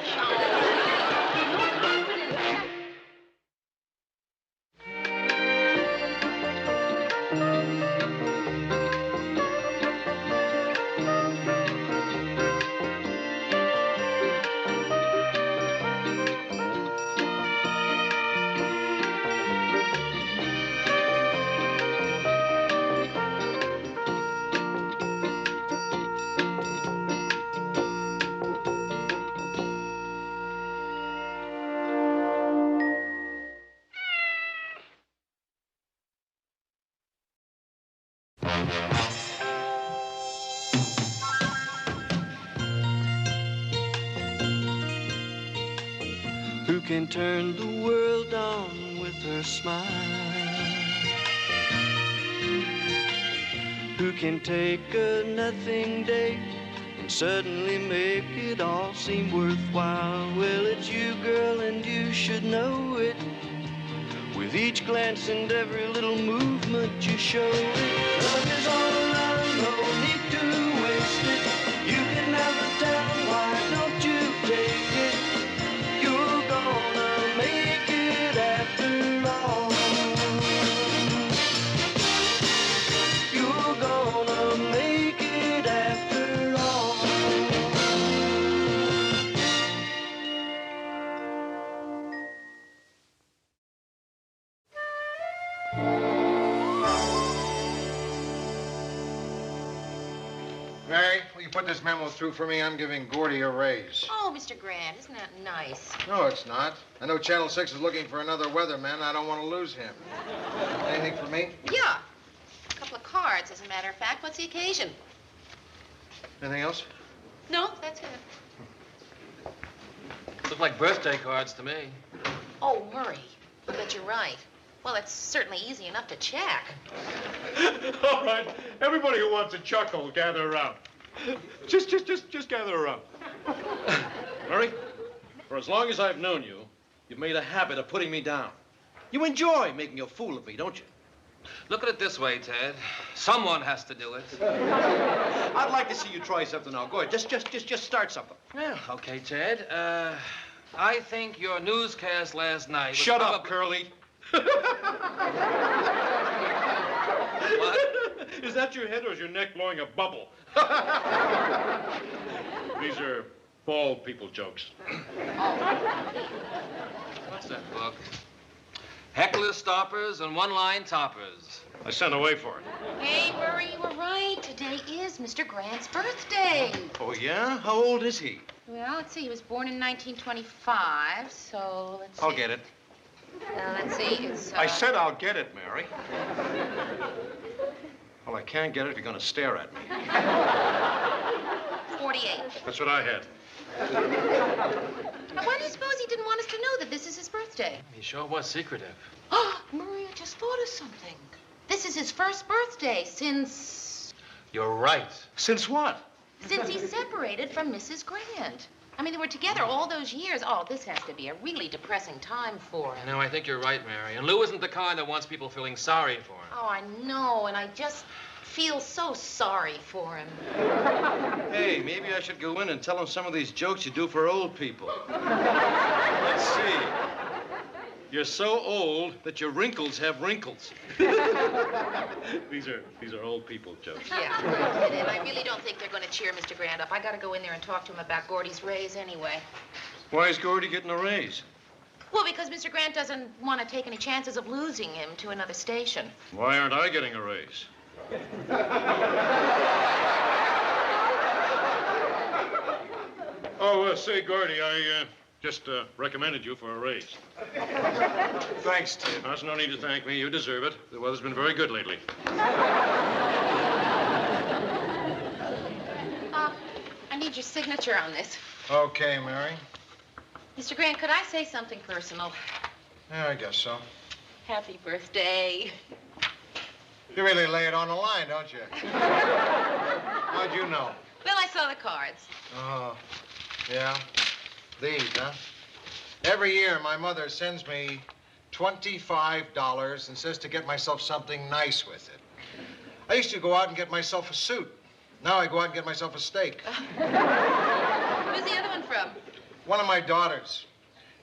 Who can turn the world on with her smile? Who can take a nothing day and suddenly make it all seem worthwhile? Well, it's you, girl, and you should know it. With each glance and every little movement you show it. Love is all around, no need to waste. Mary, will you put this memo through for me? I'm giving Gordy a raise. Oh, Mr. Grant, isn't that nice? No, it's not. I know Channel 6 is looking for another weatherman. I don't want to lose him. Anything for me? Yeah. A couple of cards, as a matter of fact. What's the occasion? Anything else? No, that's it. Look like birthday cards to me. Oh, Murray, I bet you're right. Well, it's certainly easy enough to check. All right, everybody who wants a chuckle, gather around. Just gather around. Murray, for as long as I've known you, you've made a habit of putting me down. You enjoy making a fool of me, don't you? Look at it this way, Ted. Someone has to do it. I'd like to see you try something now. Go ahead. Just start something. Well, okay, Ted. I think your newscast last night was Shut up, Curly. What? Is that your head or is your neck blowing a bubble? These are bald people jokes. What's that book? Heckler stoppers and one-line toppers. I sent away for it. Hey, Murray, you were right. Today is Mr. Grant's birthday. Oh, yeah? How old is he? Well, let's see. He was born in 1925, so let's see. I'll get it. Let's see. It's. I said I'll get it, Mary. Well, I can't get it if you're going to stare at me. 48. That's what I had. Now, why do you suppose he didn't want us to know that this is his birthday? He sure was secretive. Oh, Murray, I just thought of something. This is his first birthday since You're right. Since what? he separated from Mrs. Grant. I mean, they were together all those years. Oh, this has to be a really depressing time for him. No, I think you're right, Mary. And Lou isn't the kind that wants people feeling sorry for him. Oh, I know, and I just feel so sorry for him. Hey, maybe I should go in and tell him some of these jokes you do for old people. Let's see. You're so old that your wrinkles have wrinkles. These are old people jokes. Yeah, and I really don't think they're going to cheer Mr. Grant up. I got to go in there and talk to him about Gordy's raise anyway. Why is Gordy getting a raise? Well, because Mr. Grant doesn't want to take any chances of losing him to another station. Why aren't I getting a raise? Oh, say, Gordy, I just recommended you for a raise. Thanks, Tim. There's no need to thank me. You deserve it. The weather's been very good lately. I need your signature on this. Okay, Mary. Mr. Grant, could I say something personal? Yeah, I guess so. Happy birthday. You really lay it on the line, don't you? How'd you know? Well, I saw the cards. Oh, yeah. These, huh? Every year, my mother sends me $25 and says to get myself something nice with it. I used to go out and get myself a suit. Now I go out and get myself a steak. Who's the other one from? One of my daughters.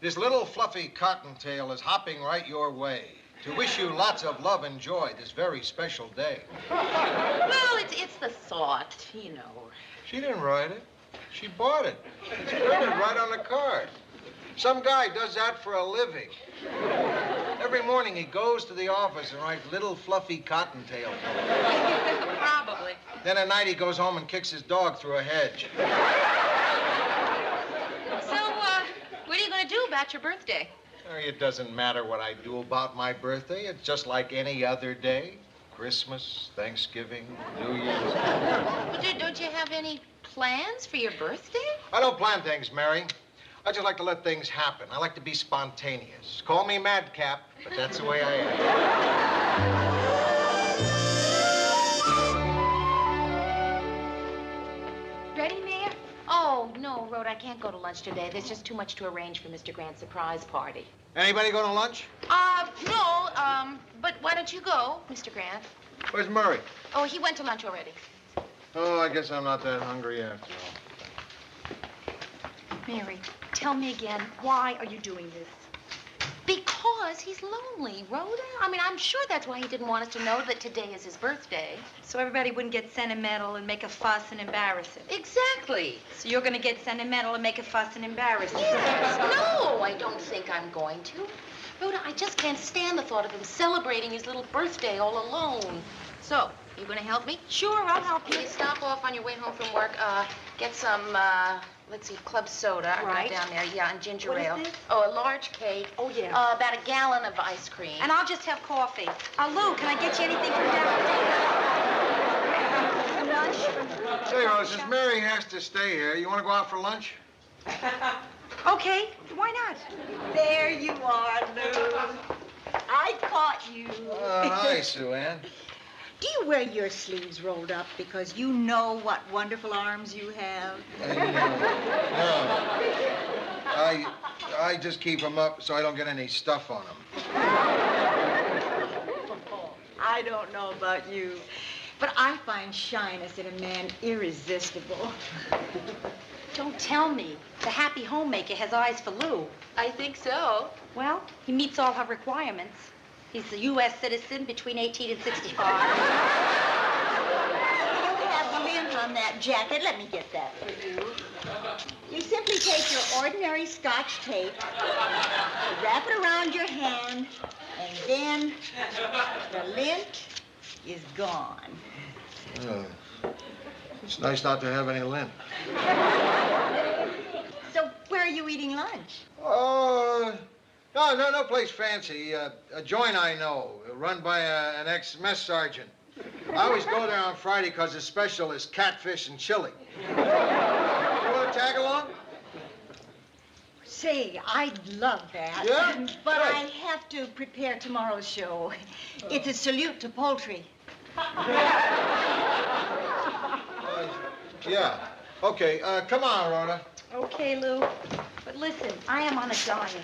This little fluffy cottontail is hopping right your way to wish you lots of love and joy this very special day. Well, it's the thought, you know. She didn't write it. She bought it. It's printed right on the card. Some guy does that for a living. Every morning he goes to the office and writes little fluffy cottontail. Probably. Then at night he goes home and kicks his dog through a hedge. So, what are you going to do about your birthday? It doesn't matter what I do about my birthday. It's just like any other day. Christmas, Thanksgiving, New Year's. Well, don't you have any plans for your birthday? I don't plan things, Mary. I just like to let things happen. I like to be spontaneous. Call me madcap, but that's the way I am. Ready, Mayor? Oh, no, Rhoda, I can't go to lunch today. There's just too much to arrange for Mr. Grant's surprise party. Anybody going to lunch? No, but why don't you go, Mr. Grant? Where's Murray? Oh, he went to lunch already. Oh, I guess I'm not that hungry after all. Mary, tell me again, why are you doing this? Because he's lonely, Rhoda. I mean, I'm sure that's why he didn't want us to know that today is his birthday. So everybody wouldn't get sentimental and make a fuss and embarrass him. Exactly. So you're going to get sentimental and make a fuss and embarrass him. Yes. No, I don't think I'm going to. Rhoda, I just can't stand the thought of him celebrating his little birthday all alone. So, you going to help me? Sure, I'll help you. Will you stop off stop on your way home from work. Get some, let's see, club soda. I Right. got down there. Yeah, and ginger What is ale. this? Oh, a large cake. Oh, yeah. About a gallon of ice cream. And I'll just have coffee. Lou, can I get you anything from down? Lunch? Say, Rose, since Mary has to stay here, you want to go out for lunch? Okay, why not? There you are, Lou. I caught you. Hi, Sue Ann. Do you wear your sleeves rolled up because you know what wonderful arms you have? No. I just keep them up so I don't get any stuff on them. I don't know about you, but I find shyness in a man irresistible. Don't tell me. The happy homemaker has eyes for Lou. I think so. Well, he meets all her requirements. He's a U.S. citizen between 18 and 65. You have the lint on that jacket. Let me get that for you. You simply take your ordinary Scotch tape, wrap it around your hand, and then the lint is gone. It's nice not to have any lint. So where are you eating lunch? No place fancy. A joint I know, run by an ex-mess sergeant. I always go there on Friday because the special is catfish and chili. You want to tag along? Say, I'd love that. Yeah? But I have to prepare tomorrow's show. It's a salute to poultry. Yeah. Okay, come on, Rhoda. Okay, Lou. But listen, I am on a diet.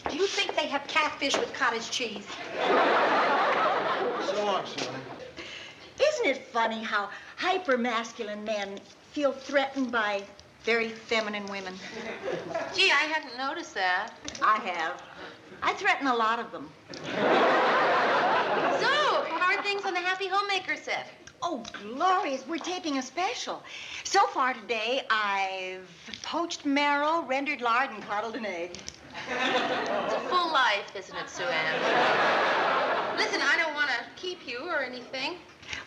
Do you think they have catfish with cottage cheese? So long, Susan. Isn't it funny how hyper-masculine men feel threatened by very feminine women? Gee, I hadn't noticed that. I have. I threaten a lot of them. So, how are things on the Happy Homemaker set? Oh, glorious. We're taping a special. So far today, I've poached marrow, rendered lard, and coddled an egg. It's a full life, isn't it, Sue Ann? Listen, I don't want to keep you or anything.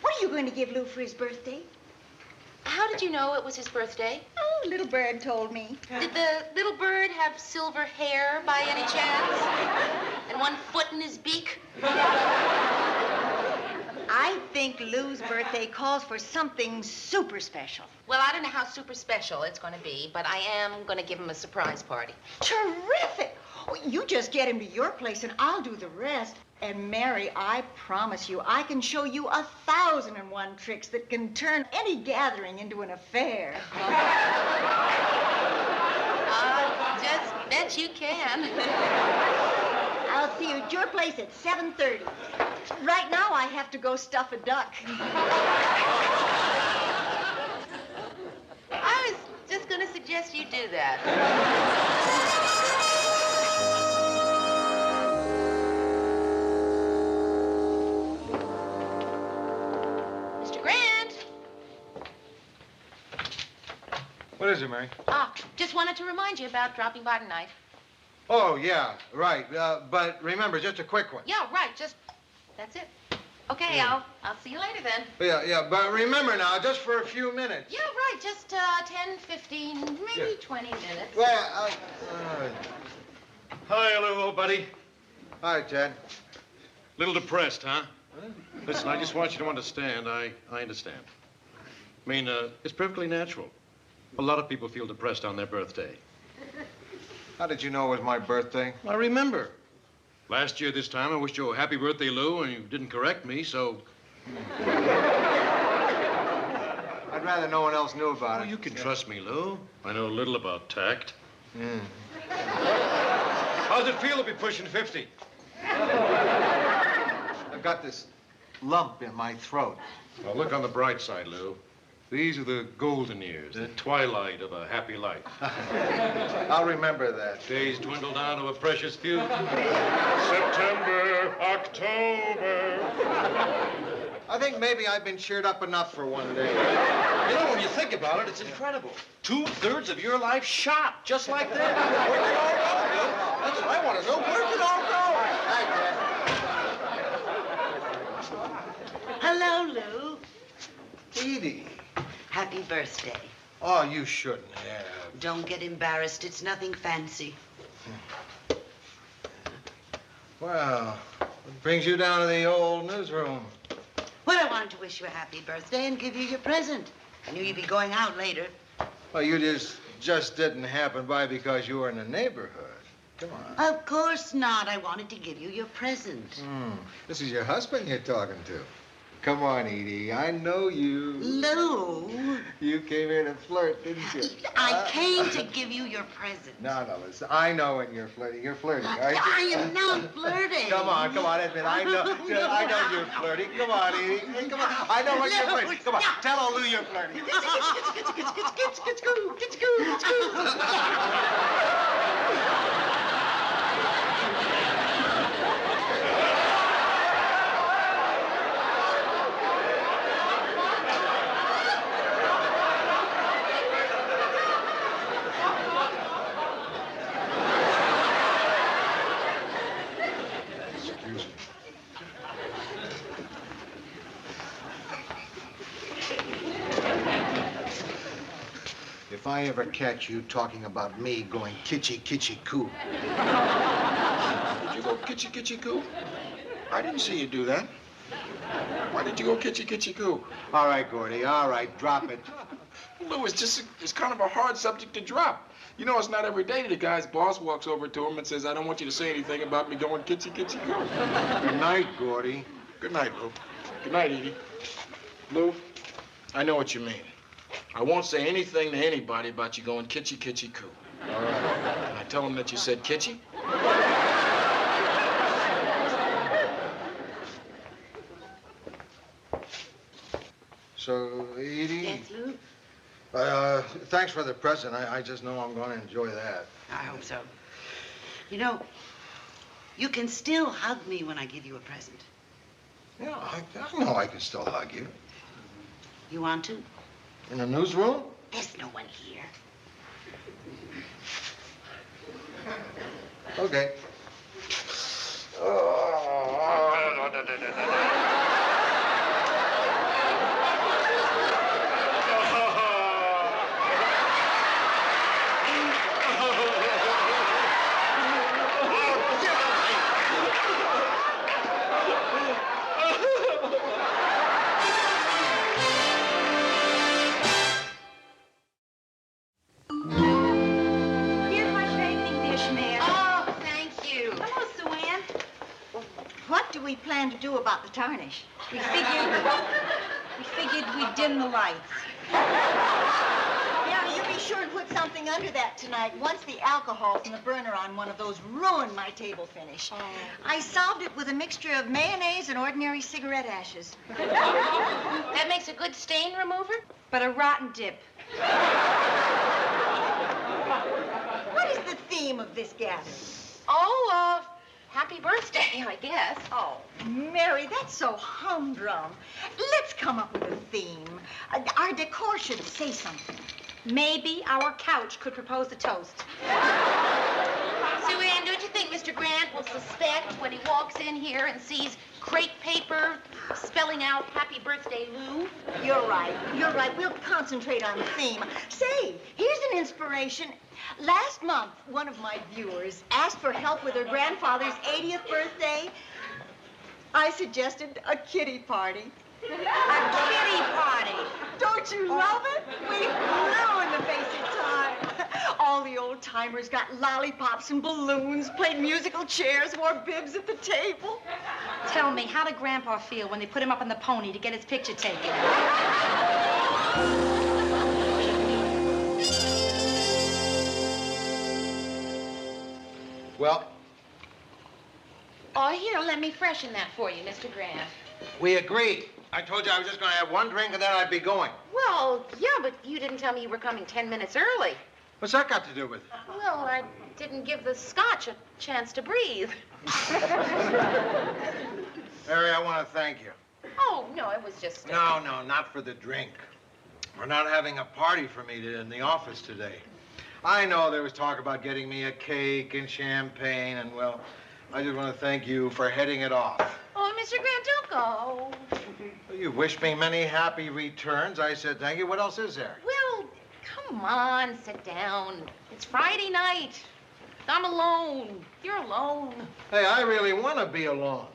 What are you going to give Lou for his birthday? How did you know it was his birthday? Oh, little bird told me. Did the little bird have silver hair by any chance? And one foot in his beak? I think Lou's birthday calls for something super special. Well, I don't know how super special it's going to be, but I am going to give him a surprise party. Terrific! Oh, you just get him to your place and I'll do the rest. And Mary, I promise you, I can show you 1,001 tricks that can turn any gathering into an affair. I just bet you can. I'll see you at your place at 7:30. Right now, I have to go stuff a duck. I was just going to suggest you do that. Mr. Grant. What is it, Mary? Just wanted to remind you about dropping by tonight. Oh, yeah, right. But remember, just a quick one. Yeah, right. That's it. Okay, Yeah. I'll see you later then. Yeah, but remember now, just for a few minutes. Yeah, right. Just 10, 15, maybe 20 minutes. Well, Hi, hello, old buddy. Hi, Ted. Little depressed, huh? Listen, I just want you to understand. I understand. I mean, it's perfectly natural. A lot of people feel depressed on their birthday. How did you know it was my birthday? I remember. Last year this time, I wished you a happy birthday, Lou, and you didn't correct me, so... I'd rather no one else knew about it. You can trust me, Lou. I know a little about tact. How's it feel to be pushing 50? I've got this lump in my throat. Well, look on the bright side, Lou. These are the golden years, the twilight of a happy life. I'll remember that. Days dwindle down to a precious few. September, October. I think maybe I've been cheered up enough for one day. You know, when you think about it, it's incredible. 2/3 of your life shot, just like that. Where'd it all go, Lou? That's what I want to know. Where'd it all go? Hello, Lou. Edie, happy birthday. Oh, you shouldn't have. Don't get embarrassed. It's nothing fancy. Well, what brings you down to the old newsroom? Well, I wanted to wish you a happy birthday and give you your present. I knew you'd be going out later. Well, you just didn't happen by because you were in the neighborhood. Come on. Of course not. I wanted to give you your present. This is your husband you're talking to. Come on, Edie. I know you. Lou. You came here to flirt, didn't you? I came to give you your present. No, listen. I know when you're flirting. You're flirting, aren't you? I am not flirting. Come on, admit. I know you're flirting. Come on, Edie. Hey, come on. I know when you're flirting. Come on, tell old Lou you're flirting. If I ever catch you talking about me going kitschy-kitschy-coo. Did you go kitschy-kitschy-coo? I didn't see you do that. Why did you go kitschy-kitschy-coo? All right, Gordy, all right, drop it. Lou, it's kind of a hard subject to drop. You know, it's not every day that a guy's boss walks over to him and says, I don't want you to say anything about me going kitschy-kitschy-coo. Good night, Gordy. Good night, Lou. Good night, Edie. Lou, I know what you mean. I won't say anything to anybody about you going kitschy-kitschy-coo. All right. Can I tell them that you said kitschy? So, Edie? Yes, Lou? Thanks for the present. I just know I'm going to enjoy that. I hope so. You know, you can still hug me when I give you a present. Yeah, I know I can still hug you. You want to? In the newsroom? There's no one here. Okay. We plan to do about the tarnish. We figured we'd dim the lights. Yeah, you be sure and put something under that tonight. Once the alcohol from the burner on one of those ruined my table finish. I solved it with a mixture of mayonnaise and ordinary cigarette ashes. That makes a good stain remover? But a rotten dip. What is the theme of this gathering? Oh, happy birthday, I guess. Oh, Mary, that's so humdrum. Let's come up with a theme. Our decor should say something. Maybe our couch could propose a toast. Sue Ann, don't you think Mr. Grant will suspect when he walks in here and sees crepe paper spelling out Happy Birthday, Lou? You're right. We'll concentrate on the theme. Say, here's an inspiration. Last month, one of my viewers asked for help with her grandfather's 80th birthday. I suggested a kiddie party. A kiddie party? Don't you love it? We flew in the face of time. All the old-timers got lollipops and balloons, played musical chairs, wore bibs at the table. Tell me, how did Grandpa feel when they put him up on the pony to get his picture taken? Well? Oh, here, let me freshen that for you, Mr. Grant. We agreed. I told you I was just going to have one drink and then I'd be going. Well, yeah, but you didn't tell me you were coming 10 minutes early. What's that got to do with it? Well, I didn't give the scotch a chance to breathe. Mary, I want to thank you. Oh, no, it was just... No, not for the drink. We're not having a party for me in the office today. I know there was talk about getting me a cake and champagne, and, well, I just want to thank you for heading it off. Oh, Mr. Grant, don't go. You wished me many happy returns. I said thank you. What else is there? Well, come on, sit down. It's Friday night. I'm alone. You're alone. Hey, I really want to be alone.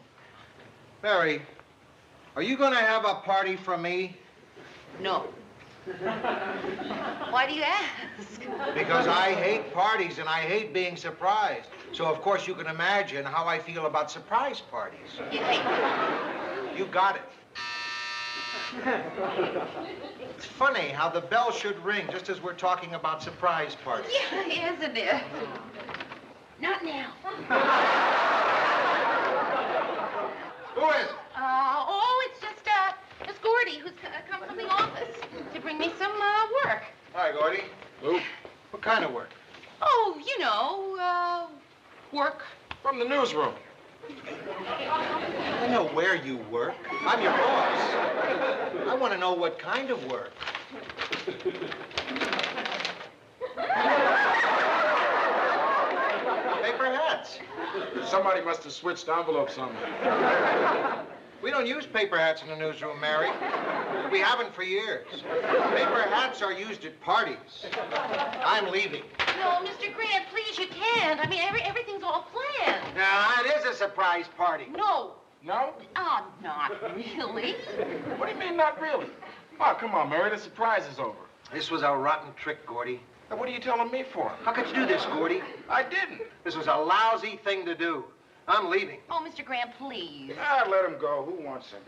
Mary, are you going to have a party for me? No. Why do you ask? Because I hate parties and I hate being surprised. So, of course, you can imagine how I feel about surprise parties. You hate them. You got it. It's funny how the bell should ring just as we're talking about surprise parties. Yeah, isn't it? Not now. Who is it? It's Gordy, who's come from the office to bring me some work. Hi, Gordy. Lou? What kind of work? Oh, you know, work. From the newsroom. I know where you work. I'm your boss. I want to know what kind of work. Paper hats. Somebody must have switched envelopes on me. We don't use paper hats in the newsroom, Mary. We haven't for years. Paper hats are used at parties. I'm leaving. No, Mr. Grant, please, you can't. I mean, everything's all planned. Now, it is a surprise party. No. No? Oh, not really. What do you mean, not really? Oh, come on, Mary, the surprise is over. This was a rotten trick, Gordy. Now, what are you telling me for? How could you do this, Gordy? I didn't. This was a lousy thing to do. I'm leaving. Oh, Mr. Grant, please. Ah, let him go. Who wants him?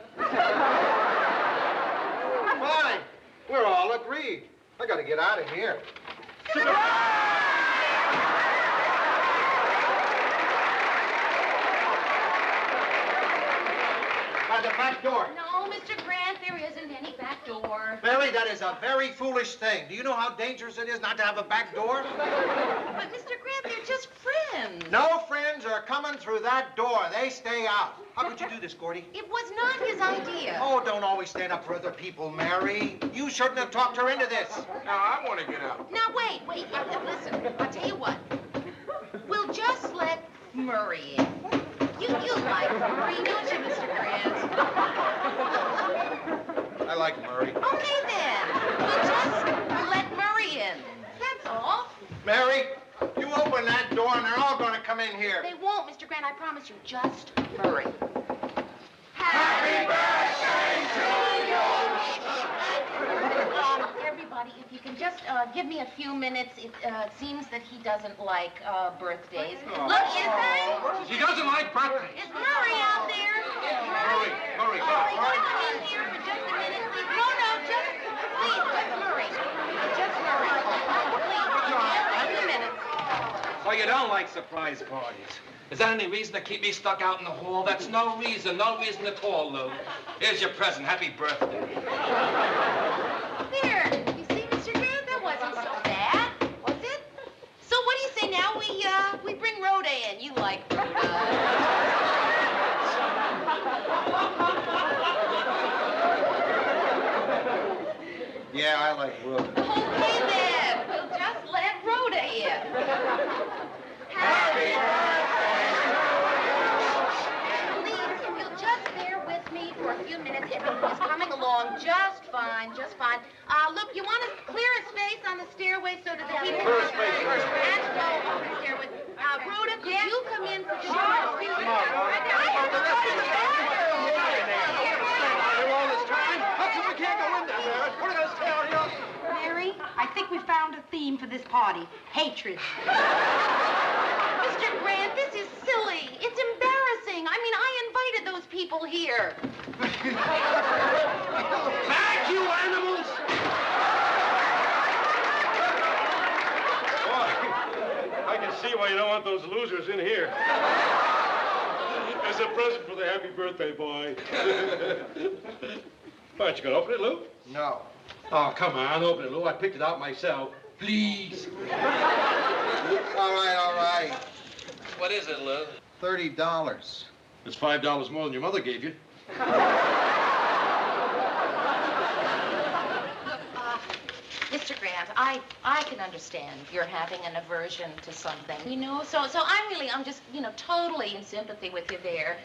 Fine. We're all agreed. I gotta get out of here. By the back door. No, Mr. Grant, there isn't any back door. Mary, that is a very foolish thing. Do you know how dangerous it is not to have a back door? But, Mr. Grant, they're just friends. No friends are coming through that door. They stay out. How could you do this, Gordy? It was not his idea. Oh, don't always stand up for other people, Mary. You shouldn't have talked her into this. Now, I want to get out. Now, wait. Listen, I'll tell you what. We'll just let Murray in. You like Murray, don't you, Mr. Grant? I like Murray. Okay, then. We'll just let Murray in. That's all. Mary, you open that door and they're all going to come in here. They won't, Mr. Grant, I promise you. Just Murray. Happy birthday to you! Everybody, if you can just give me a few minutes. It seems that he doesn't like birthdays. Look, is there? He doesn't like birthdays. Is Murray out there? Murray, Murray, come in here for just a minute, please. No, just Murray. Just Murray. Please, a few minutes. So you don't like surprise parties? Is that any reason to keep me stuck out in the hall? That's no reason at all, Lou. Here's your present. Happy birthday. There. You see, Mr. Grant, that wasn't so bad, was it? So what do you say now we bring Rhoda in? You like Rhoda. Yeah, I like Rhoda. Okay, then. We'll just let Rhoda in. Happy birthday! Please, if you'll just bear with me for a few minutes, everything is coming along just fine. Look, you want to clear a space on the stairway so that the people First space. and go up the stairway. Rhoda, could you come in for just a minute? All this time? How come we can't go in there, Mary? What are those down here? Mary, I think we found a theme for this party. Hatred. Mr. Grant, this is silly. It's embarrassing. I mean, I invited those people here. Back, you animals! Boy, I can see why you don't want those losers in here. As a present for the happy birthday boy. Why, aren't you going to open it, Lou? No. Oh, come on, open it, Lou. I picked it out myself. Please. All right. What is it, Lou? $30. It's $5 more than your mother gave you. Mr. Grant, I can understand you're having an aversion to something, you know, so I'm just, totally in sympathy with you there.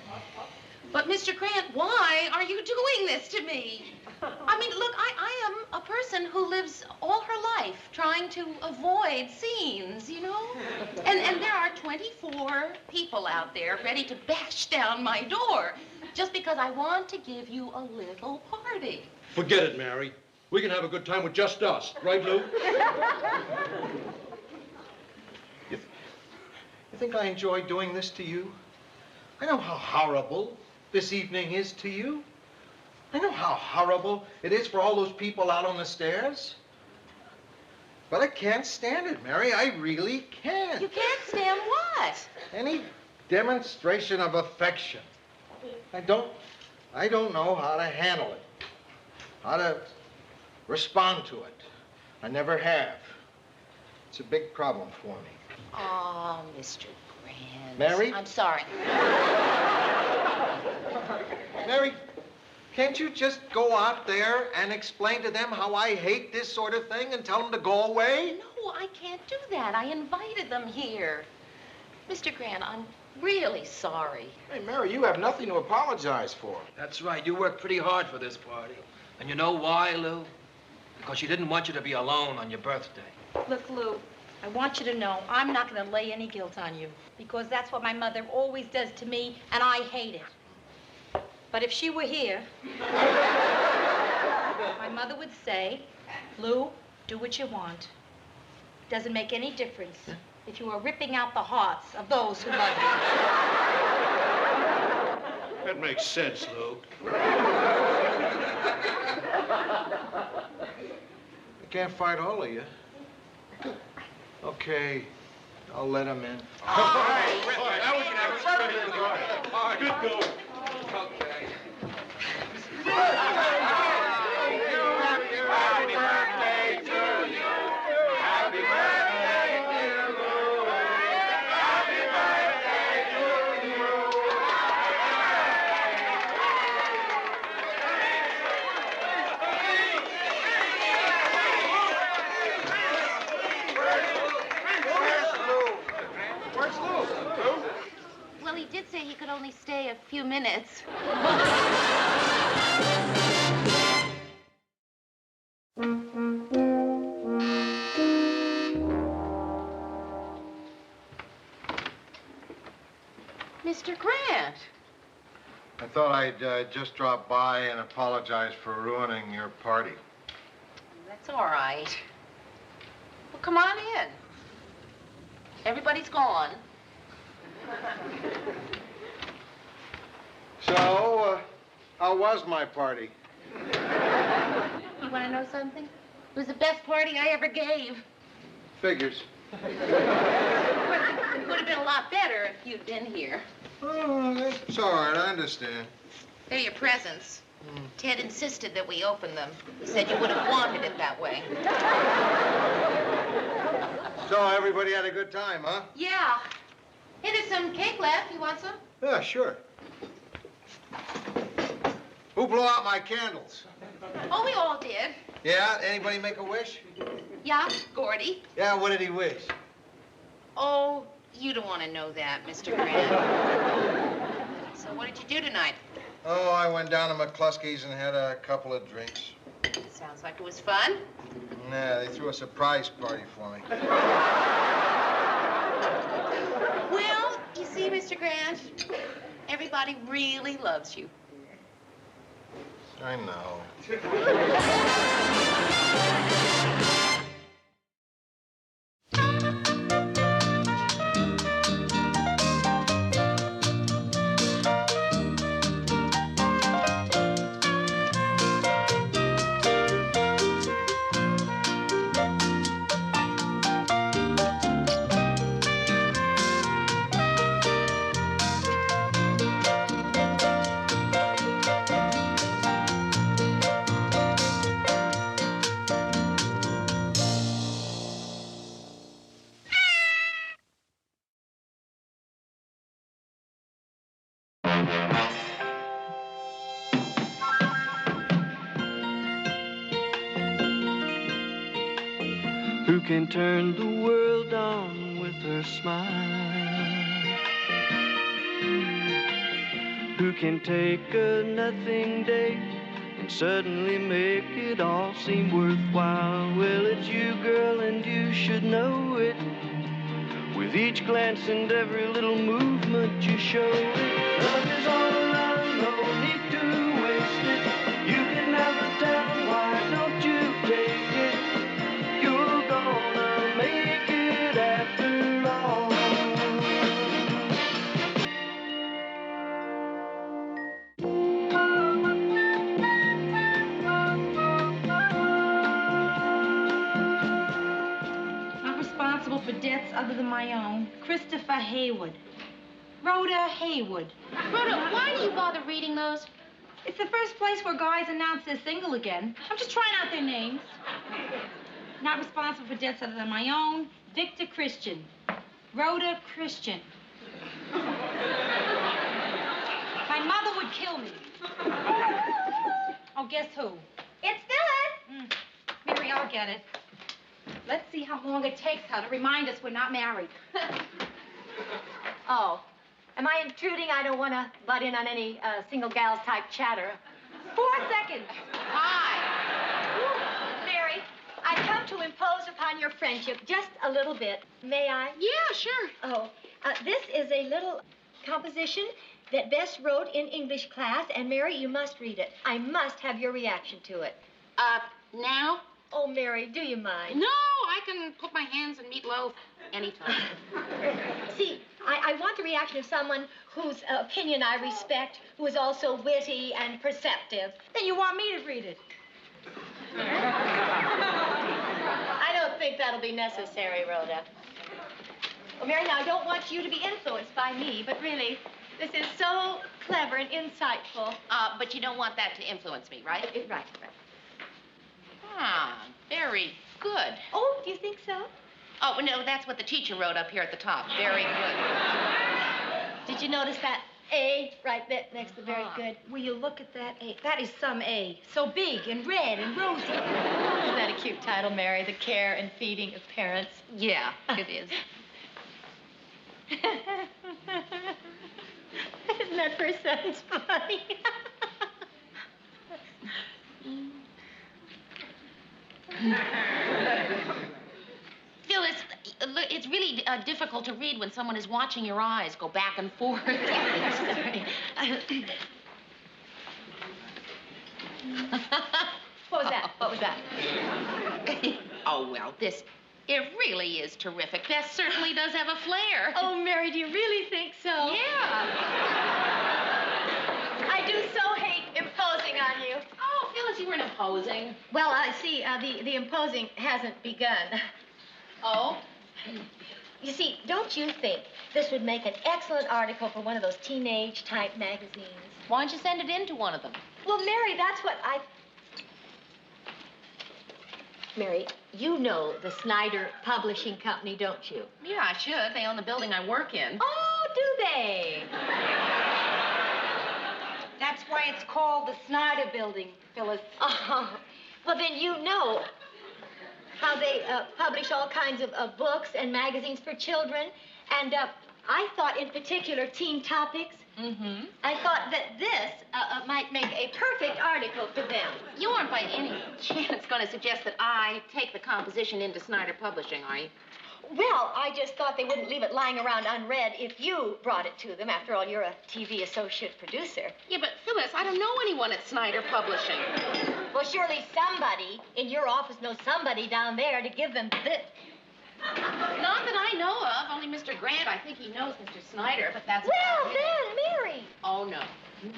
But, Mr. Grant, why are you doing this to me? I mean, look, I am a person who lives all her life trying to avoid scenes, you know? And there are 24 people out there ready to bash down my door just because I want to give you a little party. Forget it, Mary. We can have a good time with just us. Right, Lou? You think I enjoy doing this to you? I know how horrible this evening is to you. I know how horrible it is for all those people out on the stairs. But I can't stand it, Mary. I really can't. You can't stand what? Any demonstration of affection. I don't know how to handle it. How to respond to it. I never have. It's a big problem for me. Oh, Mr. Grant. Mary? I'm sorry. Mary, can't you just go out there and explain to them how I hate this sort of thing and tell them to go away? No, I can't do that. I invited them here. Mr. Grant, I'm really sorry. Hey, Mary, you have nothing to apologize for. That's right. You worked pretty hard for this party. And you know why, Lou? Because she didn't want you to be alone on your birthday. Look, Lou, I want you to know I'm not going to lay any guilt on you because that's what my mother always does to me, and I hate it. But if she were here, my mother would say, Lou, do what you want. Doesn't make any difference if you are ripping out the hearts of those who love you. That makes sense, Lou. I can't fight all of you. Okay, I'll let him in. Now we can have a party. Good going. Okay. Happy birthday to you. Happy birthday, dear Louie. Happy birthday to you. Where's Lou? Lou? Well, he did say he could only stay a few minutes. Mr. Grant. I thought I'd just drop by and apologize for ruining your party. That's all right. Well, come on in. Everybody's gone. So, how was my party? You want to know something? It was the best party I ever gave. Figures. It would have been a lot better if you'd been here. Oh, it's all right. I understand. They're your presents. Ted insisted that we open them. He said you would have wanted it that way. So everybody had a good time, huh? Yeah. Hey, there's some cake left. You want some? Yeah, sure. Who blew out my candles? Oh, we all did. Yeah? Anybody make a wish? Yeah, Gordy. Yeah, what did he wish? Oh, you don't want to know that, Mr. Grant. So what did you do tonight? Oh, I went down to McCluskey's and had a couple of drinks. Sounds like it was fun. Yeah, they threw a surprise party for me. Well, you see, Mr. Grant, everybody really loves you. I know. Who can turn the world on with her smile? who can take a nothing day and suddenly make it all seem worthwhile. Well, it's you, girl, and you should know it. With each glance and every little movement you show it. Love is all around, no need to waste it. You can have the town, why don't you take it? You're gonna make it after all. Not responsible for debts other than my own. Christopher Haywood. Rhoda Haywood. Rhoda, why do you bother reading those? It's the first place where guys announce they're single again. I'm just trying out their names. Not responsible for debts other than my own. Victor Christian. Rhoda Christian. My mother would kill me. Oh, guess who? It's Phyllis. Mary, I'll get it. Let's see how long it takes her to remind us we're not married. Oh, am I intruding? I don't want to butt in on any single gals type chatter. 4 seconds. Hi. Mary, I come to impose upon your friendship just a little bit. May I? Yeah, sure. Oh, this is a little composition that Bess wrote in English class, and Mary, you must read it. I must have your reaction to it. Now? Oh, Mary, do you mind? No, I can put my hands in meatloaf anytime. See, I want the reaction of someone whose opinion I respect, who is also witty and perceptive. Then you want me to read it? I don't think that'll be necessary, Rhoda. Well, Mary, now, I don't want you to be influenced by me, but really, this is so clever and insightful. But you don't want that to influence me, right? Right. Ah, very good. Oh, do you think so? Oh, no, that's what the teacher wrote up here at the top. Very good. Did you notice that A right there next to very good? Will you look at that A? That is some A. So big and red and rosy. Isn't that a cute title, Mary? The Care and Feeding of Parents. Yeah, it is. Isn't that first sentence funny? Phyllis, it's really difficult to read when someone is watching your eyes go back and forth. Sorry. What was that? What was that? Oh, well, it really is terrific. Bess certainly does have a flair. Oh, Mary, do you really think so? Yeah. I do so hate imposing on you. Oh, Phyllis, you weren't imposing. Well, I see, the imposing hasn't begun. Oh? You see, don't you think this would make an excellent article for one of those teenage-type magazines? Why don't you send it in to one of them? Well, Mary, that's what I... Mary, you know the Snyder Publishing Company, don't you? Yeah, I should. They own the building I work in. Oh, do they? That's why it's called the Snyder Building, Phyllis. Oh, well, then you know how they publish all kinds of books and magazines for children. And I thought in particular Teen Topics. Mm-hmm. I thought that this might make a perfect article for them. You aren't by any chance going to suggest that I take the composition into Snyder Publishing, are you? Well, I just thought they wouldn't leave it lying around unread if you brought it to them. After all, you're a TV associate producer. Yeah, but Phyllis, I don't know anyone at Snyder Publishing. Well, surely somebody in your office knows somebody down there to give them this. Not that I know of. Only Mr. Grant. I think he knows Mr. Snyder, but that's... Well, then, Mary. Oh, no.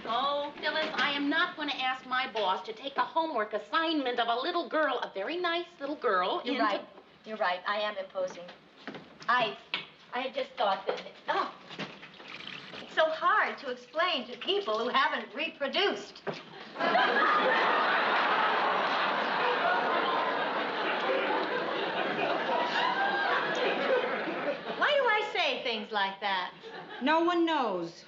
Oh, Phyllis, I am not going to ask my boss to take the homework assignment of a little girl, a very nice little girl, You're right. You're right. I am imposing. I had just thought that... Oh. It's so hard to explain to people who haven't reproduced. Why do I say things like that? No one knows.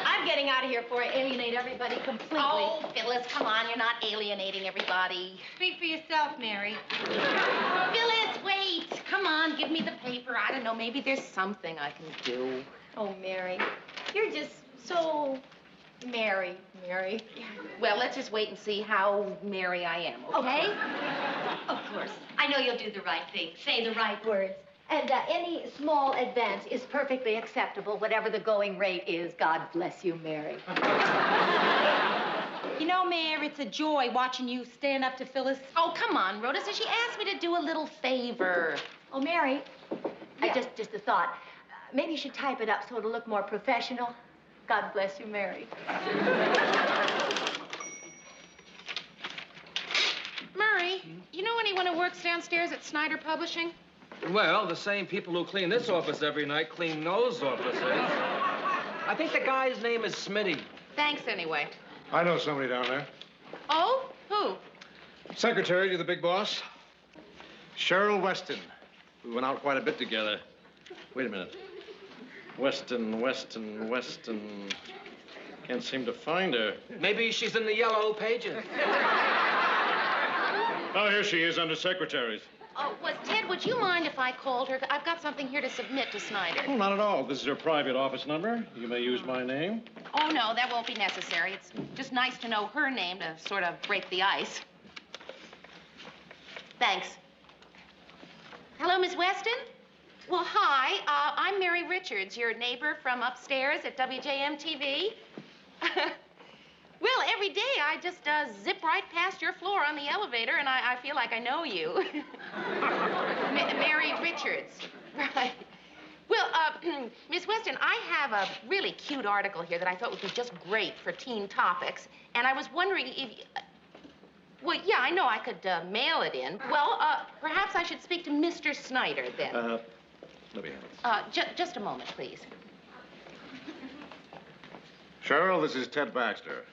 I'm getting out of here before I alienate everybody completely. Oh, Phyllis, come on. You're not alienating everybody. Speak for yourself, Mary. Phyllis, wait. Come on, give me the paper. I don't know. Maybe there's something I can do. Oh, Mary, you're just So, Mary. Well, let's just wait and see how merry I am, okay? Of course. I know you'll do the right thing. Say the right words. And any small advance is perfectly acceptable, whatever the going rate is. God bless you, Mary. You know, Mayor, it's a joy watching you stand up to Phyllis. Oh, come on, Rhoda. So she asked me to do a little favor. Oh, Mary, just a thought. Maybe you should type it up so it'll look more professional. God bless you, Mary. Murray, you know anyone who works downstairs at Snyder Publishing? Well, the same people who clean this office every night clean those offices. I think the guy's name is Smitty. Thanks, anyway. I know somebody down there. Oh? Who? Secretary to the big boss. Cheryl Weston. We went out quite a bit together. Wait a minute. Weston. Can't seem to find her. Maybe she's in the yellow pages. Oh, here she is under secretaries. Oh, Ted, would you mind if I called her? I've got something here to submit to Snyder. Oh, not at all. This is her private office number. You may use my name. Oh, no, that won't be necessary. It's just nice to know her name to sort of break the ice. Thanks. Hello, Miss Weston? Well, hi. I'm Mary Richards, your neighbor from upstairs at WJM-TV. Well, every day I just zip right past your floor on the elevator, and I feel like I know you. Mary Richards. Right. Well, Miss Weston, I have a really cute article here that I thought would be just great for teen topics, and I was wondering if... Well, yeah, I know I could mail it in. Well, perhaps I should speak to Mr. Snyder, then. Let me have it. Just a moment, please. Cheryl, this is Ted Baxter.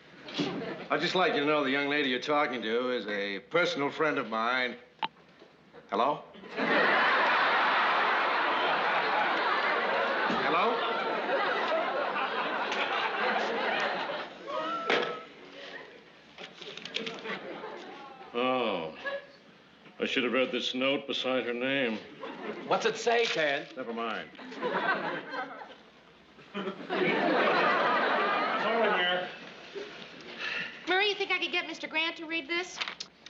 I'd just like you to know the young lady you're talking to is a personal friend of mine. Hello? Hello? Oh. I should have read this note beside her name. What's it say, Ted? Never mind. Sorry, Mayor. Murray, you think I could get Mr. Grant to read this?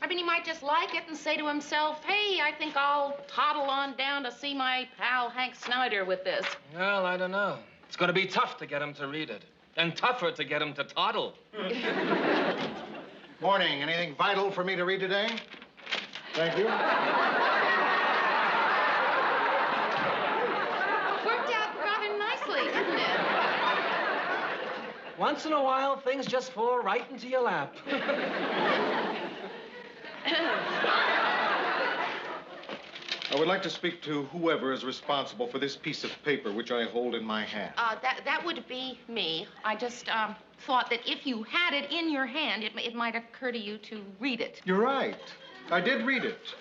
I mean, he might just like it and say to himself, hey, I think I'll toddle on down to see my pal Hank Snyder with this. Well, I don't know. It's going to be tough to get him to read it. And tougher to get him to toddle. Morning. Anything vital for me to read today? Thank you. Worked out rather nicely, didn't it? Once in a while, things just fall right into your lap. I would like to speak to whoever is responsible for this piece of paper which I hold in my hand. That would be me. I just thought that if you had it in your hand, it might occur to you to read it. You're right. I did read it.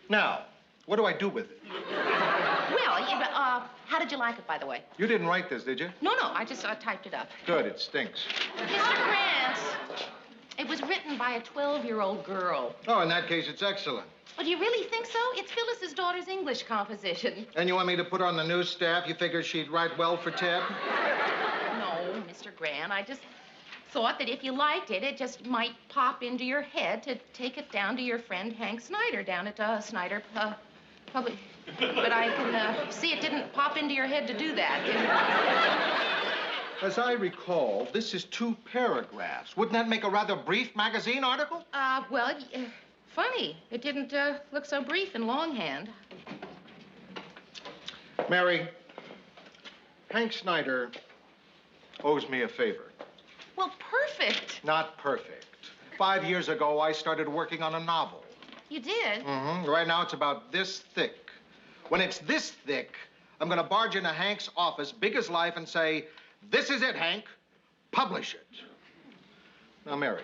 Now, what do I do with it? Well, how did you like it, by the way? You didn't write this, did you? No, I just typed it up. Good, it stinks. Mr. Grant, it was written by a 12-year-old girl. Oh, in that case, it's excellent. Oh, do you really think so? It's Phyllis's daughter's English composition. And you want me to put her on the news staff? You figure she'd write well for Ted? No, Mr. Grant, I just thought that if you liked it, it just might pop into your head to take it down to your friend Hank Snyder down at Snyder Public. But I can see it didn't pop into your head to do that. As I recall, this is 2 paragraphs. Wouldn't that make a rather brief magazine article? Well, funny. It didn't look so brief in longhand. Mary, Hank Snyder owes me a favor. Well, perfect. Not perfect. 5 years ago, I started working on a novel. You did? Mm-hmm. Right now, it's about this thick. When it's this thick, I'm going to barge into Hank's office, big as life, and say, this is it, Hank. Publish it. Now, Mary,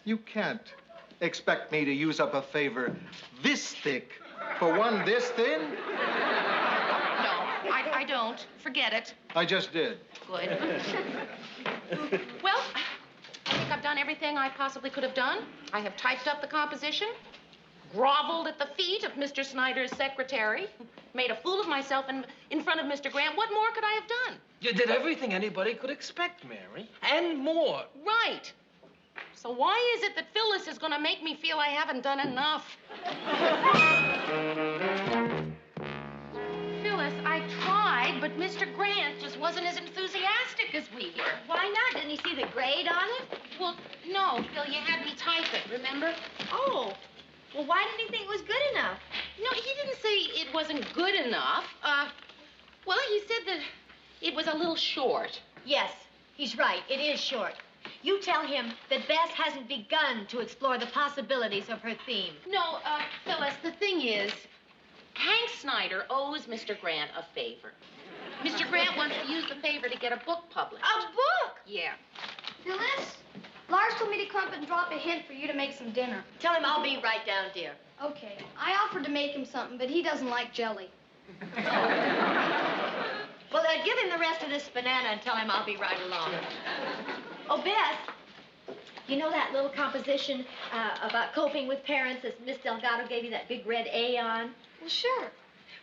you can't expect me to use up a favor this thick for one this thin? No, I don't. Forget it. I just did. Good. Well, I think I've done everything I possibly could have done. I have typed up the composition, groveled at the feet of Mr. Snyder's secretary, Made a fool of myself in front of Mr. Grant. What more could I have done? You did everything anybody could expect, Mary, and more. Right. So why is it that Phyllis is going to make me feel I haven't done enough? Phyllis, I tried, but Mr. Grant just wasn't as enthusiastic as we were. Why not? Didn't you see the grade on it? Well, no, Phil, you had me type it, remember? Oh. Well, why didn't he think it was good enough? No, he didn't say it wasn't good enough. Well, he said that it was a little short. Yes, he's right. It is short. You tell him that Bess hasn't begun to explore the possibilities of her theme. No, Phyllis, the thing is, Hank Snyder owes Mr. Grant a favor. Mr. Grant wants to use the favor to get a book published. A book? Yeah. Phyllis, Lars told me to come up and drop a hint for you to make some dinner. Tell him I'll be right down, dear. Okay. I offered to make him something, but he doesn't like jelly. Well, give him the rest of this banana and tell him I'll be right along. Oh, Bess, you know that little composition about coping with parents that Miss Delgado gave you that big red A on? Well, sure.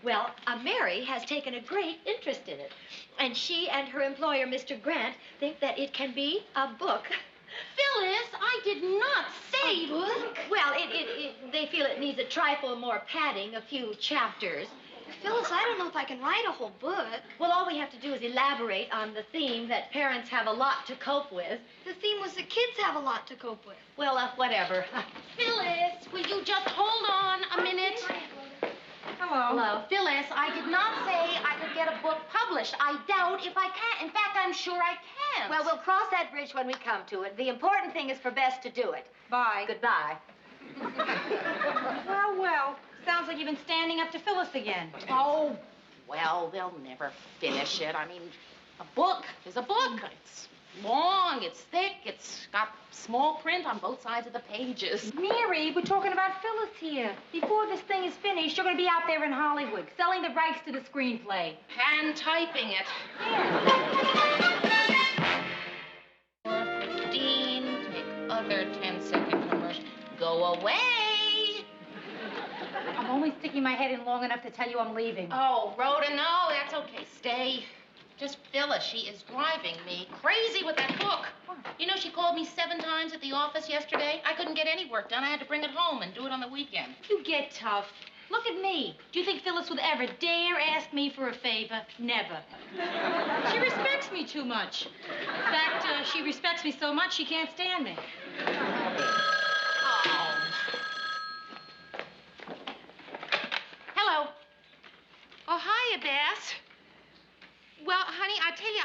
Well, Mary has taken a great interest in it. And she and her employer, Mr. Grant, think that it can be a book. Phyllis, I did not say book. Well, they feel it needs a trifle more padding, a few chapters. Phyllis, I don't know if I can write a whole book. Well, all we have to do is elaborate on the theme that parents have a lot to cope with. The theme was the kids have a lot to cope with. Well, whatever. Phyllis, will you just hold on a minute? Hello. Hello. Phyllis, I did not say I could get a book published. I doubt if I can. In fact, I'm sure I can't. Well, we'll cross that bridge when we come to it. The important thing is for Bess to do it. Bye. Goodbye. Well, well. Sounds like you've been standing up to Phyllis again. Oh, well, they'll never finish it. I mean, a book is a book. It's long, it's thick, it's got small print on both sides of the pages. Mary, we're talking about Phyllis here. Before this thing is finished, you're going to be out there in Hollywood, selling the rights to the screenplay. Hand typing it. Yeah. 15, take other 10-second commercial. Go away. I'm only sticking my head in long enough to tell you I'm leaving. Oh, Rhoda, no, that's okay. Stay. Just Phyllis, she is driving me crazy with that book. You know, she called me 7 times at the office yesterday. I couldn't get any work done. I had to bring it home and do it on the weekend. You get tough. Look at me. Do you think Phyllis would ever dare ask me for a favor? Never. She respects me too much. In fact, she respects me so much she can't stand me. Hello. Oh, hiya, Bess. Well, honey, I tell you,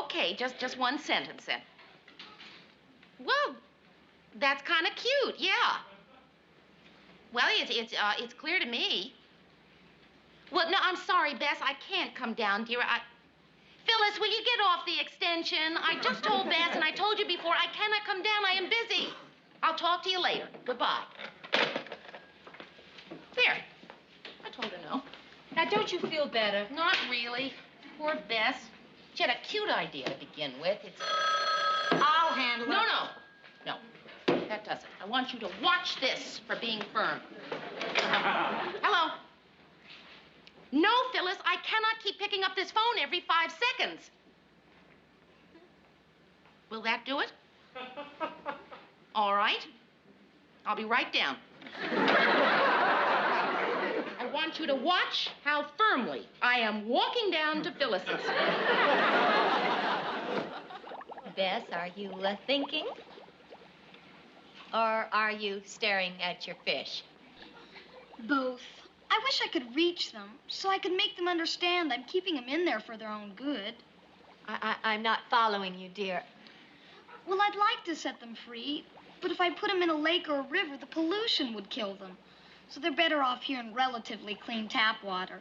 okay, just one sentence then. Well, that's kind of cute, yeah. Well, it's clear to me. Well, no, I'm sorry, Bess, I can't come down, dear. Phyllis, will you get off the extension? I just told Bess, and I told you before, I cannot come down. I am busy. I'll talk to you later. Goodbye. There. I told her no. Now, don't you feel better? Not really. Poor Bess. She had a cute idea to begin with. I'll handle it. No. That doesn't. I want you to watch this for being firm. Hello. No, Phyllis, I cannot keep picking up this phone every 5 seconds. Will that do it? All right. I'll be right down. I want you to watch how firmly I am walking down to Phyllis's. Bess, are you thinking? Or are you staring at your fish? Both. I wish I could reach them so I could make them understand I'm keeping them in there for their own good. I'm not following you, dear. Well, I'd like to set them free, but if I put them in a lake or a river, the pollution would kill them. So they're better off here in relatively clean tap water.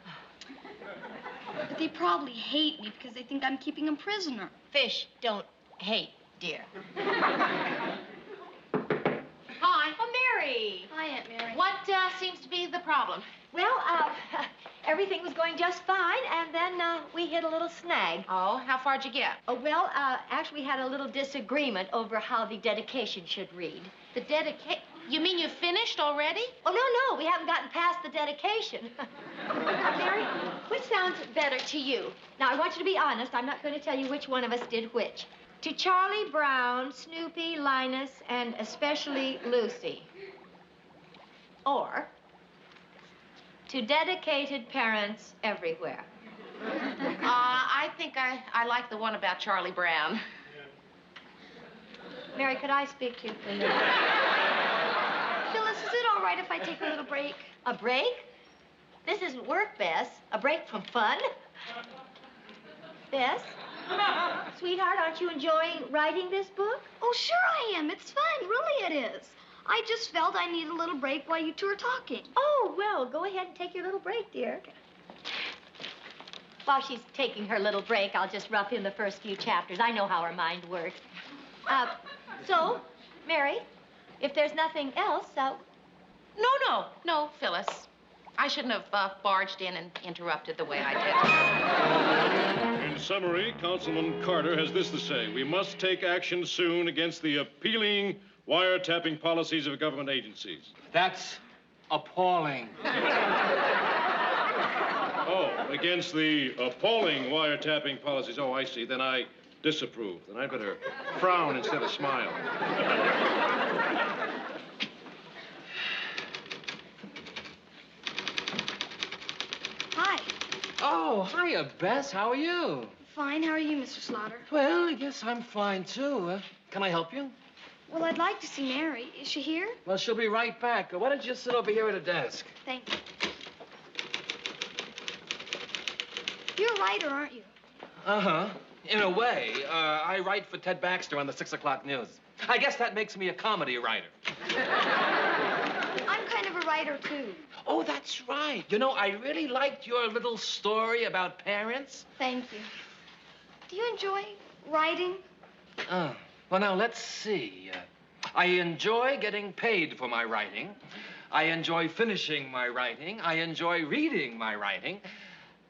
But they probably hate me because they think I'm keeping them prisoner. Fish don't hate, dear. Hi. Oh, Mary. Hi, Aunt Mary. What seems to be the problem? Well, everything was going just fine, and then we hit a little snag. Oh, how far'd you get? Oh, well, actually, we had a little disagreement over how the dedication should read. The dedication? You mean you finished already? Oh, no, we haven't gotten past the dedication. Mary, which sounds better to you? Now, I want you to be honest. I'm not going to tell you which one of us did which. To Charlie Brown, Snoopy, Linus, and especially Lucy. Or to dedicated parents everywhere. I think I like the one about Charlie Brown. Mary, could I speak to you, please? Phyllis, is it all right if I take a little break? A break? This isn't work, Bess. A break from fun? Bess? Sweetheart, aren't you enjoying writing this book? Oh, sure I am. It's fun. Really it is. I just felt I needed a little break while you two are talking. Oh, well, go ahead and take your little break, dear. While she's taking her little break, I'll just rough in the first few chapters. I know how her mind works. So, Mary, if there's nothing else, No, Phyllis. I shouldn't have barged in and interrupted the way I did. In summary, Councilman Carter has this to say. We must take action soon against the appealing wiretapping policies of government agencies. That's appalling. Oh, against the appalling wiretapping policies. Oh, I see. Then I disapprove. Then I better frown instead of smile. Hi. Oh, hiya, Bess. How are you? Fine. How are you, Mr. Slaughter? Well, I guess I'm fine, too. Can I help you? Well, I'd like to see Mary. Is she here? Well, she'll be right back. Why don't you just sit over here at a desk? Thank you. You're a writer, aren't you? Uh-huh. In a way. I write for Ted Baxter on the 6 o'clock news. I guess that makes me a comedy writer. I'm kind of a writer, too. Oh, that's right. You know, I really liked your little story about parents. Thank you. Do you enjoy writing? Well, now, let's see. I enjoy getting paid for my writing. I enjoy finishing my writing. I enjoy reading my writing.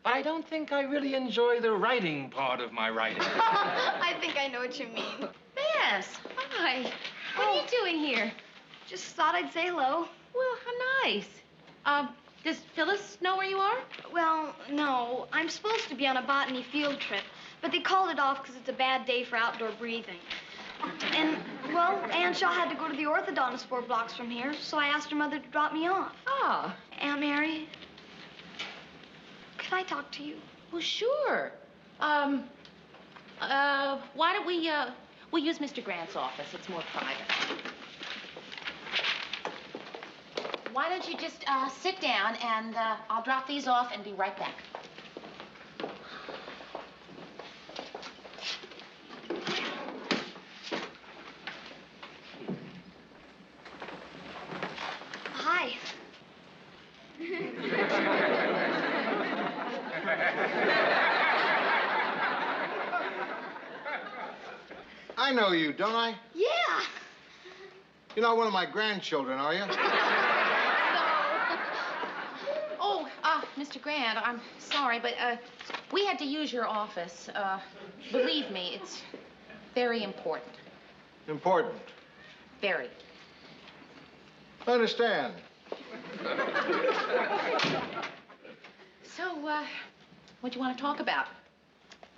But I don't think I really enjoy the writing part of my writing. I think I know what you mean. Bess, hi. What are you doing here? Just thought I'd say hello. Well, how nice. Does Phyllis know where you are? Well, no. I'm supposed to be on a botany field trip, but they called it off because it's a bad day for outdoor breathing. And, well, Aunt Shaw had to go to the orthodontist 4 blocks from here, so I asked her mother to drop me off. Oh. Aunt Mary, could I talk to you? Well, sure. Why don't we use Mr. Grant's office? It's more private. Why don't you just sit down and I'll drop these off and be right back. Hi. I know you, don't I? Yeah. You're not one of my grandchildren, are you? Oh, Mr. Grant, I'm sorry, but we had to use your office. Believe me, it's very important. Important. Very. I understand. So, what do you want to talk about?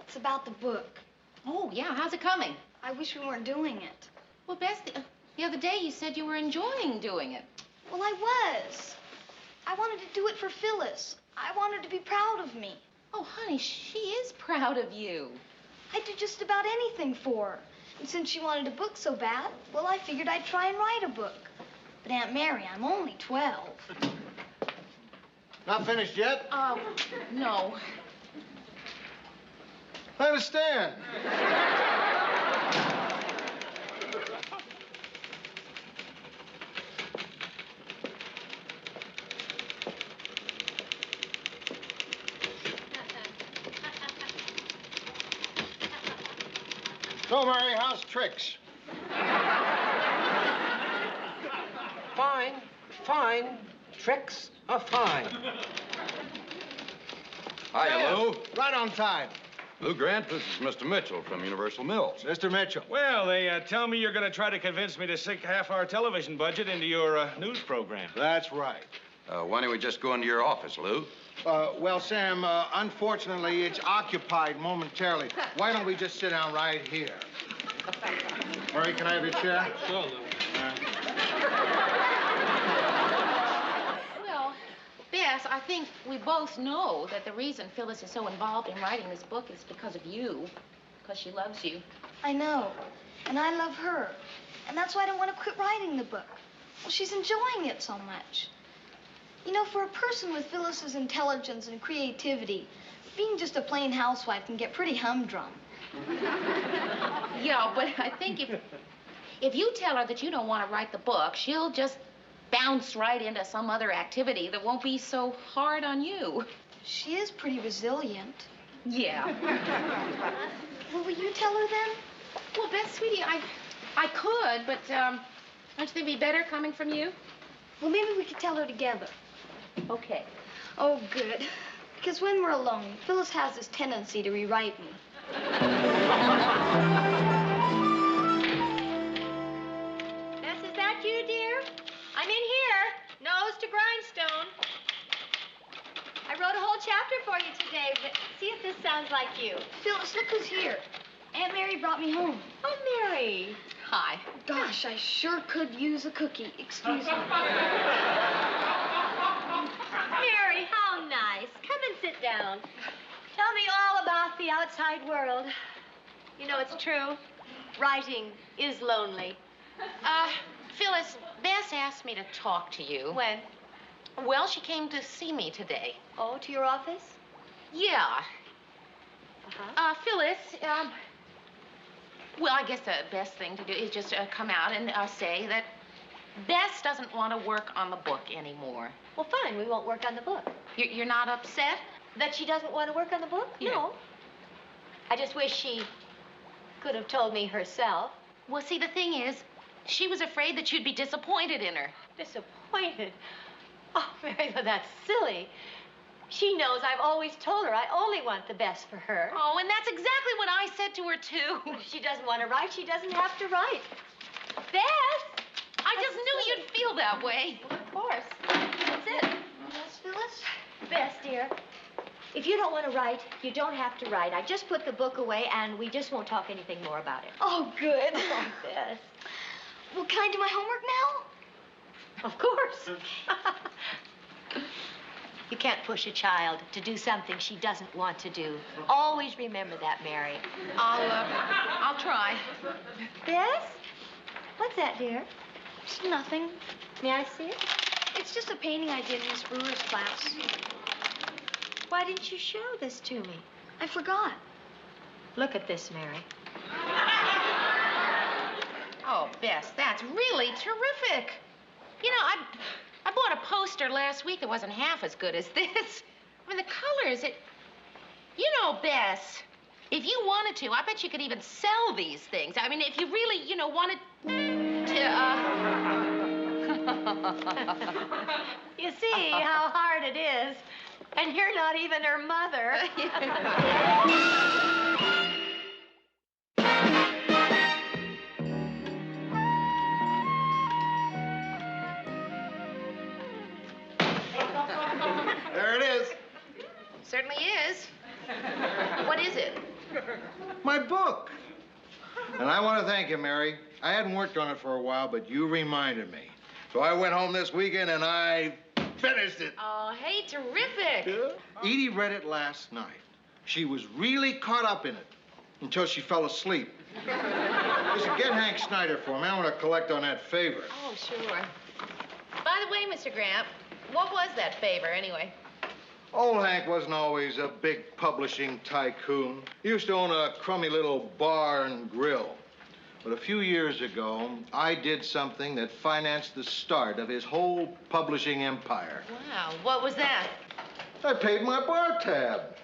It's about the book. Oh, yeah, how's it coming? I wish we weren't doing it. Well, Bess, the other day you said you were enjoying doing it. Well, I was. I wanted to do it for Phyllis. I want her to be proud of me. Oh, honey, she is proud of you. I'd do just about anything for her. And since she wanted a book so bad, well, I figured I'd try and write a book. But Aunt Mary, I'm only 12. Not finished yet? No. I understand. So, Mary, how's tricks? Fine, fine. Tricks are fine. Hi, Lou. Right on time. Lou Grant, this is Mr. Mitchell from Universal Mills. Mr. Mitchell. Well, they tell me you're going to try to convince me to sink half our television budget into your news program. That's right. Why don't we just go into your office, Lou? Well, Sam, unfortunately, it's occupied momentarily. Why don't we just sit down right here? Murray, can I have your chair? Sure, Lou. Well, Bess, I think we both know that the reason Phyllis is so involved in writing this book is because of you, because she loves you. I know. And I love her. And that's why I don't want to quit writing the book. Well, she's enjoying it so much. You know, for a person with Phyllis's intelligence and creativity, being just a plain housewife can get pretty humdrum. Yeah, but I think if you tell her that you don't want to write the book, she'll just bounce right into some other activity that won't be so hard on you. She is pretty resilient. Yeah. Well, will you tell her then? Well, Beth, sweetie, I could, but don't you think it'd be better coming from you? Well, maybe we could tell her together. Okay. Oh, good. Because when we're alone, Phyllis has this tendency to rewrite me. Bess, is that you, dear? I'm in here. Nose to grindstone. I wrote a whole chapter for you today, but see if this sounds like you. Phyllis, look who's here. Aunt Mary brought me home. Oh, Mary. Hi. Gosh, I sure could use a cookie. Excuse me. Mary, how nice. Come and sit down. Tell me all about the outside world. You know, it's true. Writing is lonely. Phyllis, Bess asked me to talk to you. When? Well, she came to see me today. Oh, to your office? Yeah. Uh-huh. Phyllis, well, I guess the best thing to do is just come out and say that Bess doesn't want to work on the book anymore. Well, fine. We won't work on the book. You're not upset? That she doesn't want to work on the book? Yeah. No. I just wish she could have told me herself. Well, see, the thing is, she was afraid that you'd be disappointed in her. Disappointed? Oh, Mary, well, that's silly. She knows I've always told her I only want the best for her. Oh, and that's exactly what I said to her, too. If she doesn't want to write, she doesn't have to write. Bess! I just knew you'd feel that way. Well, of course. That's it. Yes, Phyllis? Bess, dear, if you don't want to write, you don't have to write. I just put the book away, and we just won't talk anything more about it. Oh, good. Oh, Bess. Well, can I do my homework now? Of course. You can't push a child to do something she doesn't want to do. Always remember that, Mary. I'll try. Bess? What's that, dear? It's nothing. May I see it? It's just a painting I did in Miss Brewer's class. Why didn't you show this to me? I forgot. Look at this, Mary. Oh, Bess, that's really terrific. You know, I bought a poster last week that wasn't half as good as this. I mean, the colors, You know, Bess, if you wanted to, I bet you could even sell these things. I mean, if you really, wanted to, You see how hard it is. And you're not even her mother. There it is. Certainly is. What is it? My book. And I want to thank you, Mary. I hadn't worked on it for a while, but you reminded me. So I went home this weekend and I finished it. Oh, hey, terrific. Edie read it last night. She was really caught up in it until she fell asleep. Listen, get Hank Snyder for me. I want to collect on that favor. Oh, sure. By the way, Mr. Grant, what was that favor, anyway? Old Hank wasn't always a big publishing tycoon. He used to own a crummy little bar and grill. But a few years ago, I did something that financed the start of his whole publishing empire. Wow, what was that? I paid my bar tab.